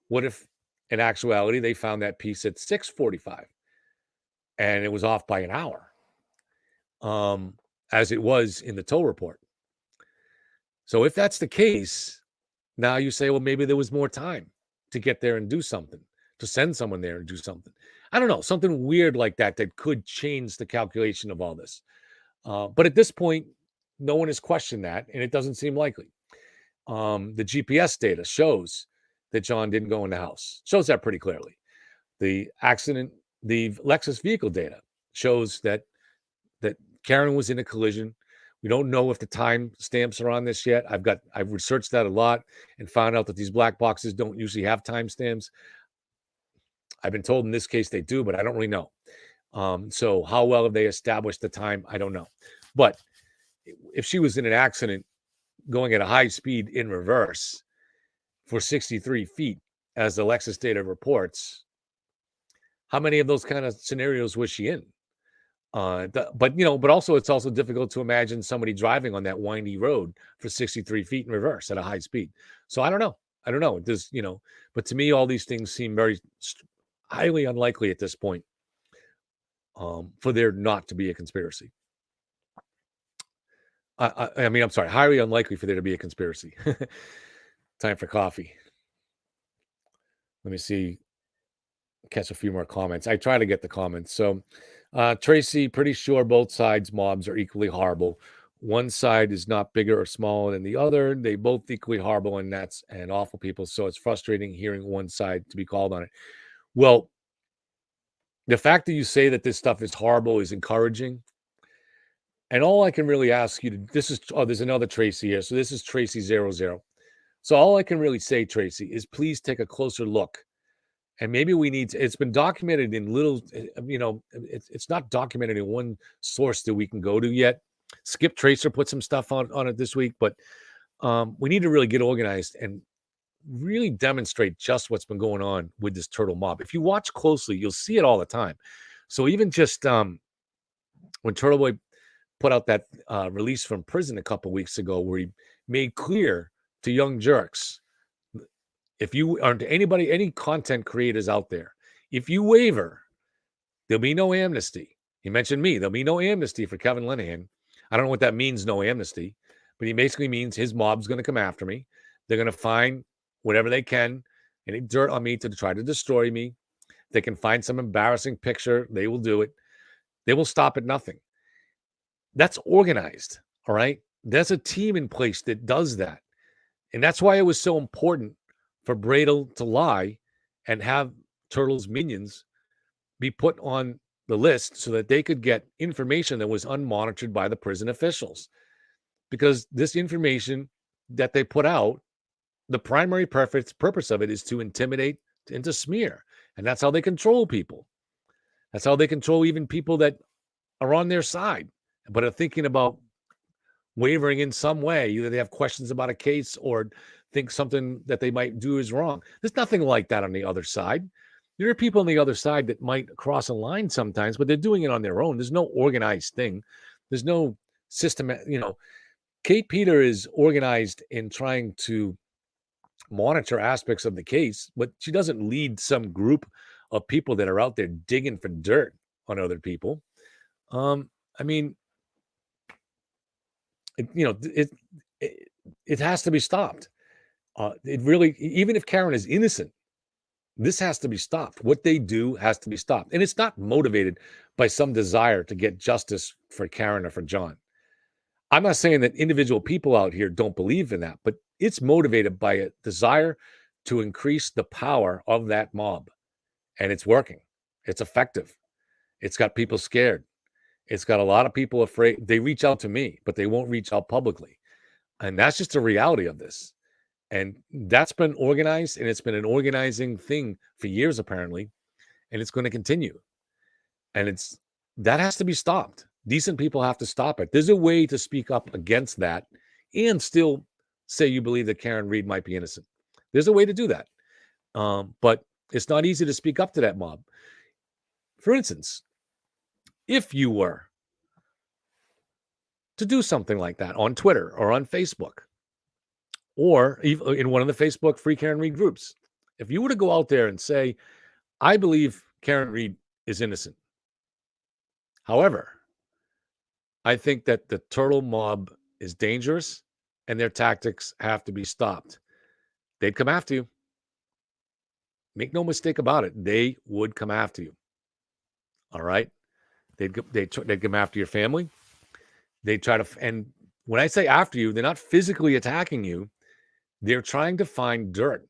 D: What if in actuality they found that piece at 6:45 and it was off by an hour, as it was in the tow report? So if that's the case, now you say, well, maybe there was more time to get there and do something, to send someone there and do something. I don't know, something weird like that could change the calculation of all this. But at this point, no one has questioned that, and it doesn't seem likely. The GPS data shows that John didn't go in the house. Shows that pretty clearly. The accident, the Lexus vehicle data shows that Karen was in a collision. We don't know if the time stamps are on this yet. I've researched that a lot and found out that these black boxes don't usually have time stamps. I've been told in this case they do, but I don't really know. So how well have they established the time? I don't know. But if she was in an accident going at a high speed in reverse for 63 feet, as the Lexus data reports, how many of those kind of scenarios was she in? But also it's also difficult to imagine somebody driving on that windy road for 63 feet in reverse at a high speed. So I don't know. It does, but to me, all these things seem very highly unlikely at this point, for there not to be a conspiracy. I'm sorry, highly unlikely for there to be a conspiracy. Time for coffee. Let me see. Catch a few more comments. I try to get the comments. So Tracy, pretty sure both sides mobs are equally horrible. One side is not bigger or smaller than the other. They both equally horrible and awful people. So it's frustrating hearing one side to be called on it. Well, the fact that you say that this stuff is horrible is encouraging. And all I can really ask you to, there's another Tracy here. So this is Tracy00. So all I can really say, Tracy, is please take a closer look. And maybe we need to, it's been documented in little, it's not documented in one source that we can go to yet. Skip Tracer put some stuff on it this week, but we need to really get organized and really demonstrate just what's been going on with this turtle mob. If you watch closely, you'll see it all the time. So even just when Turtle Boy put out that release from prison a couple weeks ago, where he made clear to young jerks, if you aren't any content creators out there, if you waver, there'll be no amnesty. He mentioned me. There'll be no amnesty for Kevin Lenihan. I don't know what that means, no amnesty, but he basically means his mob's going to come after me. They're going to find whatever they can, any dirt on me to try to destroy me. They can find some embarrassing picture. They will do it. They will stop at nothing. That's organized, all right? There's a team in place that does that. And that's why it was so important for Bradle to lie and have Turtle's minions be put on the list so that they could get information that was unmonitored by the prison officials. Because this information that they put out, the primary purpose of it is to intimidate and to smear. And that's how they control people. That's how they control even people that are on their side, but are thinking about wavering in some way. Either they have questions about a case or think something that they might do is wrong. There's nothing like that on the other side. There are people on the other side that might cross a line sometimes, but they're doing it on their own. There's no organized thing. There's no system. Kate Peter is organized in trying to monitor aspects of the case, but she doesn't lead some group of people that are out there digging for dirt on other people. It has to be stopped. It really, even if Karen is innocent, this has to be stopped. What they do has to be stopped. And it's not motivated by some desire to get justice for Karen or for John. I'm not saying that individual people out here don't believe in that, but it's motivated by a desire to increase the power of that mob. And it's working. It's effective. It's got people scared. It's got a lot of people afraid. They reach out to me, but they won't reach out publicly. And that's just the reality of this. And that's been organized, and it's been an organizing thing for years, apparently. And it's going to continue. And that has to be stopped. Decent people have to stop it. There's a way to speak up against that and still say you believe that Karen Read might be innocent. There's a way to do that. But it's not easy to speak up to that mob. For instance, if you were to do something like that on Twitter or on Facebook, or in one of the Facebook Free Karen Read groups, if you were to go out there and say, I believe Karen Read is innocent. However, I think that the turtle mob is dangerous and their tactics have to be stopped. They'd come after you. Make no mistake about it. They would come after you. All right? They'd come after your family. They try to, and when I say after you, they're not physically attacking you. They're trying to find dirt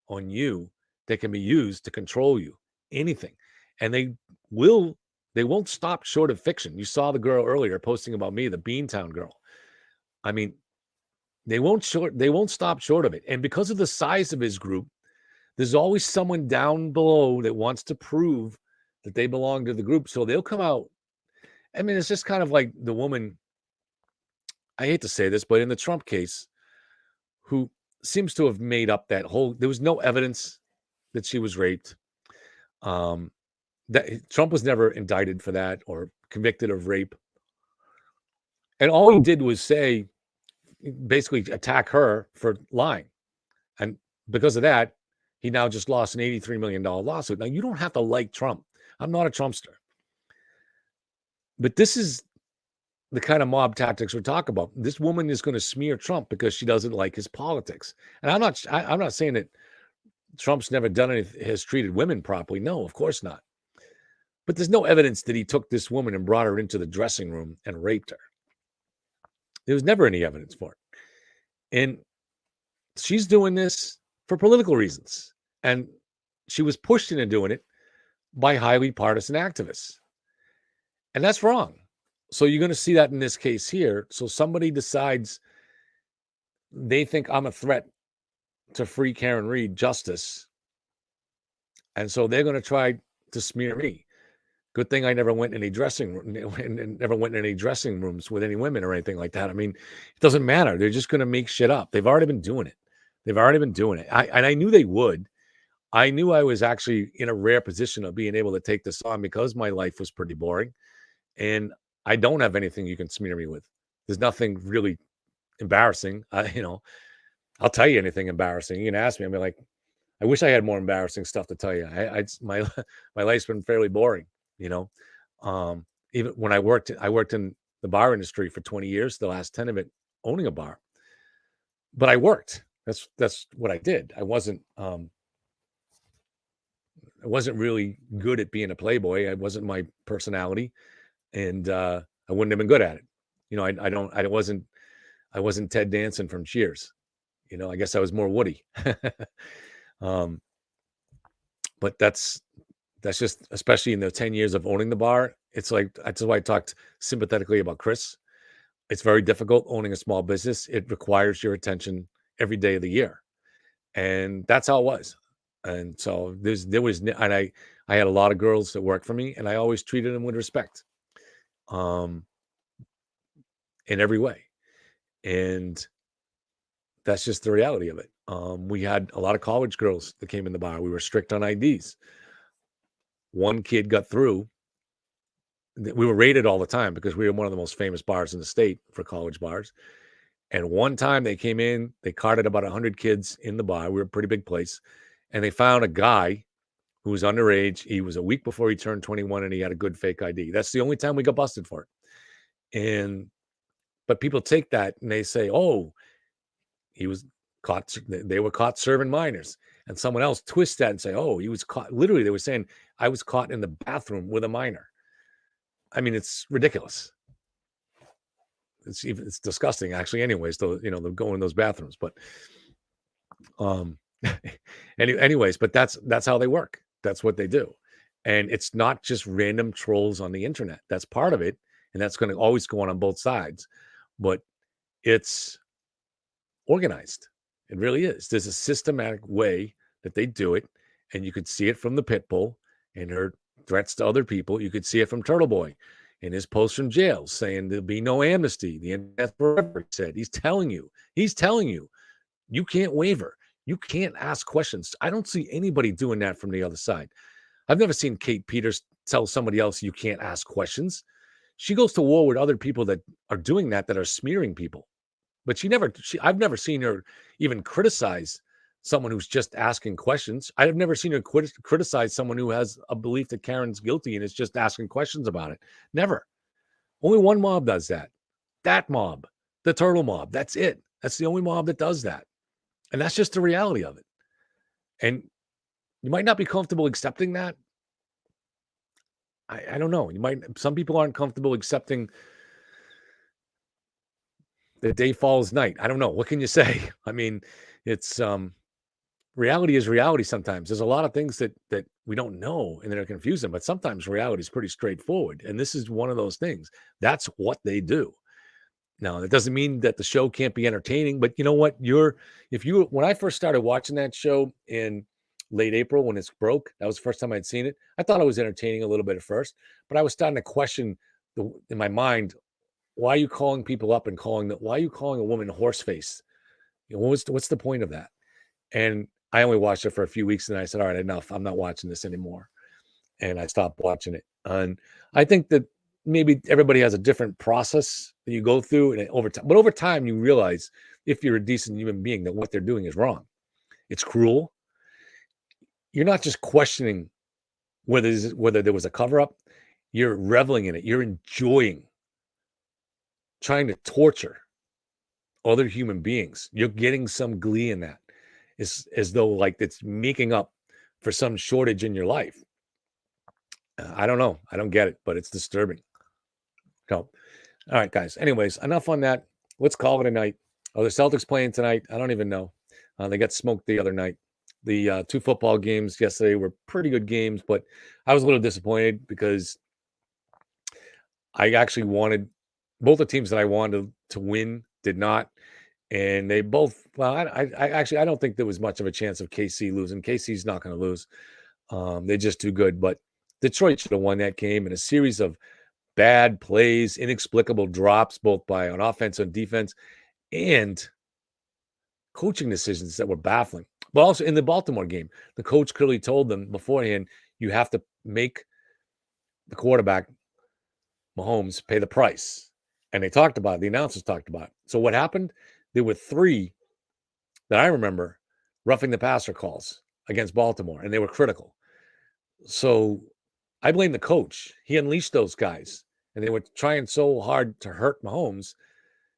D: on you that can be used to control you. Anything. And they won't stop short of fiction. You saw the girl earlier posting about me, the Beantown girl. I mean, they won't stop short of it. And because of the size of his group, there's always someone down below that wants to prove that they belong to the group. So they'll come out. I mean, it's just kind of like the woman, I hate to say this, but in the Trump case, who seems to have made up that there was no evidence that she was raped. That Trump was never indicted for that or convicted of rape. And all he did was basically attack her for lying. And because of that, he now just lost an $83 million lawsuit. Now, you don't have to like Trump. I'm not a Trumpster. But this is the kind of mob tactics we're talking about. This woman is going to smear Trump because she doesn't like his politics. And I'm not saying that Trump's never done anything, has treated women properly. No, of course not. But there's no evidence that he took this woman and brought her into the dressing room and raped her. There was never any evidence for it. And she's doing this for political reasons. And she was pushed into doing it by highly partisan activists. And that's wrong. So you're going to see that in this case here. So somebody decides they think I'm a threat to free Karen Reed justice. And so they're going to try to smear me. Good thing I never went in any dressing room and never went in any dressing rooms with any women or anything like that. I mean, it doesn't matter. They're just going to make shit up. They've already been doing it. I knew they would. I knew I was actually in a rare position of being able to take this on because my life was pretty boring. And I don't have anything you can smear me with. There's nothing really embarrassing. I'll tell you anything embarrassing. You can ask me. I'll be like, I wish I had more embarrassing stuff to tell you. My life's been fairly boring, Even when I worked in the bar industry for 20 years, the last 10 of it owning a bar. But I worked. That's what I did. I wasn't really good at being a playboy. It wasn't my personality, and I wouldn't have been good at it. I wasn't Ted Danson from Cheers. I guess I was more Woody. But that's just, especially in the 10 years of owning the bar, it's like, that's why I talked sympathetically about Chris. It's very difficult owning a small business. It requires your attention every day of the year. And that's how it was. And so I had a lot of girls that worked for me, and I always treated them with respect, in every way. And that's just the reality of it. We had a lot of college girls that came in the bar. We were strict on IDs. One kid got through. We were raided all the time because we were one of the most famous bars in the state for college bars. And one time they came in, they carted about 100 kids in the bar. We were a pretty big place. And they found a guy who was underage. He was a week before he turned 21, and he had a good fake ID. That's the only time we got busted for it. But people take that and they say, oh, he was caught. They were caught serving minors. And someone else twists that and say, oh, he was caught. Literally, they were saying, I was caught in the bathroom with a minor. I mean, it's ridiculous. It's disgusting, actually. Anyways, though, they'll go in those bathrooms. But anyways, but that's how they work. That's what they do. And it's not just random trolls on the internet. That's part of it, and that's going to always go on both sides. But it's organized. It really is. There's a systematic way that they do it, and you could see it from the pit bull and her threats to other people. You could see it from Turtle Boy in his post from jail saying there'll be no amnesty. The internet forever, he said. He's telling you, you can't waver. You can't ask questions. I don't see anybody doing that from the other side. I've never seen Kate Peters tell somebody else you can't ask questions. She goes to war with other people that are doing that are smearing people. But I've never seen her even criticize someone who's just asking questions. I've never seen her criticize someone who has a belief that Karen's guilty and is just asking questions about it. Never. Only one mob does that. That mob, the Turtle Mob. That's it. That's the only mob that does that. And that's just the reality of it. And you might not be comfortable accepting that. I don't know. Some people aren't comfortable accepting the day falls night. I don't know. What can you say? I mean, it's reality is reality sometimes. There's a lot of things that we don't know and that are confusing, but sometimes reality is pretty straightforward. And this is one of those things. That's what they do. Now, that doesn't mean that the show can't be entertaining, but you know what? When I first started watching that show in late April when it broke, that was the first time I'd seen it. I thought it was entertaining a little bit at first, but I was starting to question in my mind, why are you calling people up and why are you calling a woman horseface? What's the point of that? And I only watched it for a few weeks and I said, all right, enough. I'm not watching this anymore. And I stopped watching it. And I think that maybe everybody has a different process that you go through, and over time you realize, if you're a decent human being, that what they're doing is wrong. It's cruel. You're not just questioning whether there was a cover-up. You're reveling in it. You're enjoying trying to torture other human beings. You're getting some glee in that. It's as though like it's making up for some shortage in your life. I don't know. I don't get it, but it's disturbing. So, all right, guys. Anyways, enough on that. Let's call it a night. Oh, the Celtics playing tonight. I don't even know. They got smoked the other night. The 2 football games yesterday were pretty good games, but I was a little disappointed because I actually wanted both the teams that I wanted to win did not. And they both, well, I actually, I don't think there was much of a chance of KC losing. KC's not going to lose. They're just too good. But Detroit should have won that game in a series of bad plays, inexplicable drops, both by on offense and defense, and coaching decisions that were baffling. But also in the Baltimore game, the coach clearly told them beforehand, you have to make the quarterback, Mahomes, pay the price. And they talked about it. The announcers talked about it. So what happened? There were 3 that I remember roughing the passer calls against Baltimore, and they were critical. So I blame the coach. He unleashed those guys, and they were trying so hard to hurt Mahomes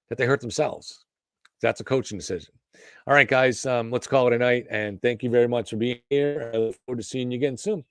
D: that they hurt themselves. That's a coaching decision. All right, guys, let's call it a night, and thank you very much for being here. I look forward to seeing you again soon.